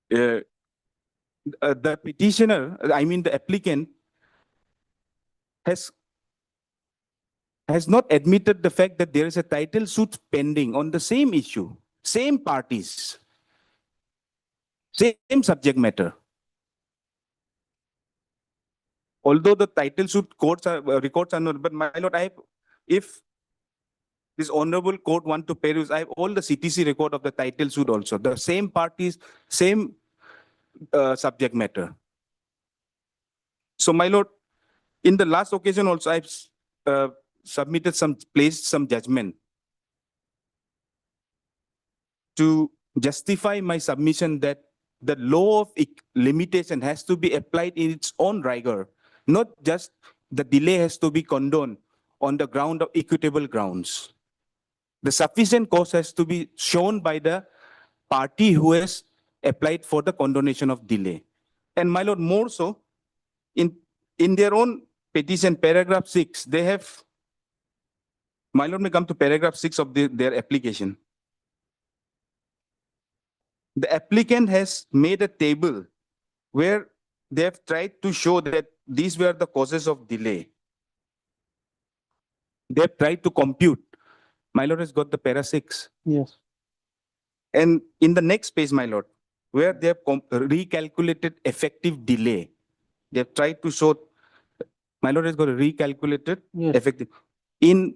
the petitioner, I mean the applicant, has not admitted the fact that there is a title suit pending on the same issue, same parties, same subject matter. Although the title suit records are not, but my lord, if this honorable court want to peruse, I have all the CTC record of the title suit also, the same parties, same subject matter. So my lord, in the last occasion also, I've submitted placed some judgment to justify my submission that the law of limitation has to be applied in its own rigor, not just the delay has to be condoned on the ground of equitable grounds. The sufficient cause has to be shown by the party who has applied for the condonation of delay. And my lord, more so, in their own petition, paragraph 6, they have, my lord may come to paragraph 6 of their application. The applicant has made a table where they have tried to show that these were the causes of delay. They have tried to compute. My lord has got the para 6. Yes. And in the next page, my lord, where they have recalculated effective delay, they have tried to show, my lord has got a recalculated effective. In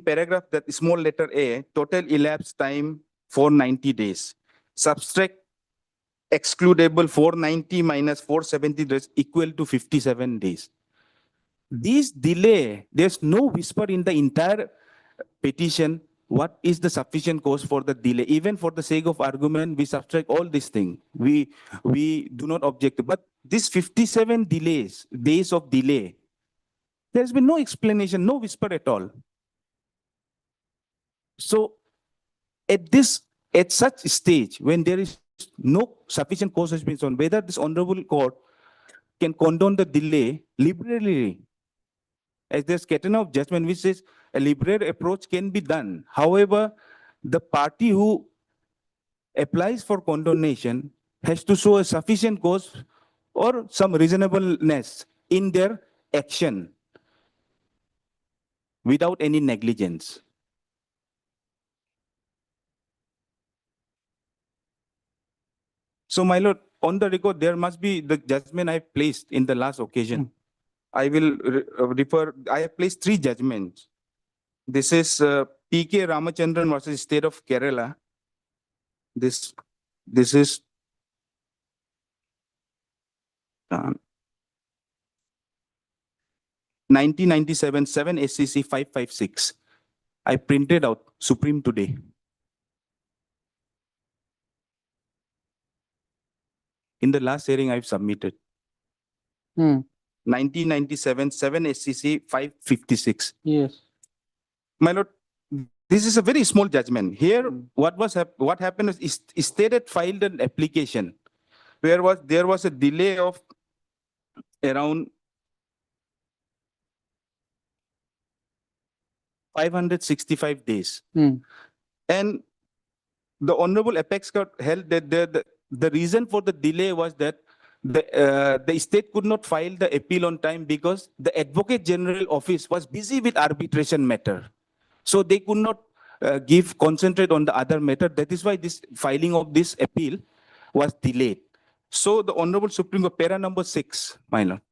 paragraph that small letter A, total elapsed time 490 days. Subtract excludable 490 minus 470 days equal to 57 days. This delay, there's no whisper in the entire petition what is the sufficient cause for the delay. Even for the sake of argument, we subtract all these things. We do not object. But this 57 days of delay, there's been no explanation, no whisper at all. So at such stage, when there is no sufficient cause has been shown, whether this honorable court can condone the delay liberally, as there's category of judgment which says a liberal approach can be done. However, the party who applies for condonation has to show a sufficient cause or some reasonableness in their action without any negligence. So, my lord, on the record, there must be the judgment I placed in the last occasion. I will I have placed 3 judgments. This is P.K. Ramachandran versus State of Kerala. This is 1997, 7 SCC 556. I printed out Supreme today. In the last hearing, I've submitted. 1997, 7 SCC 556. Yes. My lord, this is a very small judgment. Here, what happened is state had filed an application where there was a delay of around 565 days. And the Honorable Apex Court held that the reason for the delay was that the state could not file the appeal on time because the Advocate General Office was busy with arbitration matter. So they could not concentrate on the other matter. That is why this filing of this appeal was delayed. So the Honorable Supreme Court, para number 6, my lord,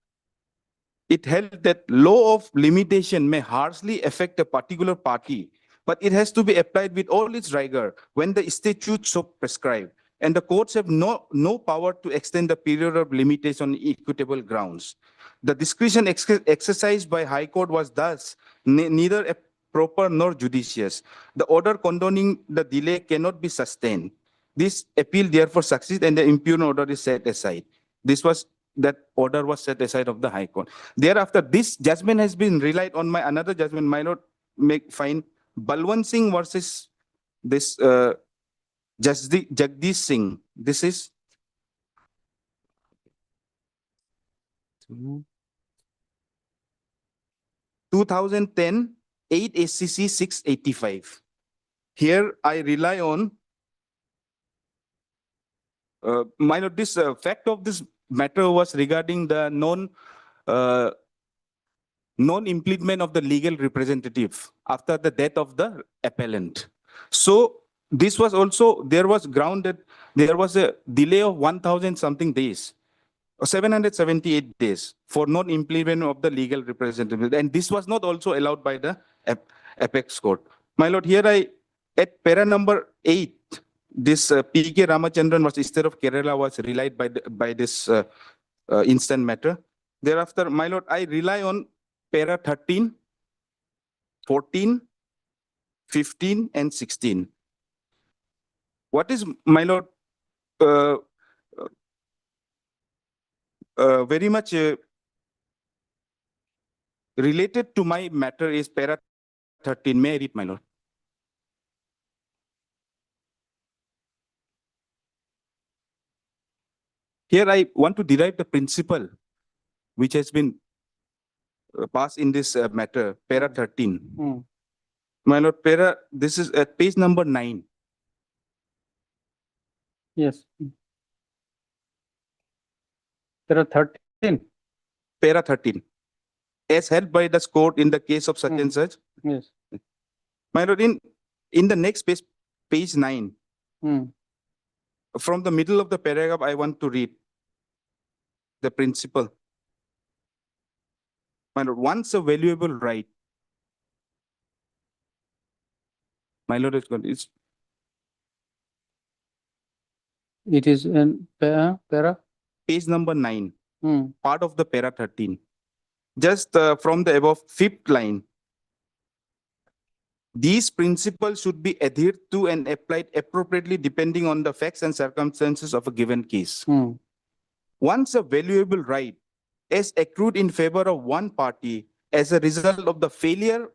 it held that law of limitation may harshly affect a particular party, but it has to be applied with all its rigor when the statute so prescribed. And the courts have no power to extend the period of limitation on equitable grounds. The discretion exercised by High Court was thus neither proper nor judicious. The order condoning the delay cannot be sustained. This appeal therefore succeeds and the impugned order is set aside. That order was set aside of the High Court. Thereafter, this judgment has been relied on my another judgment, my lord, find Balwant Singh versus this Jagdish Singh. This is 2010, 8 SCC 685. Here I rely on my lord, this fact of this matter was regarding the non-implement of the legal representative after the death of the appellant. So this was also, there was ground that there was a delay of 1,000 something days, or 778 days for non-implement of the legal representative. And this was not also allowed by the Apex Court. My lord, here at para number 8, this P.K. Ramachandran was State of Kerala was relied by this instant matter. Thereafter, my lord, I rely on para 13, 14, 15, and 16. What is, my lord, uh, very much related to my matter is para 13. May I read, my lord? Here I want to derive the principle which has been passed in this matter, para 13. My lord, this is at page number 9. Yes. There are 13. Para 13. As held by the court in the case of such and such. Yes. My lord, in the next page, page 9, from the middle of the paragraph, I want to read the principle. My lord, once a valuable right. My lord, It is in para? Page number 9, part of the para 13. Just from the above 5th line. These principles should be adhered to and applied appropriately depending on the facts and circumstances of a given case. Once a valuable right is accrued in favor of one party as a result of the failure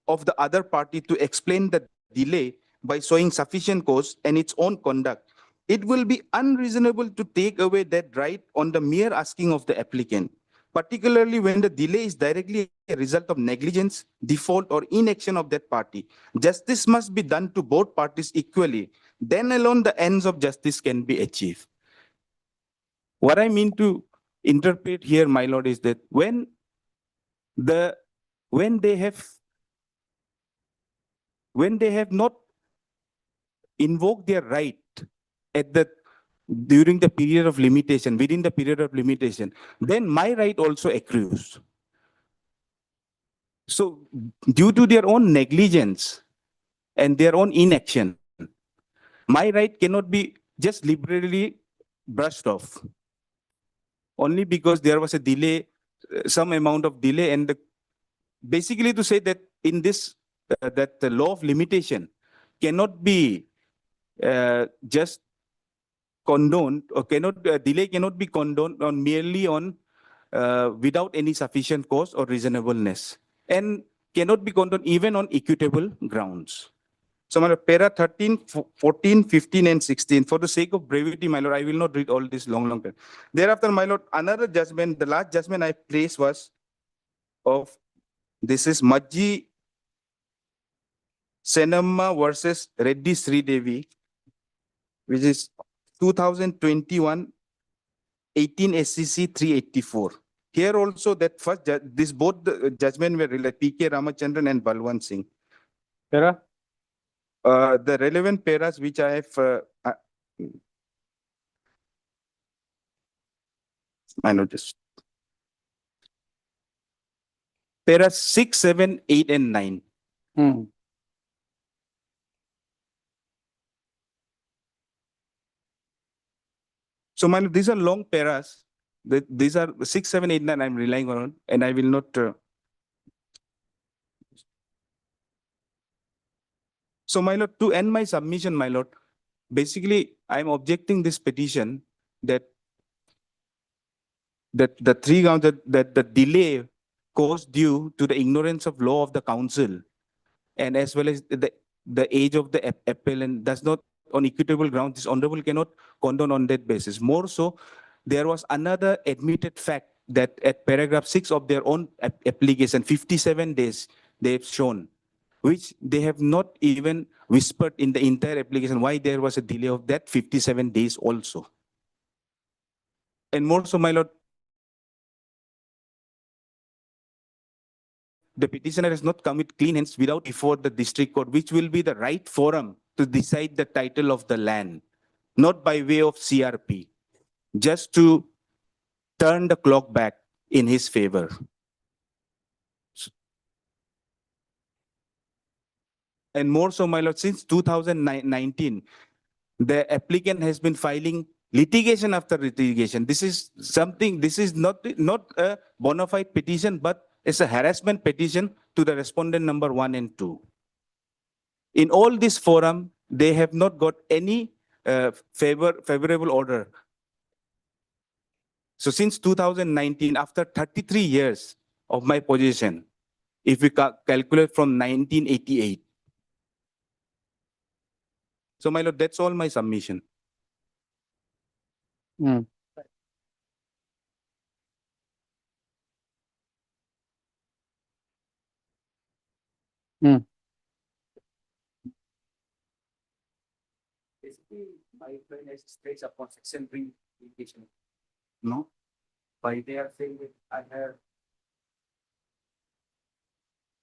of the other party to explain the delay by showing sufficient cause and its own conduct, it will be unreasonable to take away that right on the mere asking of the applicant, particularly when the delay is directly a result of negligence, default, or inaction of that party. Justice must be done to both parties equally. Then alone the ends of justice can be achieved. What I mean to interpret here, my lord, is that when they have not invoked their right during the period of limitation, within the period of limitation, then my right also accrues. So due to their own negligence and their own inaction, my right cannot be just liberally brushed off. Only because there was a delay, some amount of delay, and basically to say that in this, that the law of limitation cannot be just condoned, or delay cannot be condoned on merely on without any sufficient cause or reasonableness, and cannot be condoned even on equitable grounds. So, my lord, para 13, 14, 15, and 16. For the sake of brevity, my lord, I will not read all this long. Thereafter, my lord, another judgment, the last judgment I placed was of, this is Majji Senamma versus Reddy Sri Devi, which is 2021, 18 SCC 384. Here also that first, both the judgment were related, P.K. Ramachandran and Balwant Singh. Para? The relevant paras which I have, I noticed. Paras 6, 7, 8, and 9. So, my lord, these are long paras. These are 6, 7, 8, 9 I'm relying on, and I will not. So, my lord, to end my submission, my lord, basically, I'm objecting this petition that the three grounds that the delay caused due to the ignorance of law of the council, and as well as the age of the appellant does not, on equitable grounds, this honorable cannot condone on that basis. More so, there was another admitted fact that at paragraph 6 of their own application, 57 days they've shown, which they have not even whispered in the entire application why there was a delay of that 57 days also. And more so, my lord, the petitioner has not come with clean hands without before the district court, which will be the right forum to decide the title of the land, not by way of CRP, just to turn the clock back in his favor. And more so, my lord, since 2019, the applicant has been filing litigation after litigation. This is something, this is not a bona fide petition, but it's a harassment petition to the respondent number 1 and 2. In all this forum, they have not got any favorable order. So since 2019, after 33 years of my position, if we calculate from 1988. So my lord, that's all my submission. Basically, my friend has straight upon section 3 litigation. No? By they are saying that I have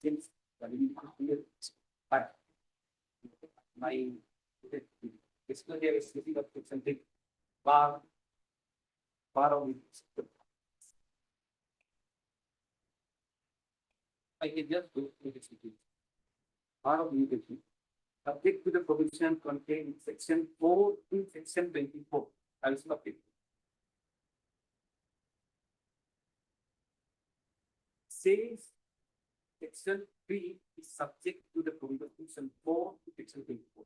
since the year my basically there is sitting up to something bar of it. I can just go to the city. Bar of litigation. Subject to the provision contained in section 4 to section 24. I will stop it. Says section 3 is subject to the provision of section 4 to section 24.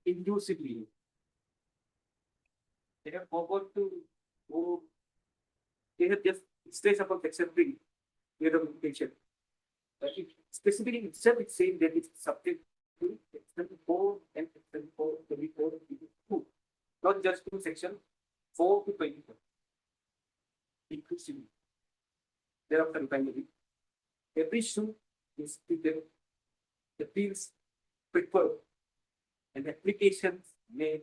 Inducibly. They have forgot to go. They have just stressed upon section 3. Here the limitation. But it specifically itself it's saying that it's subject to section 4 and section 4, 24, 22. Not just to section 4 to 24. Inclusively. Thereafter, finally, every issue is treated, the fields preferred and applications made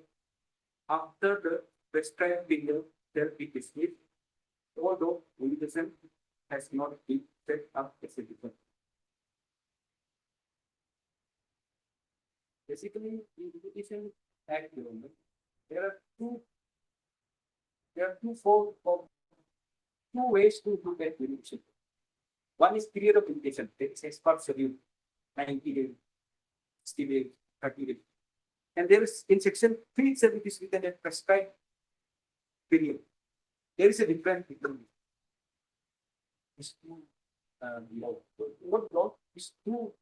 after the prescribed period shall be dismissed, although litigation has not been set up as a different. Basically, in Litigation Act, there are two ways to look at litigation. One is period of litigation, that is expert schedule, 90 days, 60 days, 30 days. And there is in section 3 itself it is written as prescribed period. There is a difference between these two law is two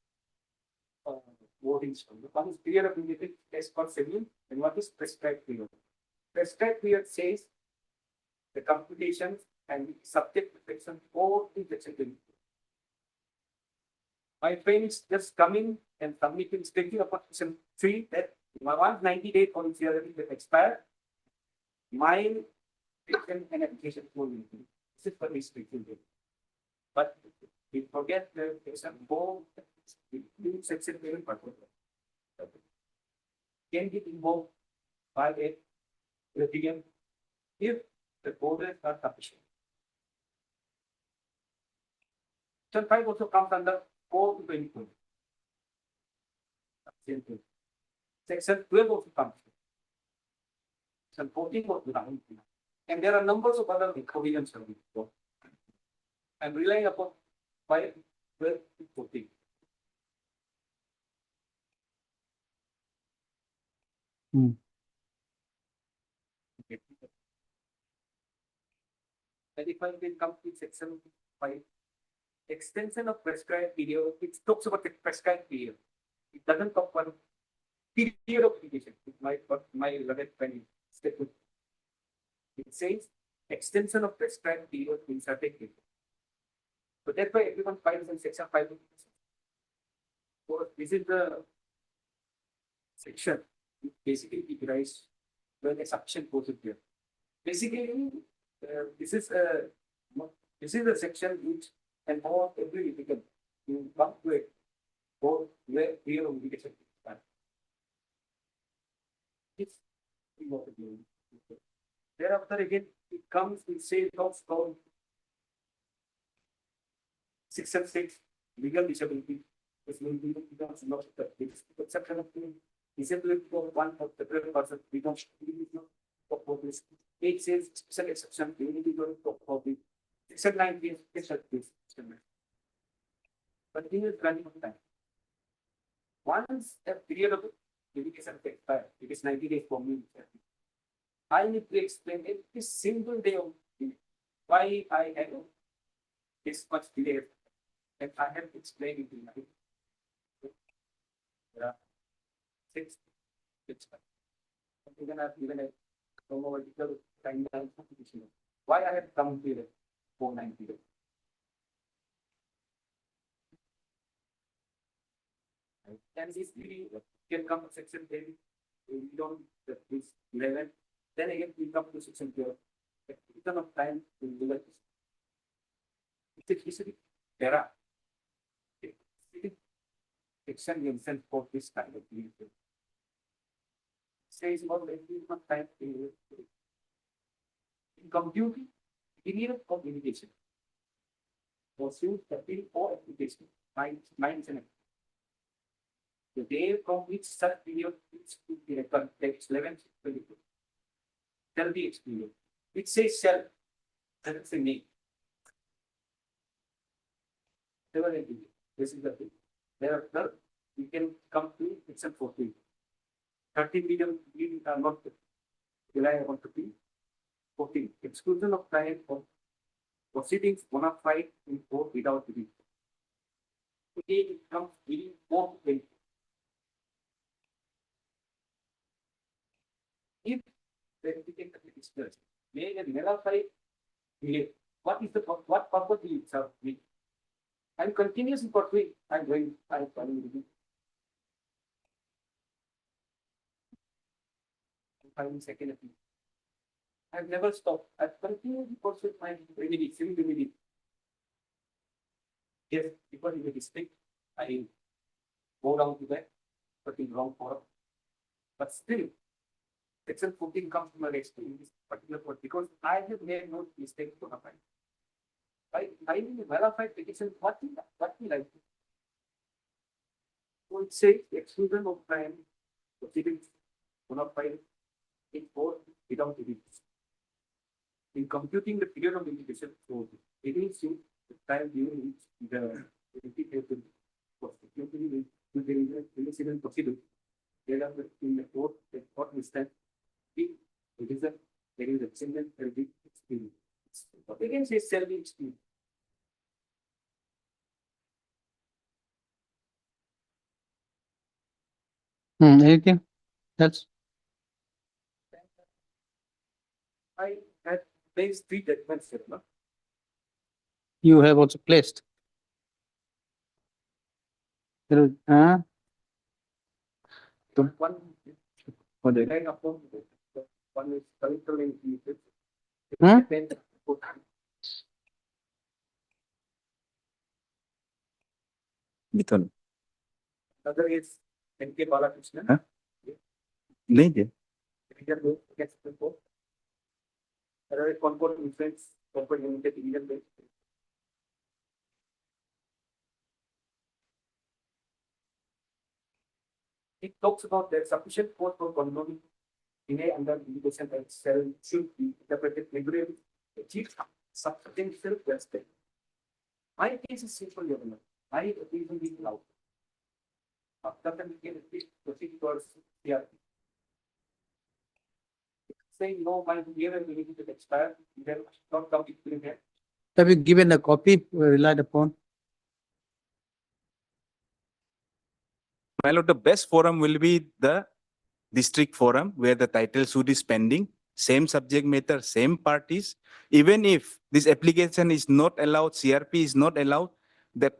wordings. One is period of litigation expert schedule and what is prescribed period. Prescribed period says the computations and subject to section 4 to section 20. My friend is just coming and submitting stating upon section 3 that once 90 days policy will expire, my petition and application will be. This is for this petition. But we forget the section 4 section 7 can get involved by a litigant if the borders are sufficient. Section 5 also comes under 4 to 24. Section 12 also comes. Section 14 also comes. And there are numbers of other provisions. I'm relying upon 5, 12 to 14. And if I can come to section 5, extension of prescribed period, it talks about the prescribed period. It doesn't talk about period of litigation. My learned friend statement. It says extension of prescribed period in certain cases. So that's why everyone files in section 5. So this is the section which basically derives when a sufficient procedure. Basically, this is a section which involves every litigant to come to a board where period of litigation is done. It's important. Thereafter, again, it comes in say talks called section 6, legal disability. This will be becomes not the exception of disability for one of the person becomes of this. 8 says special exception, individual of the section 9 is special case. But it is running of time. Once a period of litigation expires, it is 90 days for me. I need to explain every single day of why I had this much delay. And I have explained it in my. There are 6. It's fine. Even I've given a chronological timeline. Why I have come here at 490. And this really can come to section 10. We don't this 11. Then again we come to section 12. Return of time will do it. It's a history. Era. Section himself for this kind of thing. Says about every time in computing, period of communication. Was used the field for application. Minds and the day from which such period is to be reckoned, text 11 22. Shall be experienced. It says shall. That is the name. This is the thing. Thereafter, we can come to section 14. 13 million we are not relying on to be 14. Exclusion of time for proceedings bona fide in court without review. Today it comes within 4 20. If verification is judged, may and verify delay. What is the what purpose will it serve me? I'm continuously pursuing. I'm following review. I'm second appeal. I've never stopped. I've continuously pursued my remedy, civil remedy. Yes, because in the district, I go down to that, but in wrong forum. But still, section 14 comes to my rescue in this particular court because I have made no mistake to apply. I mean, a verified petition, what will I do? So it says exclusion of time proceedings bona fide in court without review. In computing the period of litigation, so it means the time during which the litigation was executed with the incident procedure. Thereafter, in the court will stand. There is a sentence will be experience. But again, says shall be experience. Anything else? I had placed 3 judgments here, no? You have also placed. There is, One relying upon one is collector in pieces. Betul. Another is N.K. Balakrishnan. Huh? नहीं दे. Division bench against the court. Another is Concord Influence Corporate Limited Division bench. It talks about that sufficient force for condoning delay under litigation that shall should be interpreted liberally, achieve substantial respect. My case is simple, Your Honor. I appeal being allowed. After the legal proceed towards CRP. Saying no, my year and related to expire, then not come in here. have you given a copy relied upon? My lord, the best forum will be the district forum where the title suit is pending, same subject matter, same parties. Even if this application is not allowed, CRP is not allowed, the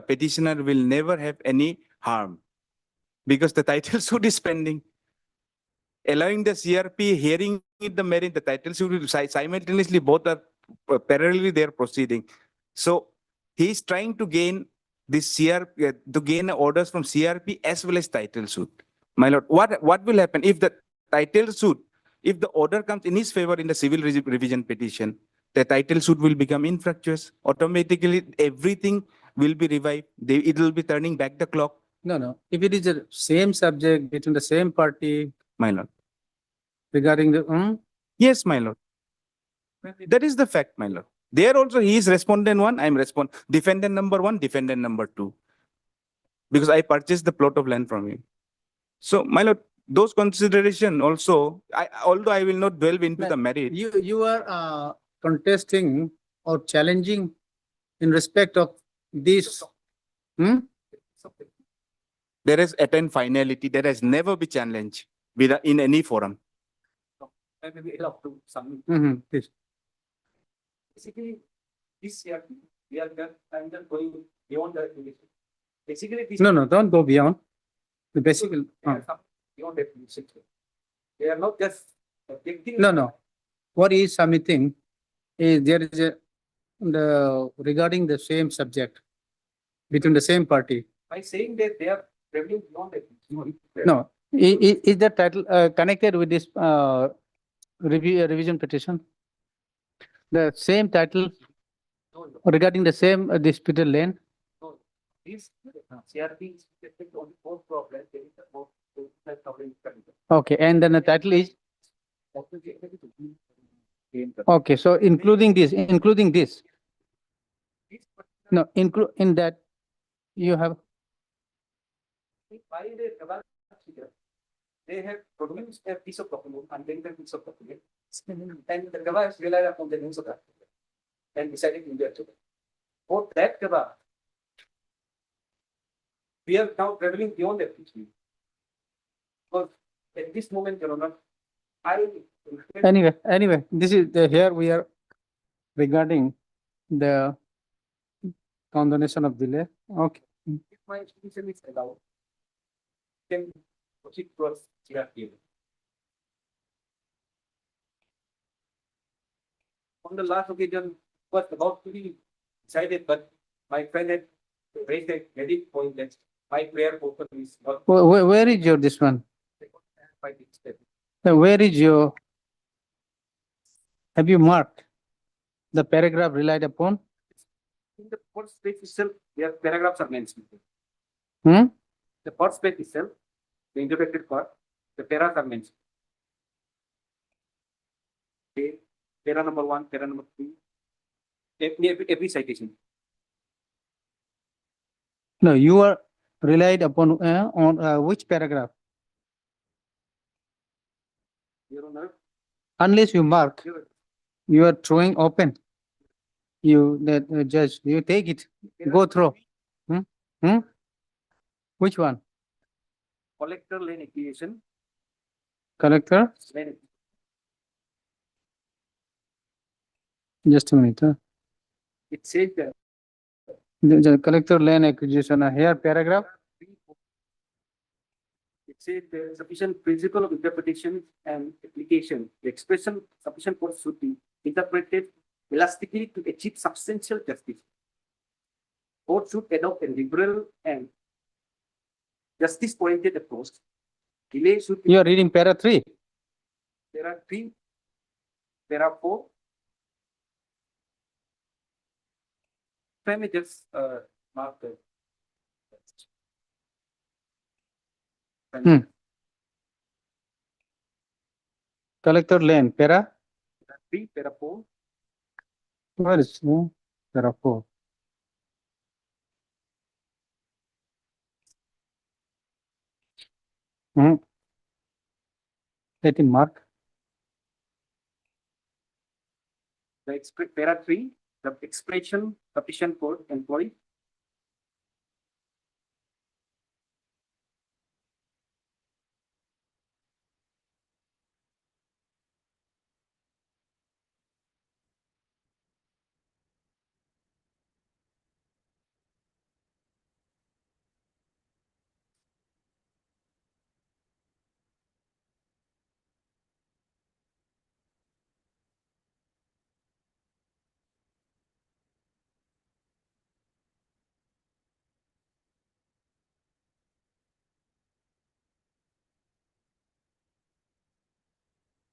petitioner will never have any harm because the title suit is pending. Allowing the CRP, hearing it, the merit, the title suit simultaneously both are parallelly they are proceeding. So he is trying to gain this CRP to gain orders from CRP as well as title suit. My lord, what will happen if the title suit, if the order comes in his favor in the civil revision petition, the title suit will become infructuous. Automatically, everything will be revived. It will be turning back the clock. No. If it is the same subject between the same party My lord. regarding the, Yes, my lord. That is the fact, my lord. There also he is respondent 1, I am defendant number 1, defendant number 2. Because I purchased the plot of land from him. So, my lord, those consideration also, although I will not delve into But the merit. You are contesting or challenging in respect of this. Hmm? There is attained finality. There has never been challenge in any forum. Maybe allow to some. Please. Basically, this year, we are just, I'm just going beyond the definition. Basically, this. No, don't go beyond. The basic. They are some beyond definition. They are not just objecting. No. What is submitting is there is regarding the same subject between the same party. By saying that they are traveling beyond definition. No, is the title connected with this revision petition? The same title regarding the same disputed land? No, this CRP is specific on four problems. There is a more covering. Okay, and then the title is, okay, so including this, no, include in that you have, By the Gabal figure, they have produced a piece of document, undated piece of document, and the Gabal has relied upon the news of that and decided in their to. For that Gabal, we are now traveling beyond that history. Because at this moment, Your Honor, anyway, this is here we are regarding the condonation of delay. Okay. if my institution is allowed, then proceed towards CRP. On the last occasion, was about to be decided, but my friend had raised a very point that my prayer portal is not. Where is your this one? Where is your, have you marked the paragraph relied upon? In the first page itself, their paragraphs are mentioned. Hmm? The first page itself, the interpreted part, the paras are mentioned. Okay, para number 1, para number 3, every citation. No, you are relied upon on which paragraph? Your Honor, Unless you mark, you are throwing open. You, the judge, you take it, go through. Which one? collector lane acquisition, Collector? lane. Just a minute. It says that The collector land acquisition, here paragraph? it says there is sufficient principle of interpretation and application. The expression sufficient force should be interpreted elastically to achieve substantial justice. Court should adopt a liberal and justice-oriented approach. Delay should be. You are reading para 3. There are 3, there are 4. Let me just mark the. Collector land, para? 3, para 4. Where is para 4? Let him mark. The para 3, the expression sufficient for employee.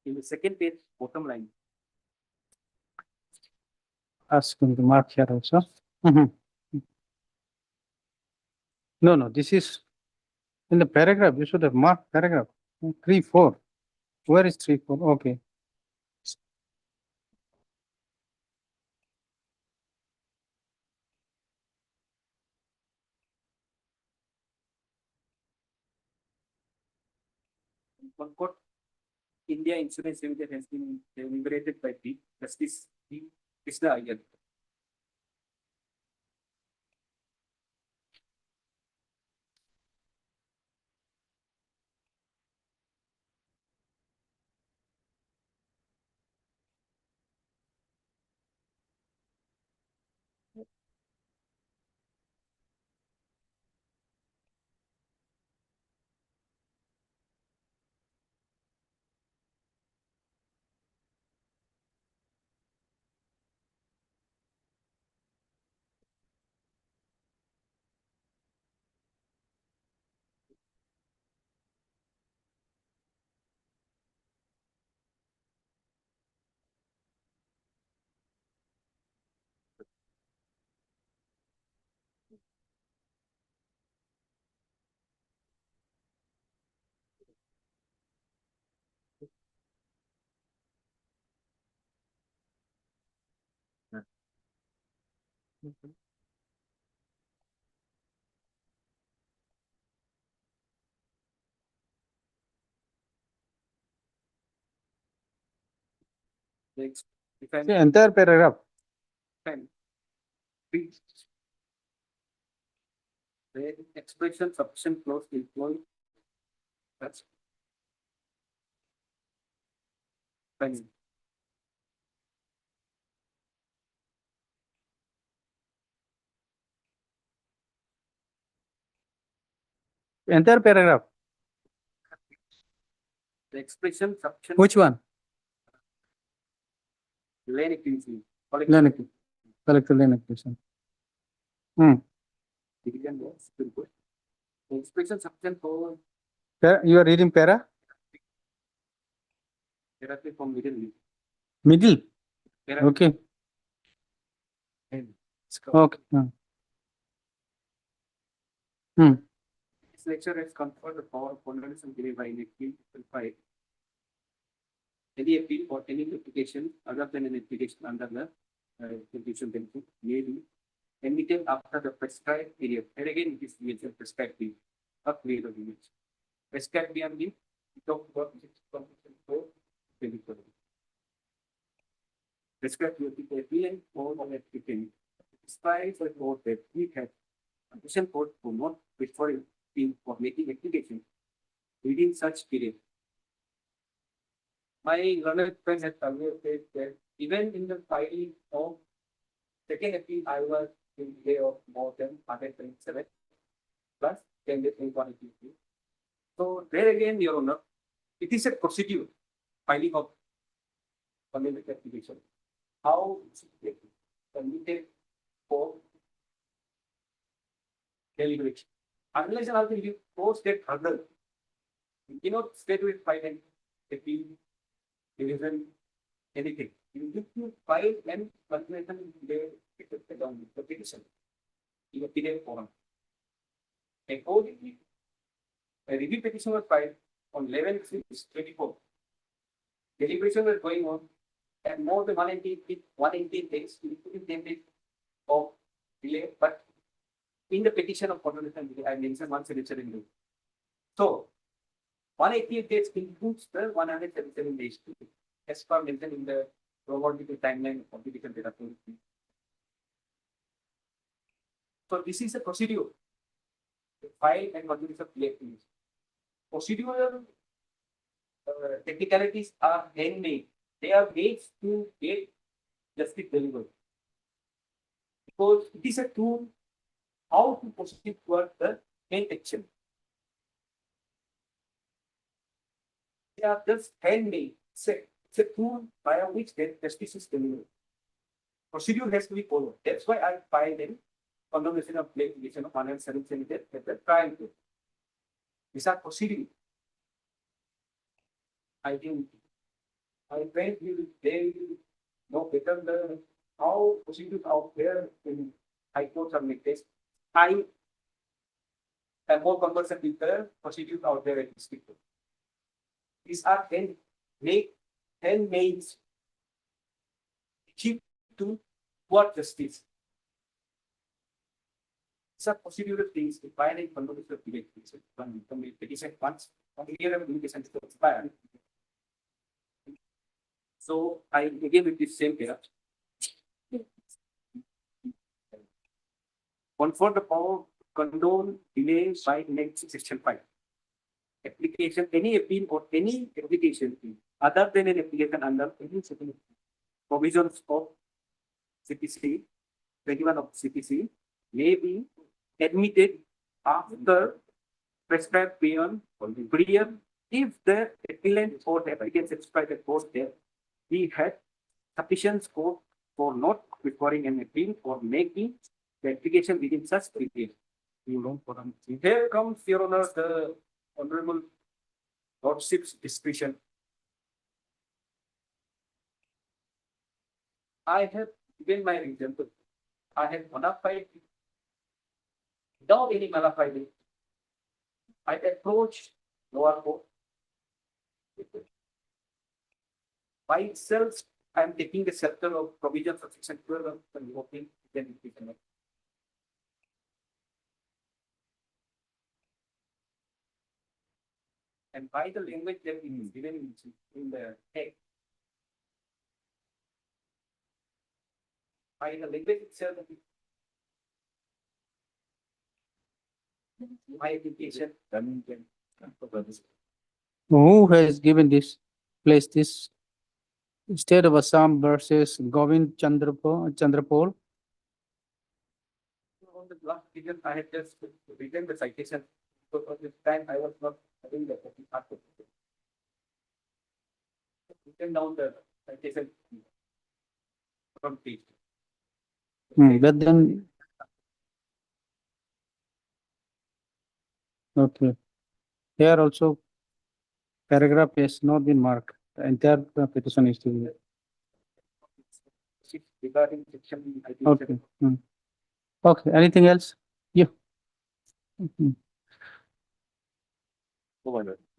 In the second page, bottom line. Ask him to mark here also. No, this is in the paragraph. You should have marked paragraph 3, 4. Where is 3, 4? Okay. Concord India Insurance Limited has been deliberated by the Justice D. Krishna Iyer. Next, if I The entire paragraph. can read the expression sufficient clause employed. That's fine. Entire paragraph. The expression sufficient. Which one? Lane activity. Lane activity. Collective lane acquisition. Division was still good. The expression sufficient for You are reading para? therapy from middle east. Middle. Para- Okay. and it's covered. Okay. Hmm. This lecture has conferred the power of fundamental given by NAP 5. Any appeal or any application other than an application under the constitution benefit may be admitted after the prescribed period. And again, it is major prescribed period of period of image. Prescribed period means we talk about prescribed period appeal or applicant. Despite the court that we have addition court for not preferring for making application within such period. My learned friend has earlier said that even in the filing of second appeal, I was in delay of more than 127 plus 10 days in 183. So there again, Your Honor, it is a procedure filing of fundamental application. How is it submitted for deliberation? Unless and until you cross that hurdle, you cannot straight away file an appeal, division, anything. You need to file and continuation on the petition in a PDF form. Accordingly, a review petition was filed on 11/6/24. Deliberation was going on and more than 180 days, including 10 days of delay, but in the petition of continuation, I mentioned one signature in lieu. So 188 days includes the 177 days as per mentioned in the chronological timeline of the different data. So this is a procedure. The file and continuation of delay. Procedural technicalities are handmade. They are made to get justice delivered. Because it is a tool how to proceed towards the main action. They are just handmade. It's a tool by which the justice is delivered. Procedure has to be followed. That's why I filed in condemnation of litigation of 177 at the trial court. These are procedure. I think my friend they will know better the how procedures out there in high courts are made. I am more conversant with the procedures out there at district court. These are handmade achieved to what justice. These are procedural things to file a condemnation of petition once Clear application is expired. So I again with the same here. One for the power condone delay by next section 5. Application, any appeal or any application other than an application under any second provisions of CPC, 21 of CPC may be admitted after prescribed period if the appellant or the applicant satisfied that both there he had sufficient scope for not requiring an appeal or making the application within such period. Here comes, Your Honor, the Honorable Lordship's discretion. I have given my example. I have modified without any modified. I approached lower court. By itself, I am taking the shelter of provisions of section 12 of the European Identity Act. And by the language that is given in the text, by the language itself, my application. Who has given this, placed this? State of Assam versus Govind Chandrapol. On the last figure, I had just written the citation. So at this time, I was not having the article. Written down the citation from page. But then. Okay. Here also paragraph has not been marked. The entire petition is to be. Regarding section. Okay. Okay, anything else? You.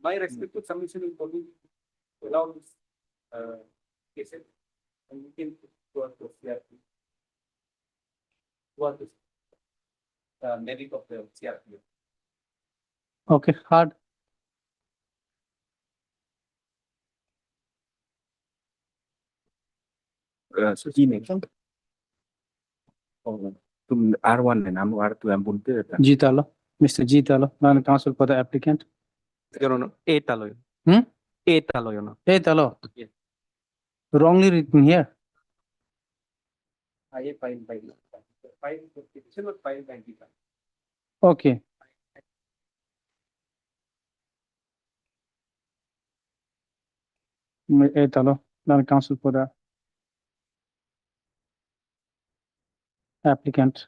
My respective submission is only allow this cases and we can towards the CRP. Towards this merit of the CRP. Okay, hard. R1 and R2 and Bunte. Jitalo, Mr. Jitalo, non-counsel for the applicant. Your Honor, A talo. Hmm? A talo, Your Honor. Hey, Talo. Yes. Wrongly written here. I filed by petition was filed by the. Okay. Hey, Talo, non-counsel for the applicant.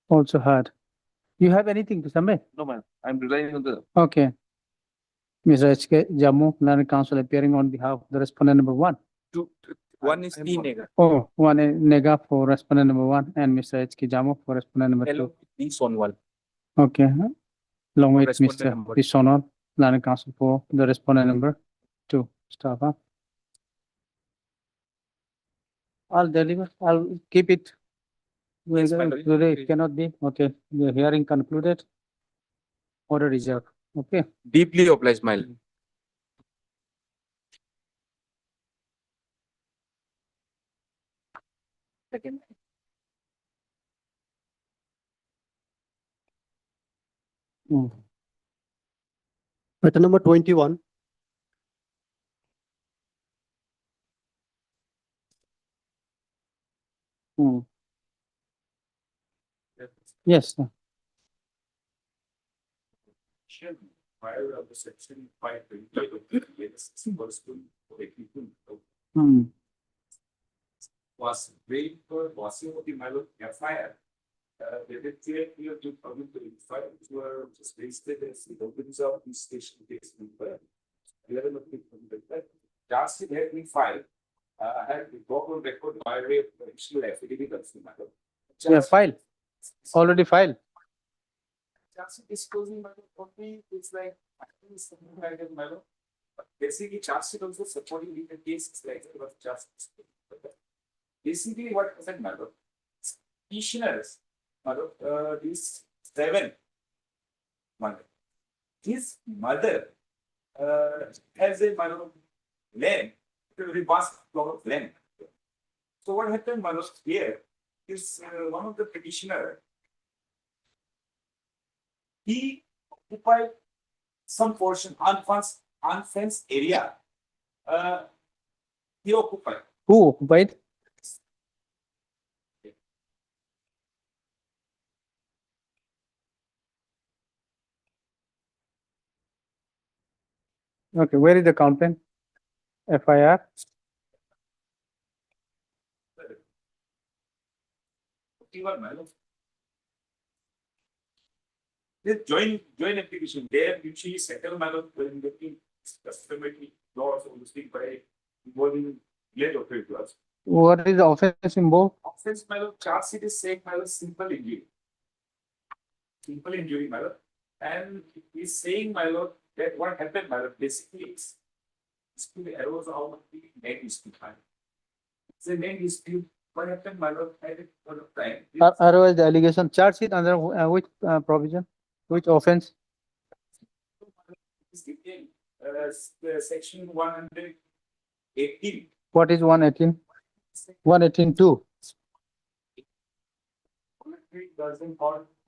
Also heard. You have anything to submit? No, ma'am. I'm relying on the. Okay. Mr. H.K. Jammu, non-counsel appearing on behalf of the respondent number 1. One is T nega. Oh, one nega for respondent number 1 and Mr. H.K. Jammu for respondent number 2. Hello, T Sonwal. Okay. Along with Respondent Mr. number- Bisonal, non-counsel for the respondent number 2. Staff. I'll deliver. I'll keep it. Yes, my lord. Today it cannot be. Okay. The hearing concluded. Order reserved. Okay. Deeply obliged, my lord. Second. Item number 21. Yes. Sir. Prior of the section 5, yes, was to was wait for washing of the Milo FIR. They did clear to permit to file were just wasted as the opens of the station case. 11 of the charge sheet had been filed. I had the proper record by way of additional affidavit of the matter. Yeah, file. Already filed. Charge disclosing matter only is like something like that matter. But basically, charge sheet also supporting the case is like it was just. Basically, what doesn't matter? Petitioners, these 7. his mother has a land, a very vast plot of land. So what happened, my lord, here is one of the petitioner. He occupied some portion unfenced area. He occupied. Who occupied? Okay, where is the complaint? FIR? Even my lord. This joint application, they are usually settle my lord when getting customary laws of the state by involving village authorities. What is the offense involved? Offense, my lord, charge sheet is saying, my lord, simple injury. Simple injury, my lord. And he's saying, my lord, that what happened, my lord, basically it's to arose out of the name dispute. It's a name dispute. What happened, my lord, at a point of time. Otherwise, the allegation charge sheet under which provision? Which offense? Section 118. What is 118? 118(2). Doesn't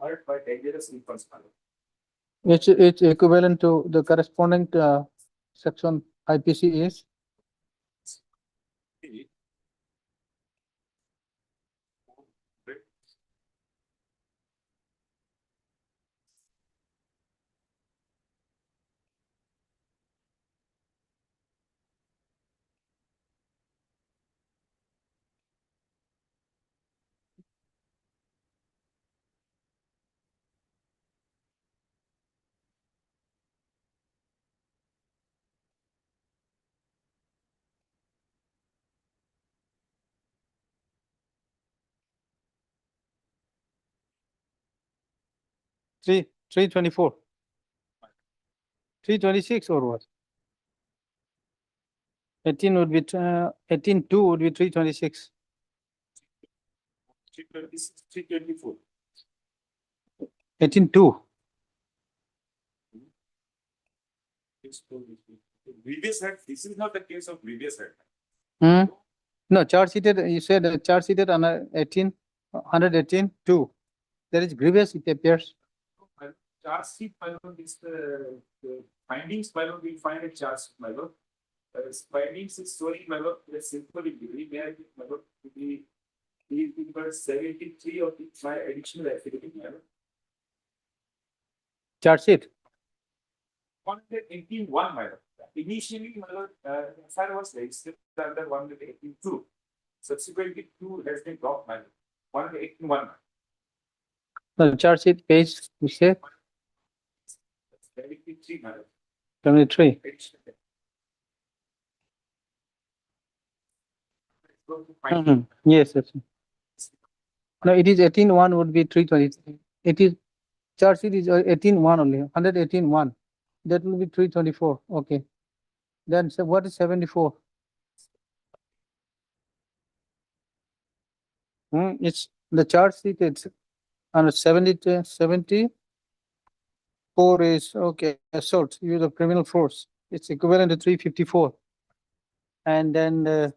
hurt by dangerous impulse, my lord. It's equivalent to the corresponding section IPC is? Three 324. 326 or what? 18 would be 18(2) would be 326. 324. 18(2). Previous head, this is not the case of previous head. No, charge sheeted, you said charge sheeted on 118(2). There is grievous, it appears. Charge sheet, my lord, is the findings, my lord, we find a charge sheet, my lord. Findings is showing, my lord, the simple injury, may I, my lord, to be number 73 of my additional affidavit, my lord. Charge sheet. 118(1), my lord. Initially, my lord, FIR was registered under 118(2). Subsequently, 2 has been dropped, my lord. 118(1). The charge sheet page, you say? 73, my lord. 73. Yes, yes. No, it is 18(1) would be 320. It is, charge sheet is 18(1) only, 118(1). That will be 324. Okay. Then so what is 74? It's the charge sheet, it's on 74 is okay, assault, use of criminal force. It's equivalent to 354. And then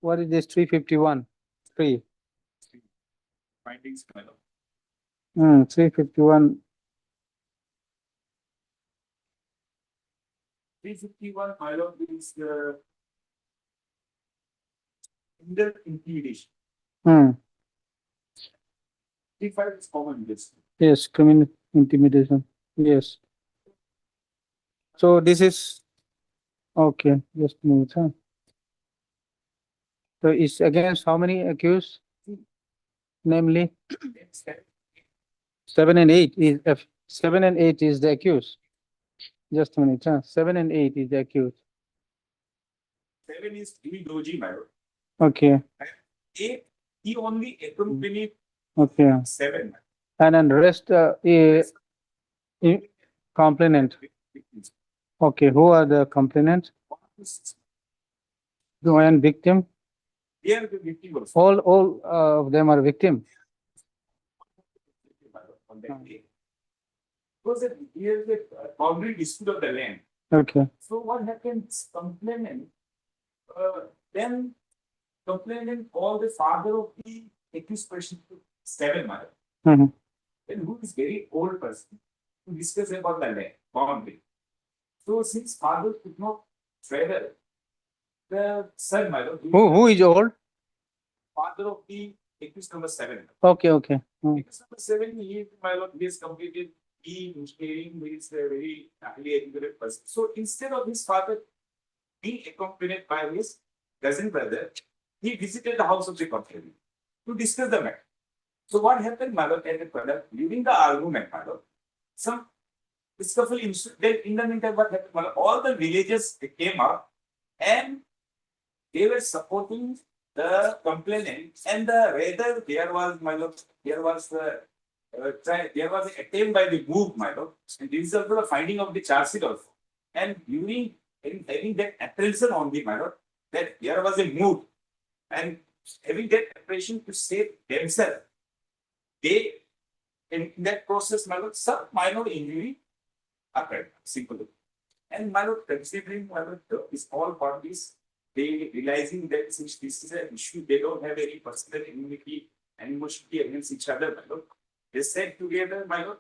what is this 351? 3. Findings, my lord. 351. 351, my lord, is the hinder intimidation. 35 is common this. Yes, criminal intimidation. Yes. So this is okay. Just a minute. So it's against how many accused? Namely 7 and 8 is 7 and 8 is the accused. Just a minute. 7 and 8 is the accused. 7 is Jimmy Doji, my lord. Okay. 8, he only accompanied Okay. 7. And then rest complainant. Okay. Who are the complainants? And victim? They are the victim also. All of them are victim. On that day. Because here's the boundary dispute of the land. Okay. So what happens, complainant, then complainant call the father of the accused person to 7 mother. Mhm. Then who is very old person to discuss about the land, boundary. So since father could not travel, the son, my lord, Who is old? father of the accused number 7. Okay, okay. Accused number 7, my lord, he has completed engineering, he is a very highly educated person. So instead of his father being accompanied by his cousin brother, he visited the house of the complainant to discuss the matter. So what happened, my lord, and the brother, during the argument, my lord, some scuffle ensued. Then in the meantime, what happened, my lord, all the villagers came up and they were supporting the complainant, and rather there was, my lord, there was there was an attempt by the move, my lord, and this is also the finding of the charge sheet also. And during having that apprehension on the, my lord, that there was a move, and having that apprehension to save themselves, they, in that process, my lord, some minor injury occurred, simple. And my lord, considering, my lord, is all parties, they realizing that since this is an issue, they don't have any personal immunity, animosity against each other, my lord. They sat together, my lord,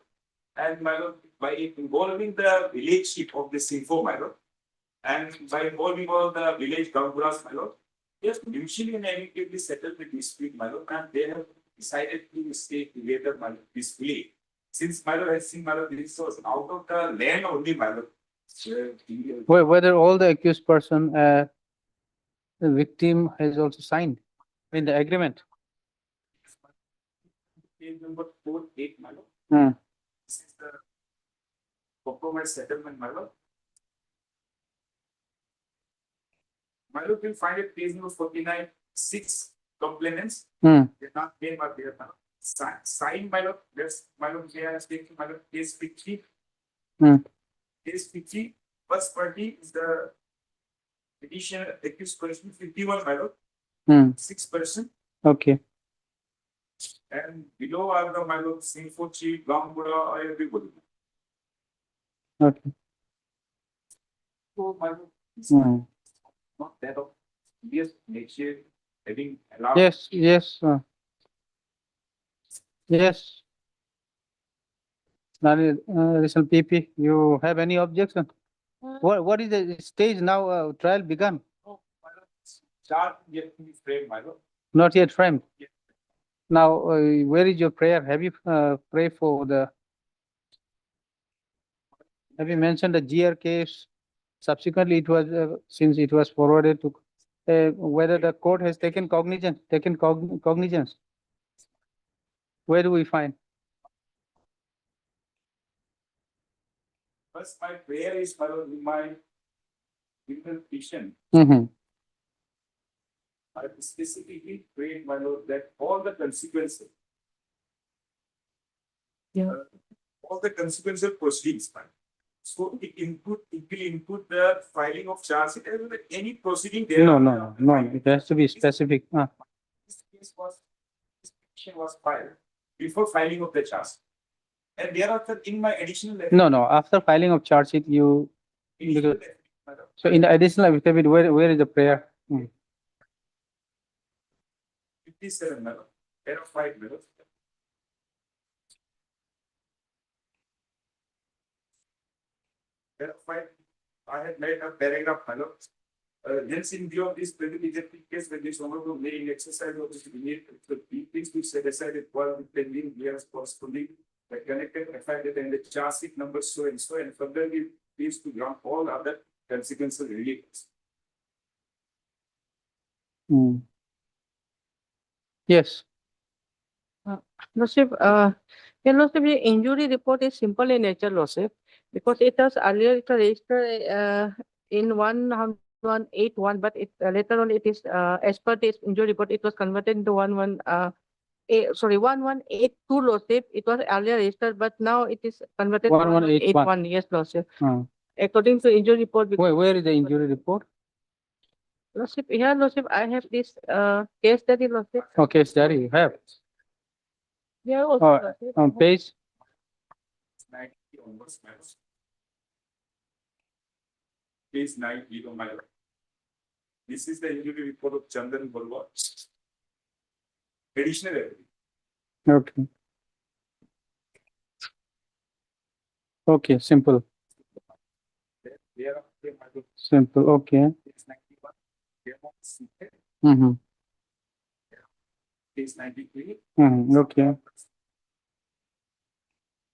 and my lord, by involving the village chief of the Sinfo, my lord, and by involving all the village Gauguras, my lord, they have mutually and amicably settled the dispute, my lord, and they have decided to stay together, my lord, peacefully. Since my lord has seen, my lord, this was out of the land only, my lord. Whether all the accused person, the victim has also signed in the agreement. Page number 48, my lord. Hmm. This is the compromise settlement, my lord. My lord, you'll find it page number 49, 6 complainants. Hmm. They're not there, but they are not signed, my lord. Yes, my lord, they are taking, my lord, case 50. Hmm. Case 50, first party is the petition accused person 51, my lord. Hmm. 6%. Okay. And below are the, my lord, Sinfo chief, Gambura, everybody. Okay. So, my lord, it's Hmm. not that of serious nature, having allowed. Yes, yes. Yes. Additional PP, you have any objection? What is the stage now, trial begun? Oh, my lord, charge yet to be framed, my lord. Not yet framed. Yes. Now, where is your prayer? Have you, pray for the, have you mentioned the GR case? Subsequently, it was, since it was forwarded to, whether the court has taken cognizance? Where do we find? First, my prayer is, my lord, in my petition, Mm-hmm. I specifically prayed, my lord, that all the consequences. Yeah. All the consequences of proceedings, my lord. So it will include the filing of charge sheet as well as any proceeding there. No, it has to be specific. This case was, this petition was filed before filing of the charge. And thereafter, in my additional letter. No, after filing of charge sheet, you, additional because, letter, my lord, so in the additional affidavit, where is the prayer? 57, my lord, paragraph 5, my lord. Paragraph 5, I had made a paragraph, my lord. Hence, in view of this privileged case, when this honorable may in exercise of this immediate, the things which set aside it while pending years corresponding, the connected, affected, and the charge sheet number so, and further we please to grant all other consequences related. Yes. Lordship, your Lordship, the injury report is simple in nature, Lordship, because it was earlier it was registered in 1181, but it later on it is as per this injury report, it was converted into 1182, Lordship. It was earlier registered, but now it is converted to 1181. Yes, Lordship. According to injury report. Where is the injury report? Lordship, here, Lordship, I have this case study, Lordship. Okay, study, you have. Here also, Oh, Lordship. on page, onwards, my lord. Case 9 on my lord. This is the injury report of Chandan Bolwar. Additional evidence. Okay. Okay, simple, Thereafter, my lord, simple, okay. case 91, thereafter, seated. Mm-hmm. Case 93. Mm-hmm. Okay,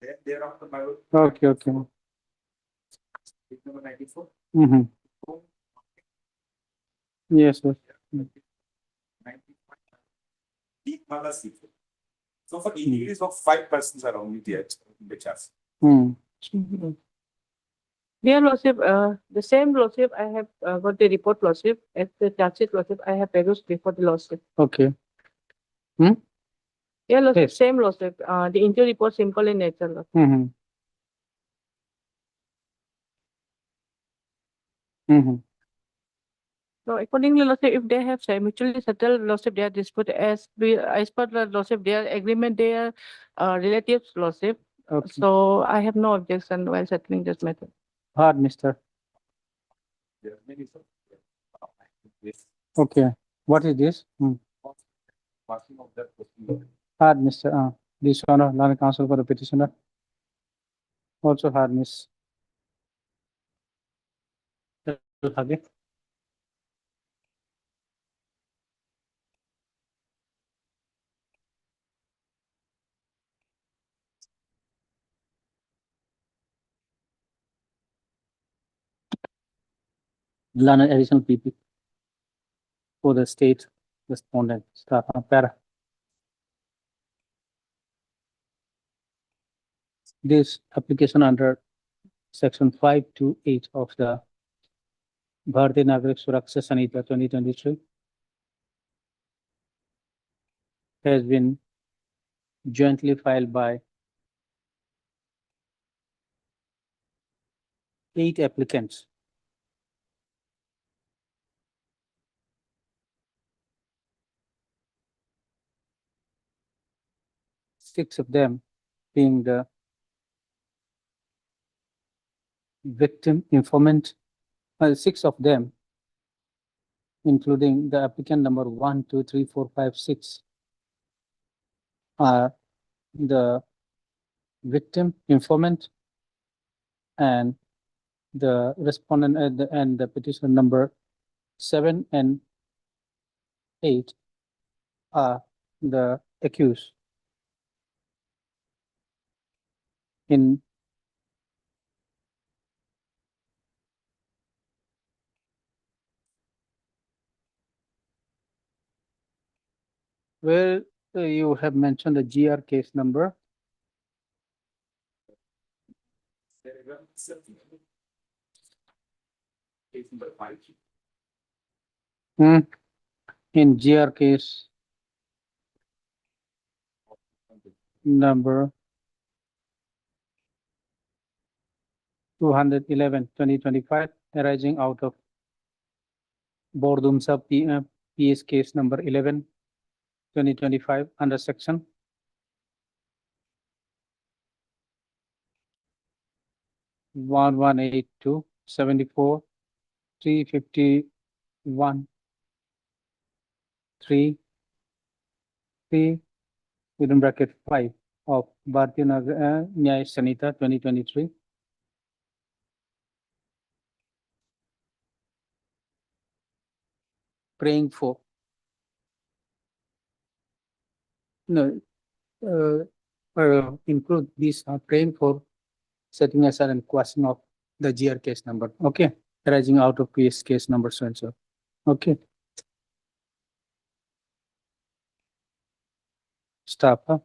Then thereafter, my lord, okay, okay. case number 94. Mm-hmm. Yes, sir. 95. Deep Mala seated. So for injuries of 5 persons are only there in the charge. Hmm. Dear Lordship, the same Lordship, I have got the report Lordship, as the charge sheet Lordship, I have produced before the Lordship. Okay. Dear Lordship, Yes. same Lordship, the injury report simple in nature, Lordship. Mm-hmm. Mm-hmm. So accordingly, Lordship, if they have mutually settled Lordship, their dispute as per the Lordship, their agreement, their relatives Lordship. Okay. So I have no objection while settling this matter. Hard, mister. There are many. Yes. Okay. What is this? Passing of that question. Hard, mister. This honor, learned counsel for the petitioner. Also hard, miss. Okay. Learned additional PP for the state respondent staff. Para. This application under section 528 of the Bharatiya Nagarik Suraksha Sanhita 2023 has been jointly filed by 8 applicants. Six of them being the victim informant, 6 of them, including the applicant number 1, 2, 3, 4, 5, 6, are the victim informant, and the respondent and the petitioner number 7 and 8 are the accused. In where you have mentioned the GR case number, Case number 5. in GR case number 211/2025, arising out of Bordumsa PS case number 11/2025 under section 1182, 74, 351, 3, within bracket 5 of Bharatiya Nyaya Sanhita 2023. Praying for. No, I will include this, praying for setting aside and quashing of the GR case number. Okay, arising out of PS case number so and so. Okay. Stop. Huh?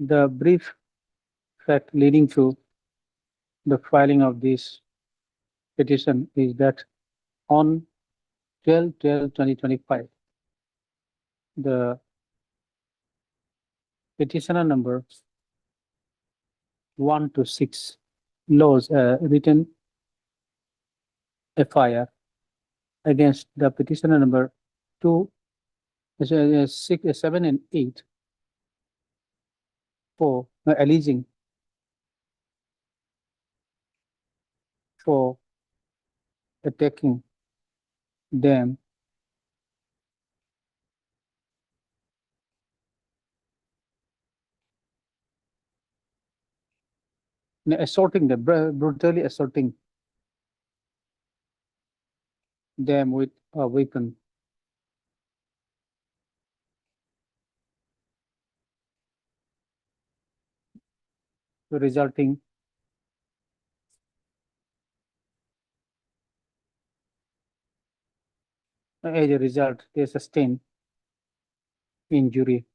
The brief fact leading to the filing of this petition is that on 12/12/2025, the petitioner number 1 to 6 laws, written FIR against the petitioner number 2, 6, 7 and 8 for alleging for attacking them assaulting them, brutally assaulting them with a weapon. Resulting as a result, they sustain injury,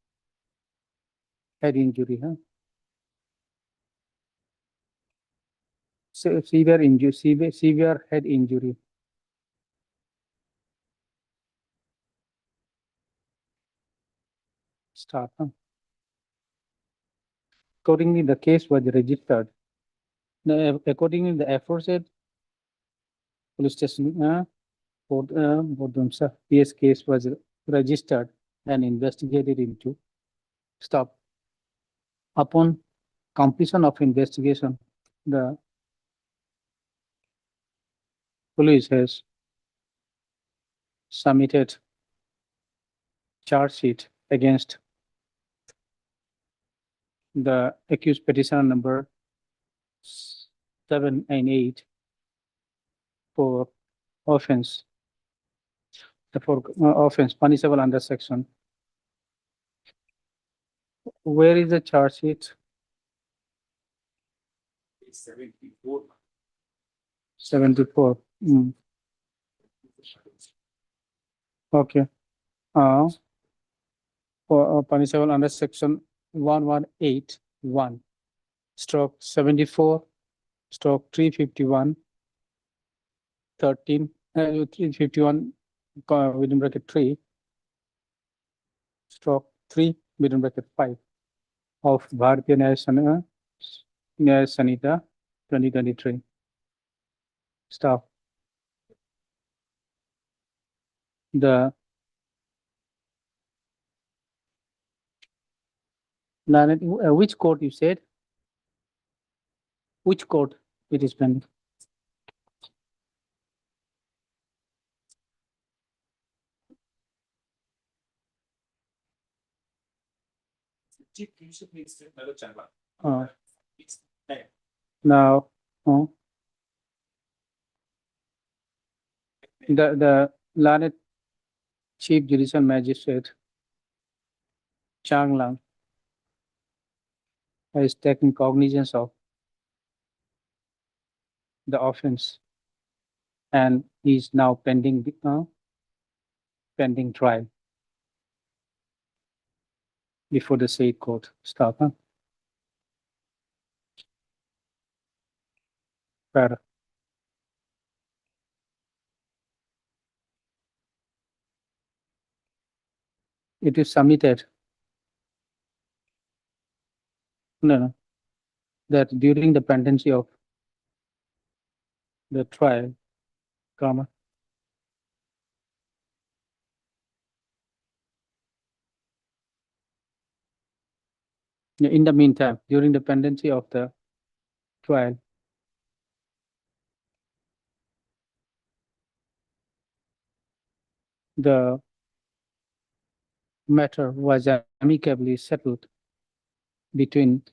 head injury, severe injury, severe head injury. Start. Accordingly, the case was registered. Accordingly, the aforesaid police station, PS case was registered and investigated into. Stop. Upon completion of investigation, the police has submitted charge sheet against the accused petitioner number 7 and 8 for offense. For offense punishable under section. Where is the charge sheet? 74. 74. Okay. For punishable under section 1181 stroke 74 stroke 351 13 351 within bracket 3 stroke 3 within bracket 5 of Bharatiya Nyaya Sanhita 2023. Stop. The which court you said? Which court it is pending? Chief Judicial Magistrate Mellow Chandler. It's there. Now, the learned Chief Judicial Magistrate Chang Lang has taken cognizance of the offense and is now pending trial before the said court. Stop. Para. It is submitted. No. That during the pendency of the trial, comma. In the meantime, during the pendency of the trial, the matter was amicably settled between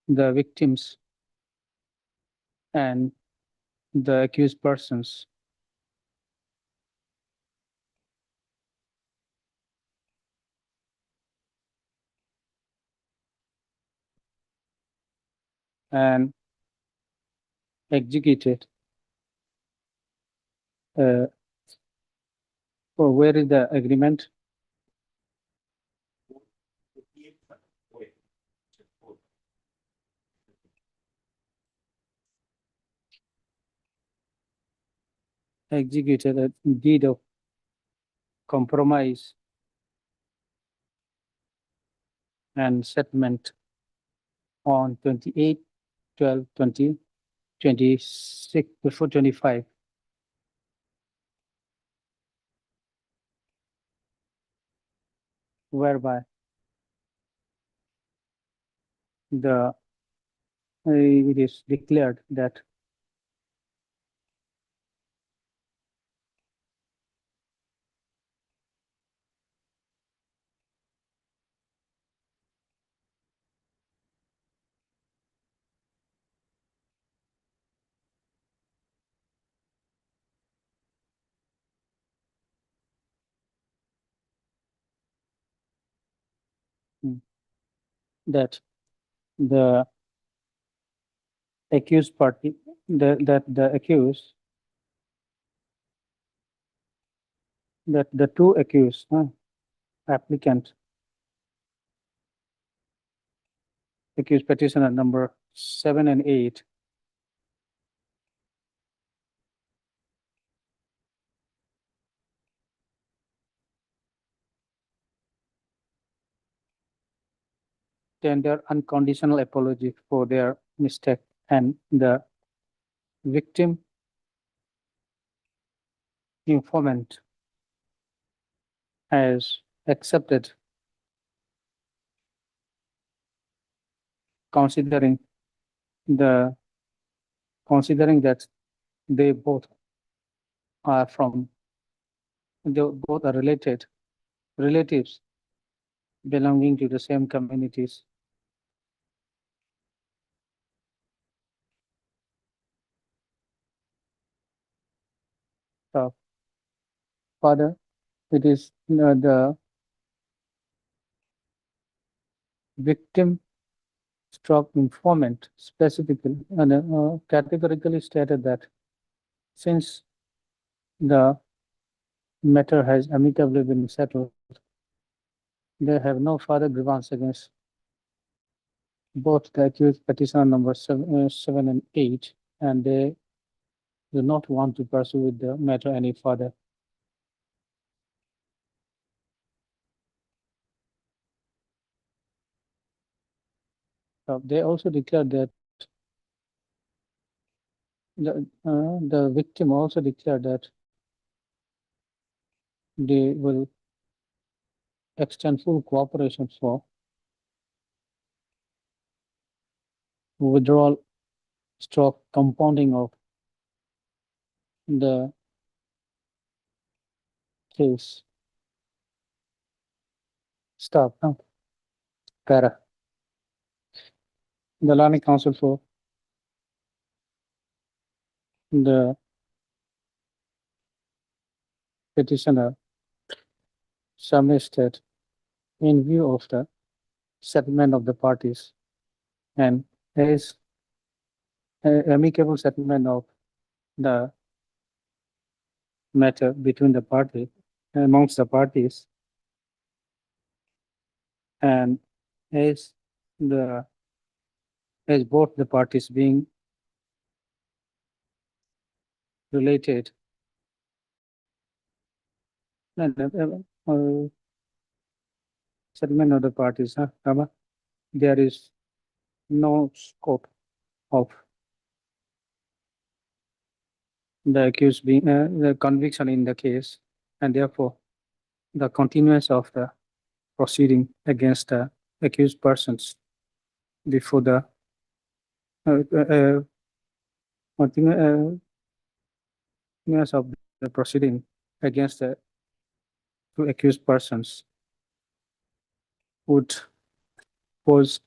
the victims and the accused persons. And executed. Where is the agreement? Executed a deed of compromise and settlement on 28/12/2026 before 25. Whereby it is declared that that the accused party, that the two accused applicant, accused petitioner number 7 and 8, tender unconditional apology for their mistake, and the victim informant has accepted, considering that they both are relatives belonging to the same communities. So further, it is the victim stroke informant specifically and categorically stated that since the matter has amicably been settled, they have no further grievance against both the accused petitioner number 7 and 8, and they do not want to pursue with the matter any further. They also declared that the victim also declared that they will extend full cooperation for withdrawal stroke compounding of the case. Stop. Para. The Lani Council for the petitioner submitted in view of the settlement of the parties and is amicable settlement of the matter between the party amongst the parties, and as both the parties being related, settlement of the parties, there is no scope of the accused being the conviction in the case, and therefore the continuance of the proceeding against the accused persons before the continuance of the proceeding against the two accused persons would pose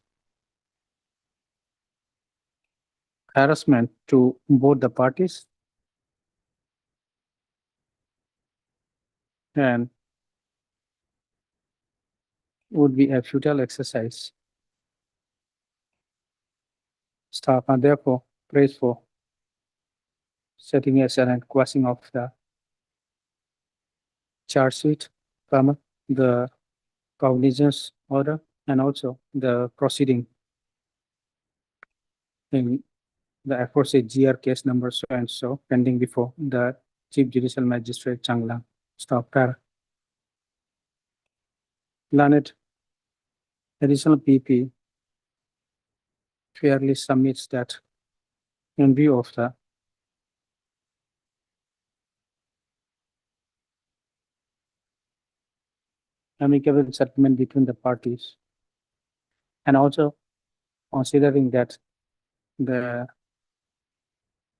harassment to both the parties and would be a futile exercise. Staff and therefore praise for setting aside and quashing of the charge sheet, the cognizance order, and also the proceeding in the aforesaid GR case number so and so pending before the Chief Judicial Magistrate Changlang. Stop. Learned additional PP fairly submits that in view of the amicable settlement between the parties. And also considering that the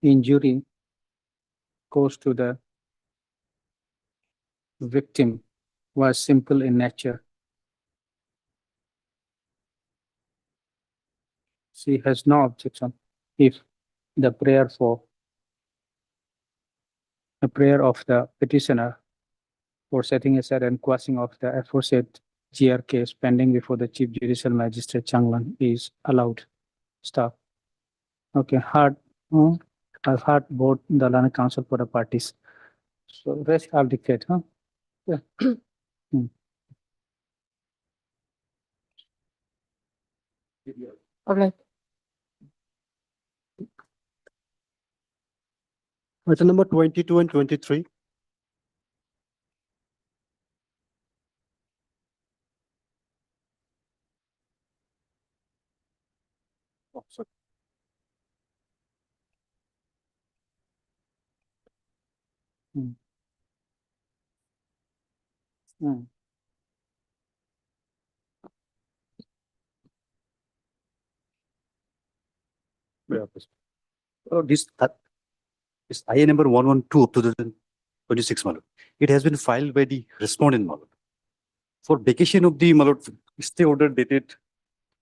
injury goes to the victim was simple in nature. She has no objection if the prayer of the petitioner for setting aside and quashing of the aforesaid GR case pending before the Chief Judicial Magistrate Changlan is allowed. Stop. Okay, I've heard both the learned counsel for the parties. So rest I'll dictate, huh? Yeah. All right. Item number 22 and 23. Oh, sorry. This IA number 112 of 2026, my lord. It has been filed by the respondent, my lord, for vacation of the, my lord, stay order dated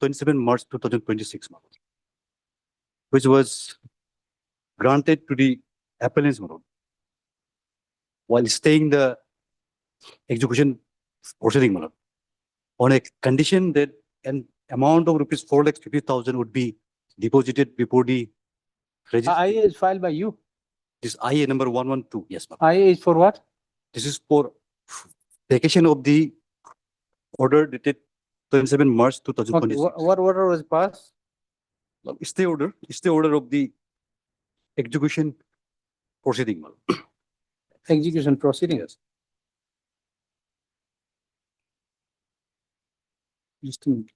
27 March 2026, my lord, which was granted to the appellants, my lord, while staying the execution proceeding, my lord, on a condition that an amount of rupees 4,50,000 would be deposited before the registry. IA is filed by you. This IA number 112, yes, my lord. IA is for what? This is for vacation of the order dated 27 March Okay, 2026. what order was passed? Stay order of the execution proceeding, my lord. Execution proceeding. Yes. Just a minute.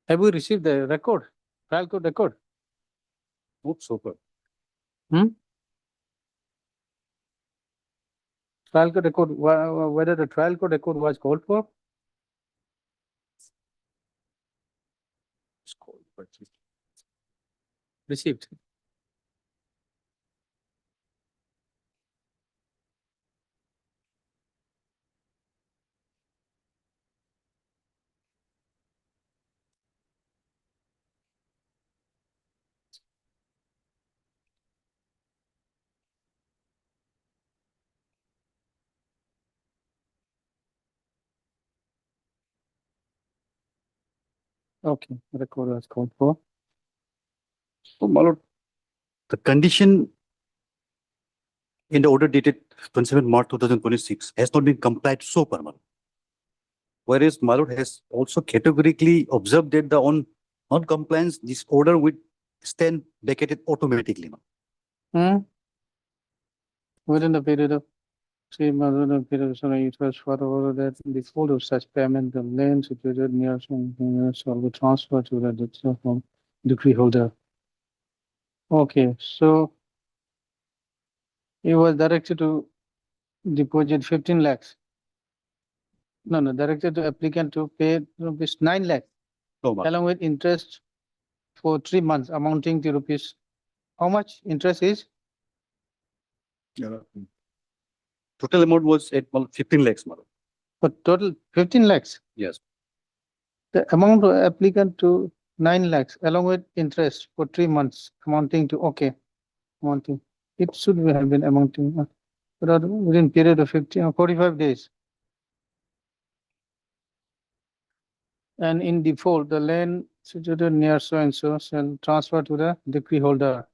Have we received the record? Trial court record? Not so far. Trial court record, whether the trial court record was called for? It's called, but Received. Okay, record was called for. So, my lord, the condition in the order dated 27 March 2026 has not been complied so far, my lord. Whereas my lord has also categorically observed that the non-compliance, this order would stand vacated automatically, my lord. Within the period of 3 months, within the period of it was further ordered that the full of such payment, the land situated near some shall be transferred to the from decree holder. Okay, so it was directed to deposit 15 lakhs. No, directed to applicant to pay rupees 9 lakhs No, my lord. along with interest for 3 months amounting to rupees. How much interest is? Total amount was at 15 lakhs, my lord. For total 15 lakhs. Yes. The amount of applicant to 9 lakhs along with interest for 3 months amounting to, okay, amounting. It should have been amounting, but within period of 45 days. And in default, the land situated near so and so shall transfer to the decree holder.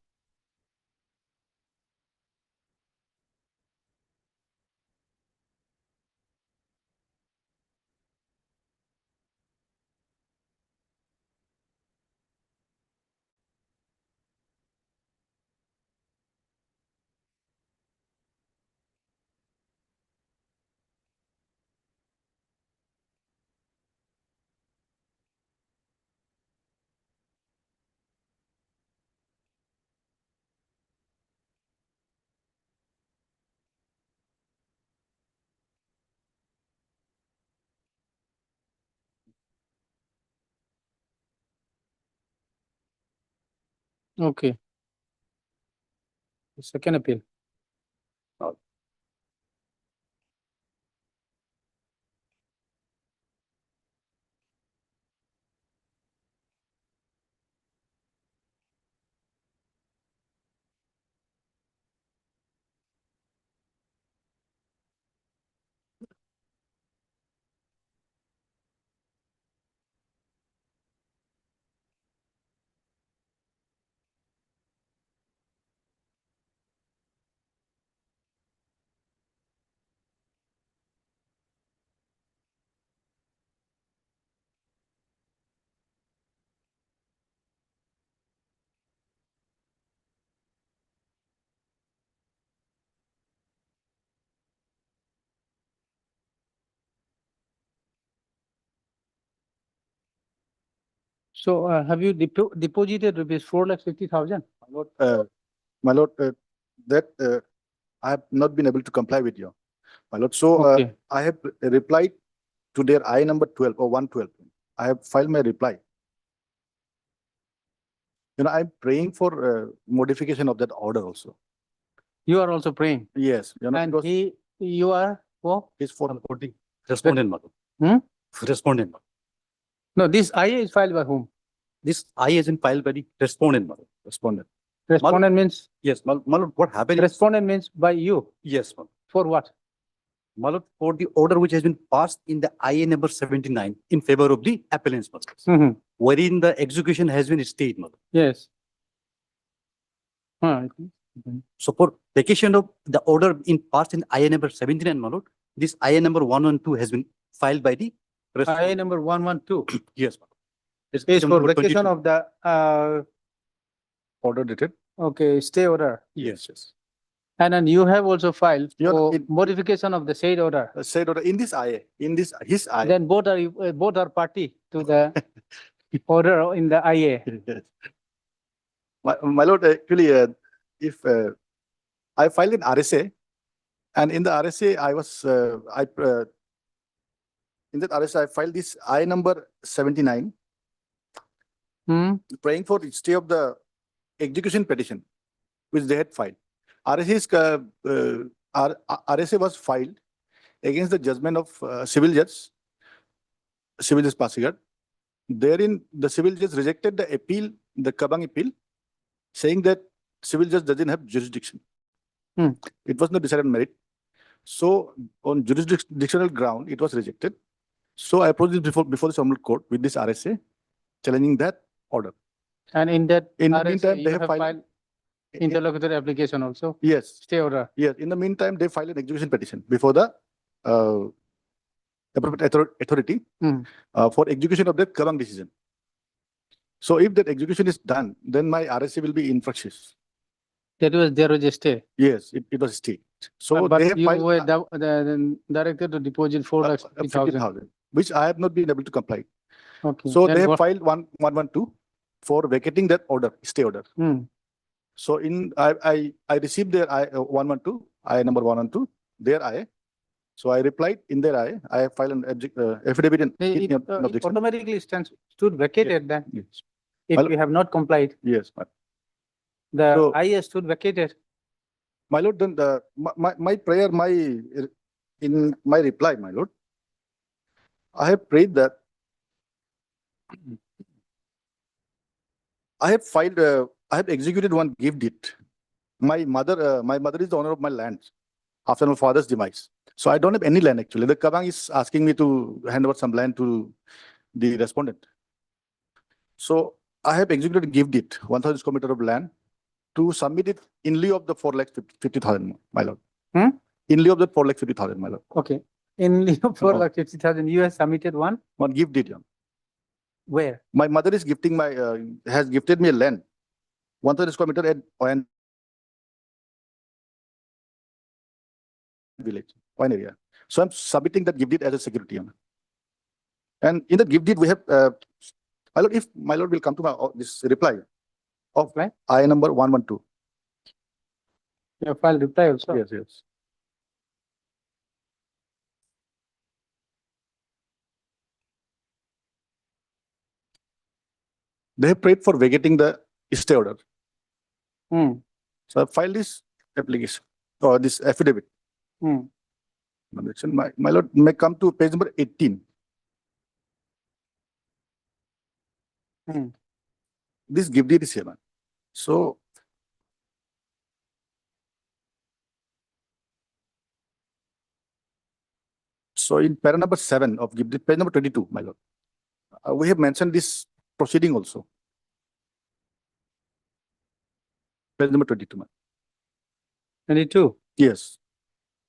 Okay. The second appeal. So have you deposited rupees 4,50,000? My lord, that I have not been able to comply with you, my lord. So Okay. I have replied to their I number 12 or 112. I have filed my reply. I'm praying for modification of that order also. You are also praying. Yes, And because you are, oh, it's for Supporting respondent, my lord. Hmm? Respondent, my lord. no, this IA is filed by whom? This I is in filed by the respondent, my lord. respondent. Respondent means, Yes, my lord, what happened is, respondent means by you. yes, my lord. For what? My lord, for the order which has been passed in the IA number 79 in favor of the appellants, my lord, Mhm. wherein the execution has been stayed, my lord. Yes. So for vacation of the order in passed in IA number 79, my lord, this IA number 112 has been filed by the IA respondent. number 112 Yes, my lord. It's is for number vacation 22. of the, Order dated. okay, stay order. Yes, yes. And then you have also filed Your- for modification of the said order. Said order in this IA, in this his IA. Then both are party to the order in the IA. My lord, actually, if I filed in RSA, and in the RSA, in that RSA, I filed this I number 79, Hmm? praying for the stay of the execution petition, which they had filed. RSA was filed against the judgment of civil judge Pasigat. Therein, the civil judge rejected the appeal, the Kabang appeal, saying that civil judge doesn't have jurisdiction. Hmm. It was not decided on merit. So on jurisdictional ground, it was rejected. So I approached it before the Honorable Court with this RSA, challenging that order. And in that In the RSA, meantime, you they have have filed. filed interlocutory application also, Yes, stay order. yes. In the meantime, they filed an execution petition before the appropriate authority Hmm. for execution of that Kabang decision. So if that execution is done, then my RSA will be infructuous. There was a stay. Yes, it was stayed. So But they have you filed were directed to deposit 4,50,000. 50,000, which I have not been able to comply. Okay. So Then they have what- filed 112 for vacating that order, stay order. Hmm. So I received their 112, I number 112, their I. So I replied in their I have filed an affidavit in It objection. automatically stood vacated then, Yes. if Well- we have not complied. Yes, The So- IA stood vacated. my lord, then my prayer, in my reply, my lord, I have prayed that I have I have executed one gift deed. My mother is the owner of my land after my father's demise. So I don't have any land actually. The Kabang is asking me to hand over some land to the respondent. So I have executed a gift deed, 1,000 square meter of land, to submit it in lieu of the 4,50,000, my lord. Hmm? In lieu of the 4,50,000, my lord. Okay. In lieu of Oh. 4,50,000, you have submitted one? One gift deed. Yeah. Where? My mother is gifting has gifted me a land, 1,000 square meter at Oyan village, Oyan area. So I'm submitting that gift deed as a security. Yeah. And in the gift deed, we have, my lord, if my lord will come to my this reply of I number 112. You have filed reply also? Yes, yes. They have prayed for vacating the stay order. Hmm. So I filed this application or this affidavit. Hmm. My lord may come to page number 18. Hmm. This gift deed is here, man. So in para number 7 of gift deed, page number 22, my lord, we have mentioned this proceeding also. Page number 22, man. 22? Yes.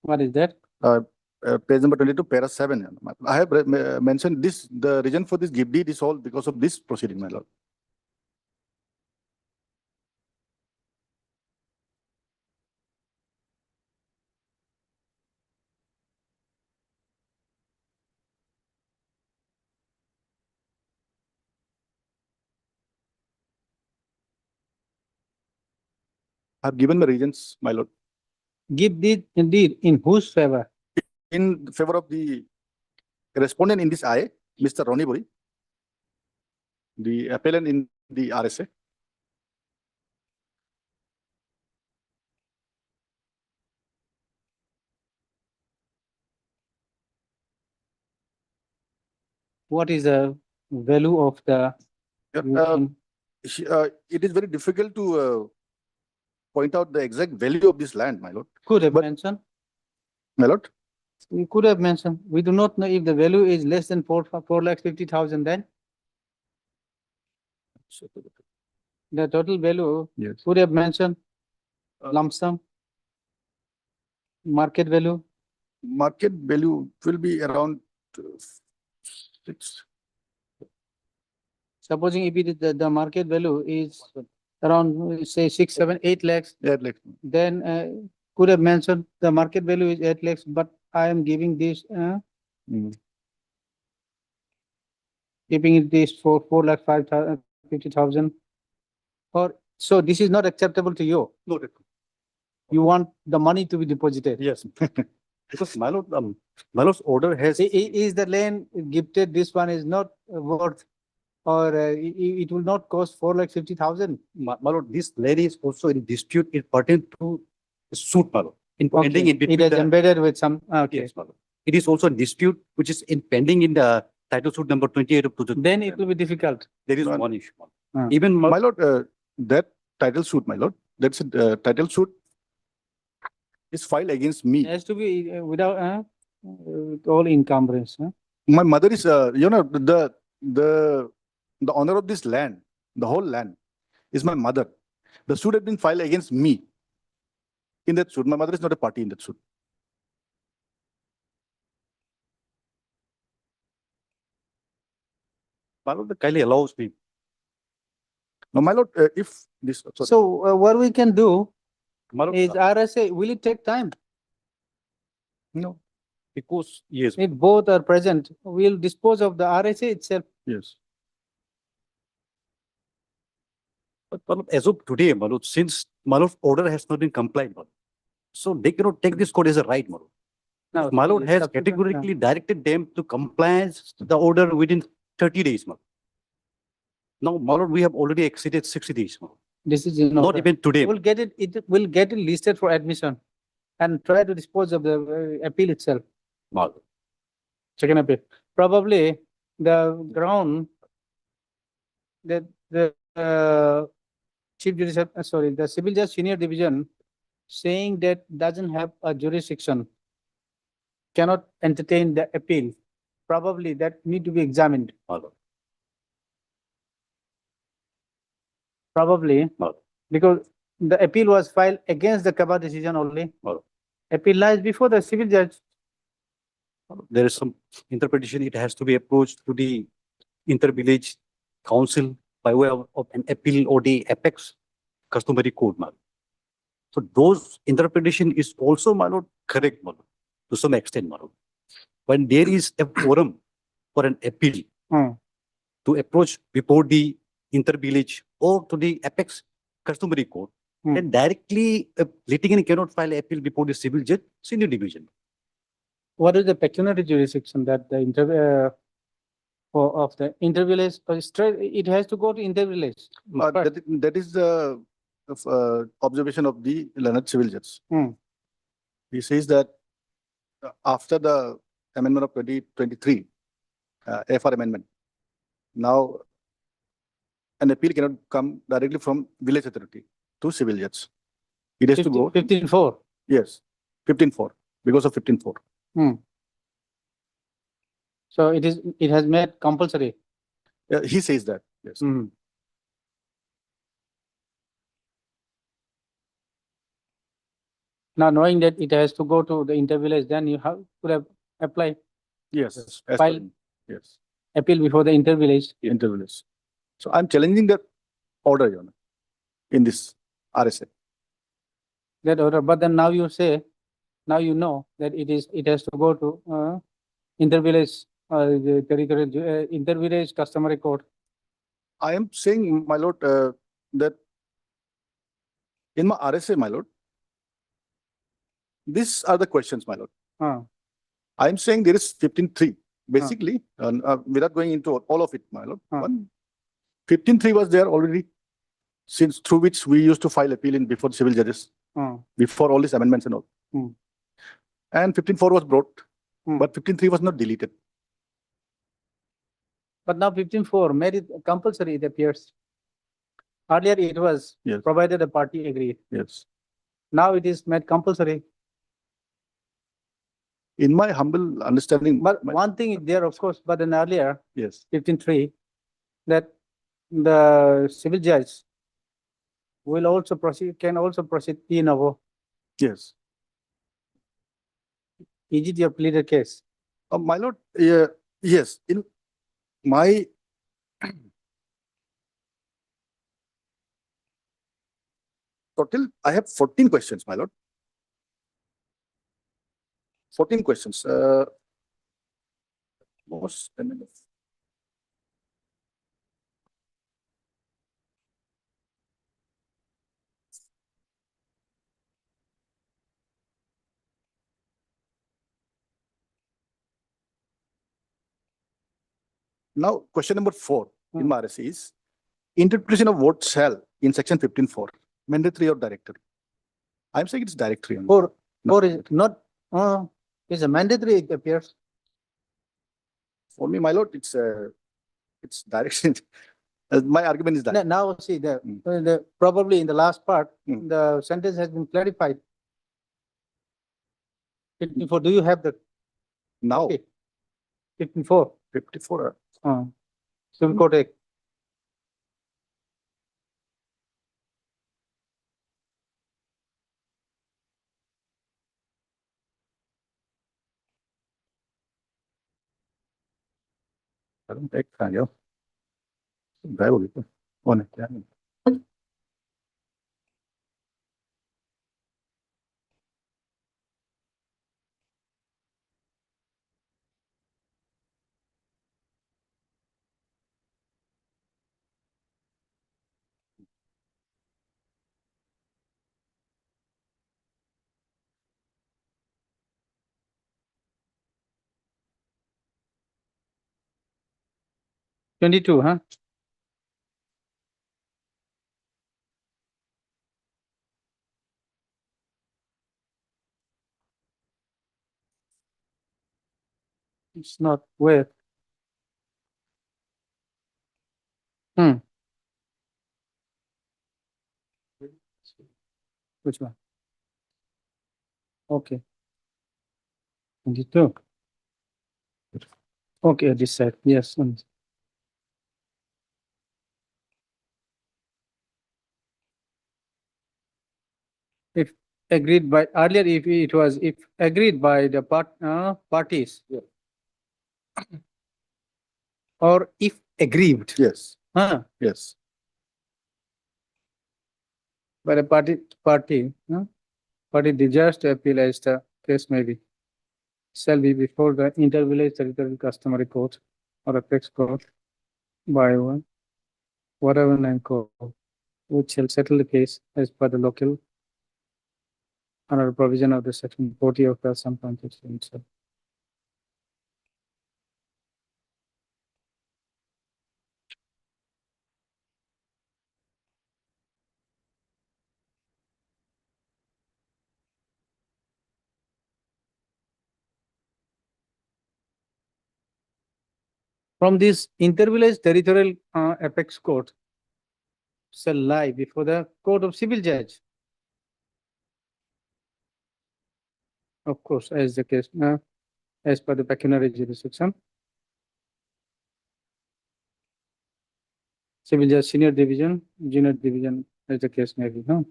What is that? Page number 22, para 7. Yeah. I have mentioned this, the reason for this gift deed is all because of this proceeding, my lord. I have given my reasons, my lord. Give deed indeed in whose favor? In favor of the respondent in this I, Mr. Ronnie Buri, the appellant in the RSA. What is the value of the? It is very difficult to point out the exact value of this land, my lord. Could have mentioned. My lord, You could have mentioned. We do not know if the value is less than 4,50,000 then. The total value yes. could have mentioned lump sum. Market value. Market value will be around 6. Supposing if it is the market value is around say 6, 7, 8 lakhs, 8 lakhs. then could have mentioned the market value is 8 lakhs, but I am giving this keeping it this for 4,50,000. Or so this is not acceptable to you. No, You want the money to be deposited. yes. Because my lord's order has. Is the land gifted? This one is not worth, or it will not cost 4,50,000. My lord, this land is also in dispute. It pertains to the suit, my lord. In Okay. pending in between It is the. embedded with some. Okay. Yes, my lord. It is also a dispute which is in pending in the title suit number 28 of 2000. Then it will be difficult. There is No, one issue. Ah. Even My lord, that title suit, my lord, that's a title suit is filed against me. It has to be without with all encumbrance. My mother is, the owner of this land, the whole land, is my mother. The suit has been filed against me. In that suit, my mother is not a party in that suit. my lord, the kindly allows me. Now, my lord, if this, sorry. So what we can do My lord, is RSA, will it take time? No. because yes, If both are present, we'll dispose of the RSA itself. Yes. but my lord, as of today, my lord, since my lord's order has not been complied, my lord, so they cannot take this code as a right, my lord. Now, My lord it's has subsequent, categorically directed them to compliance the order within 30 days, my lord. Now, my lord, we have already exceeded 60 days, my lord. This is in Not order. even today. We'll get it will get it listed for admission and try to dispose of the appeal itself. my lord. Second appeal. Probably the ground that the chief judicial, sorry, the civil judge senior division saying that doesn't have a jurisdiction, cannot entertain the appeal. Probably that need to be examined. Probably, because the appeal was filed against the Kaba decision only. Appeal lies before the civil judge. There is some interpretation, it has to be approached to the inter-village council by way of an appeal or the apex customary code, my lord. So those interpretation is also, my lord, correct, my lord, to some extent, my lord. When there is a forum for an appeal to approach before the inter-village or to the apex customary court, then directly a litigant cannot file appeal before the civil judge senior division. What is the pecuniary jurisdiction that the of the inter-village, it has to go to inter-village. That is the observation of the learned civil judge. He says that after the amendment of 2023, FR amendment, now an appeal cannot come directly from village authority to civil judge. It has to go. 15.4. Yes, 15.4, because of 15.4. So it has made compulsory. He says that, yes. Now knowing that it has to go to the inter-village, then you have could have applied Yes, as per file him. Yes, appeal before the inter-village. inter-village. So I'm challenging the order, Your Honor, in this RSA. That order, but then now you say, now you know that it has to go to inter-village, the territorial, inter-village customary court. I am saying, my lord, that in my RSA, my lord, these are the questions, my lord. I am saying there is 15.3, basically, without going into all of it, my lord. 15.3 was there already, since through which we used to file appeal in before civil judges, before all these amendments and all. And 15.4 was brought, but 15.3 was not deleted. But now 15.4 made it compulsory, it appears. Earlier it was, Yes. provided the party agreed. Yes. Now it is made compulsory. In my humble understanding. But one thing is there, of course, but then earlier, Yes. 15.3, that the civil judge will also proceed, can also proceed de novo. Yes. Is it your pleaded case? My lord, yes, in my total, I have 14 questions, my lord. 14 questions. Most Now, question number 4 in my RSC is interpretation of what shall in section 15.4, mandatory or directory. I'm saying it's directory. only. Or is it not, it's a mandatory, it appears. For me, my lord, it's direction. My argument is that. Now, see, the probably in the last part, the sentence has been clarified. 15.4, do you have the? Now. 15.4. 54. Supreme Court Act. एक कहाँ गया? गायब हो गया? कौन है? क्या है? Twenty-two, huh? It's not where. Which one? Okay. 22. Okay, this side, yes. If agreed by, earlier if it was, if agreed by the parties. Or if aggrieved, Yes, huh, yes. by the party desires to appeal as the case may be, shall be before the inter-village territorial customary court or apex court by one, whatever name code, which shall settle the case as per the local under provision of the section 40 of the Assam Constitution itself. From this inter-village territorial apex court shall lie before the court of civil judge. Of course, as the case, as per the pecuniary jurisdiction. Civil judge, senior division, junior division, as the case may be, no?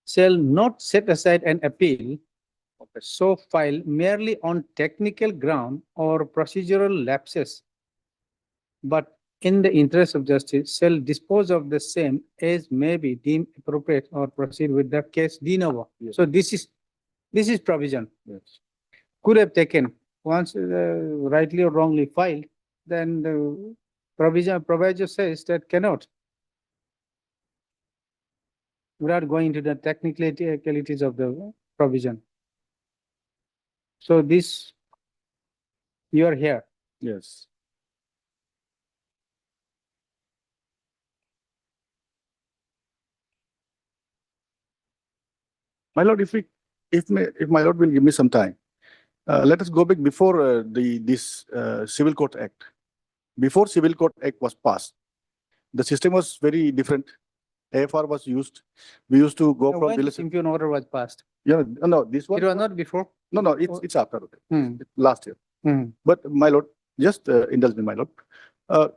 Shall not set aside an appeal so filed merely on technical ground or procedural lapses, but in the interest of justice shall dispose of the same as may be deemed appropriate or proceed with the case de novo. Yes. So this is provision. Yes. Could have taken, once rightly or wrongly filed, then the provision says that cannot. Without going into the technicalities of the provision. So this, you are here. Yes. My lord, if my lord will give me some time, let us go back before this Civil Court Act. Before Civil Court Act was passed, the system was very different. AFR was used. We used to go from When the village. Simpion order was passed. Yeah, no, this one. It was not before. No, it's after Hmm. last year. Hmm. But my lord, just indulge me, my lord.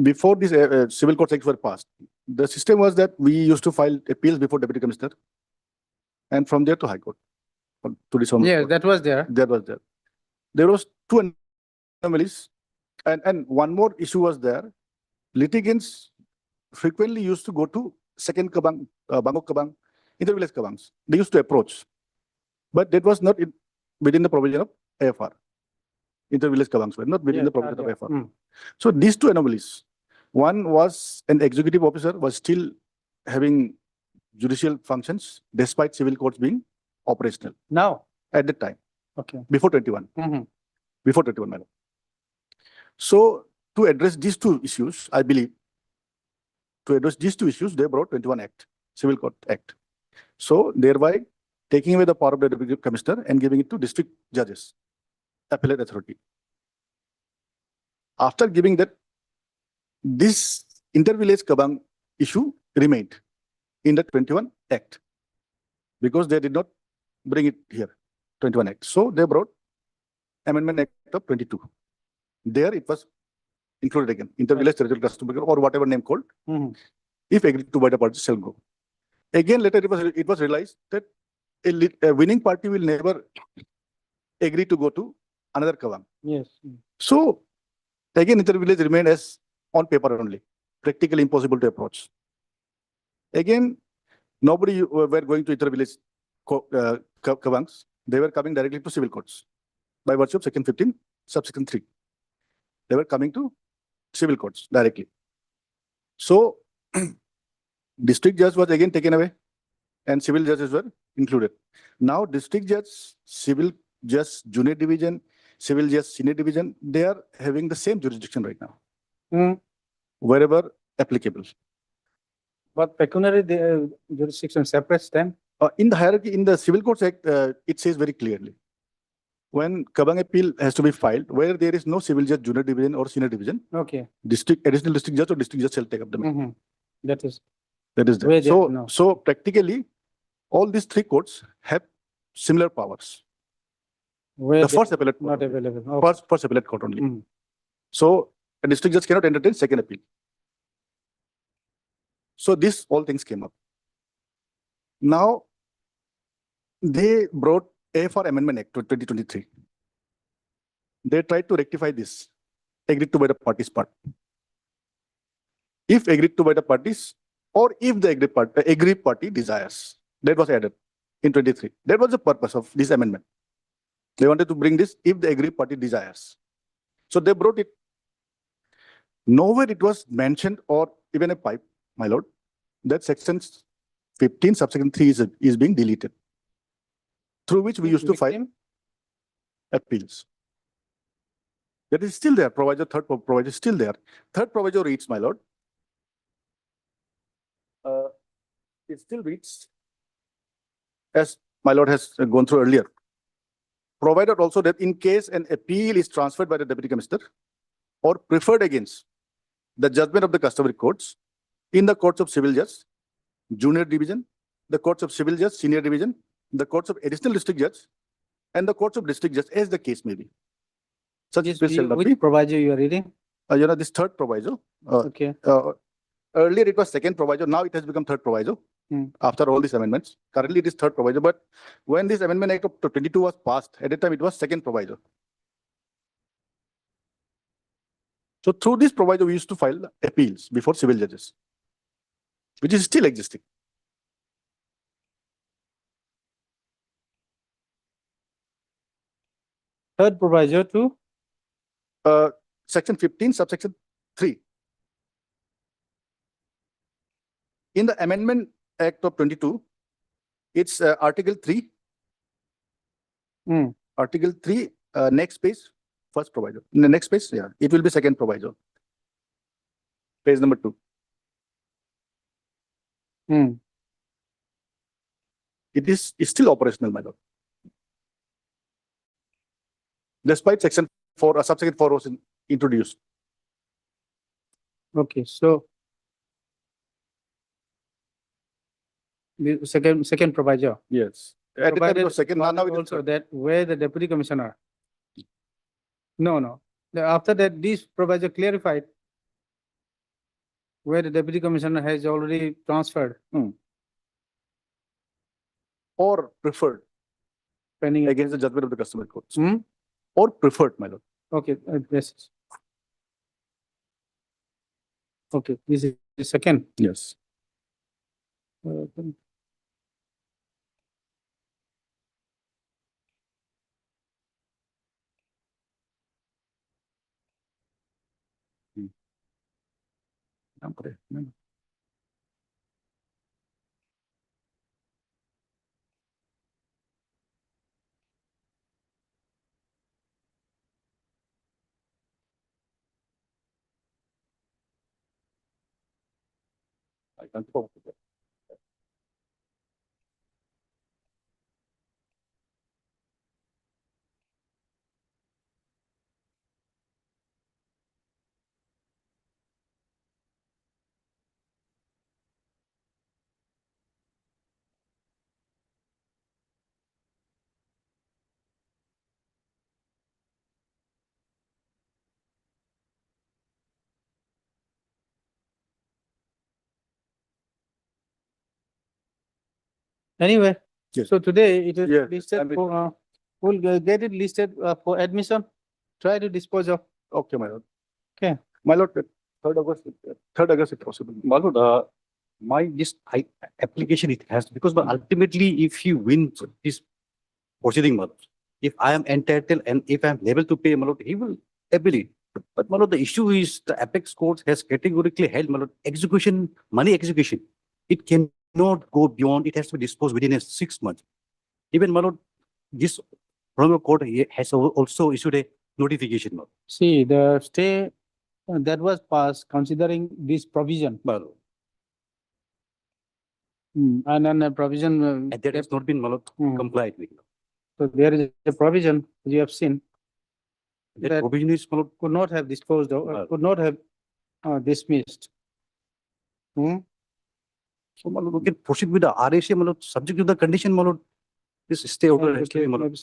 Before this Civil Court Acts were passed, the system was that we used to file appeals before Deputy Commissioner, and from there to High Court, to the Yes, that was there. That was there. There was two anomalies, and one more issue was there. Litigants frequently used to go to second Kabang, Bangkok Kabang, inter-village Kabangs. They used to approach, but that was not within the provision of AFR. Inter-village Kabangs were not within the provision of AFR. Hmm. So these two anomalies, one was an executive officer was still having judicial functions despite civil courts being operational Now, at that time, okay. before 21. Mhm. Before 21, madam. So to address these two issues, I believe, they brought 21 Act, Civil Court Act. So thereby taking away the power of the Deputy Commissioner and giving it to district judges, appellate authority. After giving that, this inter-village Kabang issue remained in the 21 Act because they did not bring it here, 21 Act. So they brought Amendment Act of 22. There it was included again, inter-village territorial customary or whatever name called. Mhm. If agreed to by the parties shall go. Again, later it was realized that a winning party will never agree to go to another Kabang. Yes. So again, inter-village remained as on paper only, practically impossible to approach. Again, nobody were going to inter-village Kabangs. They were coming directly to civil courts by virtue of Section 15, subsection 3. They were coming to civil courts directly. So district judge was again taken away and civil judges were included. Now district judge, civil judge, junior division, civil judge, senior division, they are having the same jurisdiction right now, Hmm. wherever applicable. But pecuniary jurisdiction separates them. In the hierarchy, in the Civil Courts Act, it says very clearly when Kabang appeal has to be filed, where there is no civil judge, junior division or senior division, Okay. additional district judge or district judge shall take up the matter. Mhm. That is, That is there. Where there- So, no. so practically, all these three courts have similar powers. where The they first appellate not court, only. available. Okay. First appellate court only. Mm. So a district judge cannot entertain second appeal. So this all things came up. Now, they brought AFR Amendment Act 2023. They tried to rectify this, agreed to by the parties part. If agreed to by the parties, or if the aggrieved party desires, that was added in 23. That was the purpose of this amendment. They wanted to bring this if the aggrieved party desires. So they brought it. Nowhere it was mentioned or even a pipe, my lord, that section 15 subsection 3 is being deleted, through which we used to file appeals. That is still there. Proviso, third proviso is still there. Third proviso reads, my lord. It still reads, as my lord has gone through earlier. Provided also that in case an appeal is transferred by the deputy commissioner or preferred against the judgment of the customary courts in the courts of civil judge, junior division, the courts of civil judge, senior division, the courts of additional district judge, and the courts of district judge, as the case may be. Such This appeals shall not which be. proviso you are reading? This third proviso. Okay. Earlier it was second proviso, now it has become third proviso. After all these amendments, currently it is third proviso, but when this Amendment Act of 22 was passed, at that time it was second proviso. So through this proviso, we used to file appeals before civil judges, which is still existing. Third proviso to Section 15, subsection 3. In the Amendment Act of 22, it's Article 3. Article 3, next page, first proviso. In the next page, yeah, it will be second proviso. Page number 2. It is still operational, my lord. Despite section 4, subsection 4 was introduced. Okay, so the second proviso. Yes. At the time it was second, now it is Also that where the deputy commissioner. No. After that, this proviso clarified where the deputy commissioner has already transferred. or preferred Pending against the judgment of the customary courts. Or preferred, my lord. Okay, yes. Okay, this is the second. Yes. I can't forward to that. Anyway, Yes. so today it is Yes, listed I mean- for, we'll get it listed for admission. Try to dispose of. Okay, my lord. Okay. My lord, 3rd August if possible. My lord, application it has, because but ultimately, if you win this proceeding, my lord, if I am entitled and if I am able to pay, my lord, he will appeal it. But my lord, the issue is the apex court has categorically held, my lord, execution, money execution. It cannot go beyond, it has to be disposed within a 6 months. Even, my lord, this Honorable Court has also issued a notification, my lord. See, the stay that was passed considering this provision. My lord. And then the provision. And that has not been, my lord, complied with. So there is a provision, you have seen, That that provision is, my lord, could not have disposed of, could not have dismissed. Hmm? so my lord, we can proceed with the RAC, my lord, subject to the condition, my lord. This stay order has to be, my lord.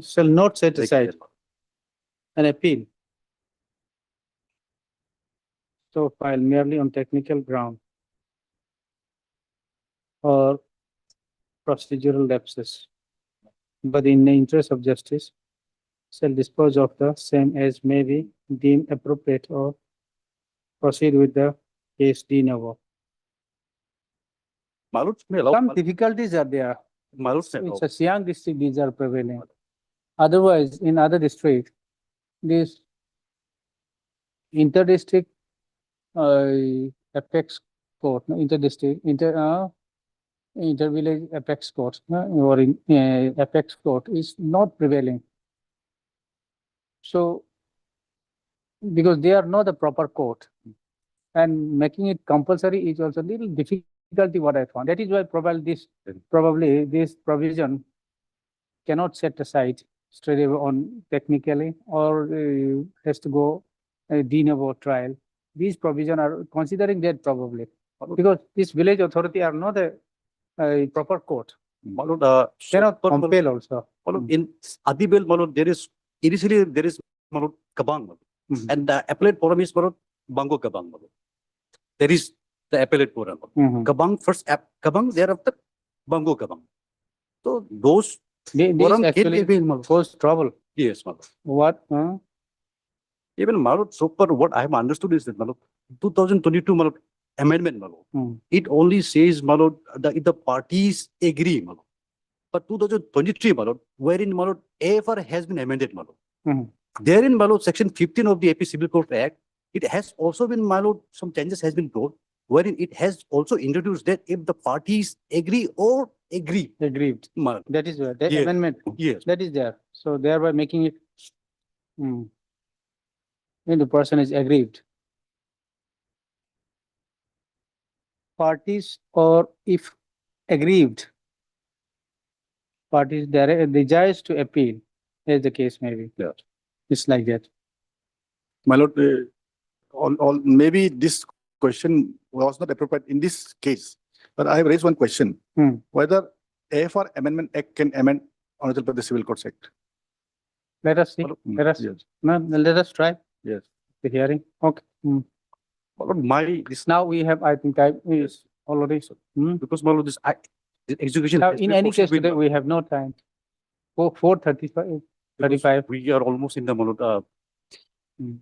Shall not set aside Yes, my lord. an appeal. So file merely on technical ground or procedural lapses. But in the interest of justice, shall dispose of the same as may be deemed appropriate or proceed with the case de novo. My lord, may allow, Some difficulties are there. my lord, said, It's a Siang district, these are prevailing. Otherwise, in other districts, this inter-district apex court, no, inter-village apex court, or in apex court is not prevailing. So, because they are not the proper court, and making it compulsory is also little difficulty what I found. That is why probably this provision cannot set aside straight away on technically, or has to go de novo trial. These provision are considering that probably, because this village authority are not a proper court. my lord, Cannot but, my lord, compel also. my lord, in Adibel, my lord, there is, initially there is, my lord, Kabang, my lord. And the appellate forum is, my lord, Bango Kabang, my lord. There is the appellate forum. Kabang first, Kabang, thereafter Bango Kabang. So those This forum can actually be, my lord. cause trouble. Yes, my lord. What? Even my lord, so far what I have understood is that, my lord, 2022, my lord, amendment, my lord, it only says, my lord, if the parties agree, my lord. But 2023, my lord, wherein, my lord, AFR has been amended, my lord. Therein, my lord, section 15 of the AP Civil Code Act, it has also been, my lord, some changes has been brought, wherein it has also introduced that if the parties agree or agree. Aggrieved. My lord. That is where the Yes. amendment. Yes. That is there. So thereby making it. When the person is aggrieved. Parties, or if aggrieved, parties desires to appeal, as the case may be. Yeah. It's like that. My lord, maybe this question was not appropriate in this case, but I have raised one question. Whether AFR Amendment Act can amend Arunachal Pradesh Civil Codes Act. Let us see. Let us, Yes. no, let us try Yes. the hearing. Okay. My, this, Now we have, I think, time is already. because, my lord, this execution. Now, has in been any case, proceeded, today my we have no time. 4:35. because 35. we are almost in the, my lord,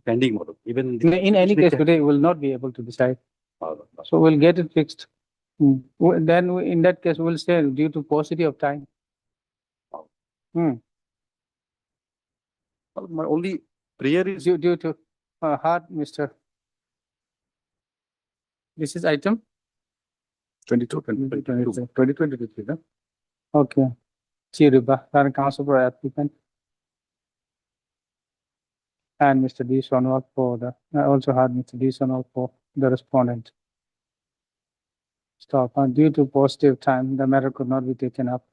pending, my lord. Even. In any case, today we will not be able to decide. So we'll get it fixed. Then in that case, we'll say due to paucity of time. My only prayer is. Due to hard, Mr. This is item 2023, no? Okay. Chiruba, current counsel for applicant. And Mr. D. Sonwal for the, I also had Mr. D. Sonwal for the respondent. Stop. Due to positive time, the matter could not be taken up.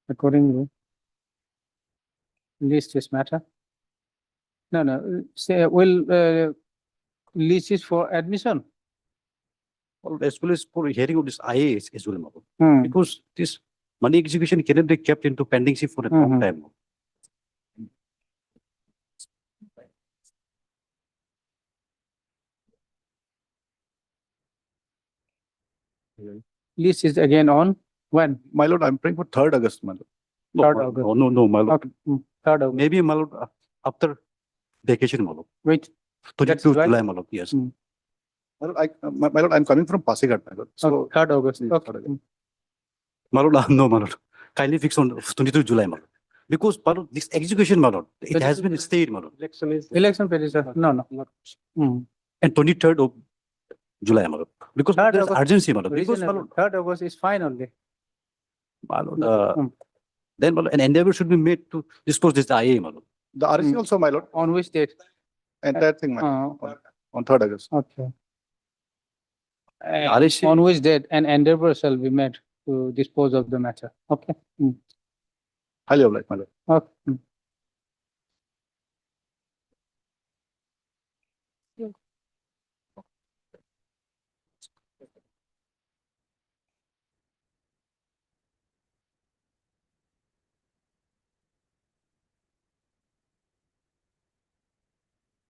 Accordingly, list this matter. No, say, will list this for admission. Well, as well as for hearing of this IA as well, my lord. Because this money execution cannot be kept into pendency for a long time. List is again on when? My lord, I'm praying for 3rd August, my lord. No, 3rd my- August. no, my lord. Okay. 3rd August. Maybe, my lord, after vacation, my lord. Wait. 22 July? July, my lord, yes. My lord, my lord, I'm coming from Pasighat, my lord. So, 3rd August. Yeah, Okay. 3rd August. My lord, no, my lord. Kindly fix on 22 July, my lord. Because, my lord, this execution, my lord, it has been stayed, my lord. Election petition. No. And 23rd of July, my lord. Because 3rd there's August. urgency, my lord. Because, my Reasonable. lord, 3rd August is fine only. my lord, then, my lord, an endeavor should be made to dispose this IA, my lord. The RC also, my lord, On which date? entire thing, my lord, on 3rd August. Okay. RSC On which date an endeavor shall be made to dispose of the matter. Okay. Highly obliged, my lord. Okay.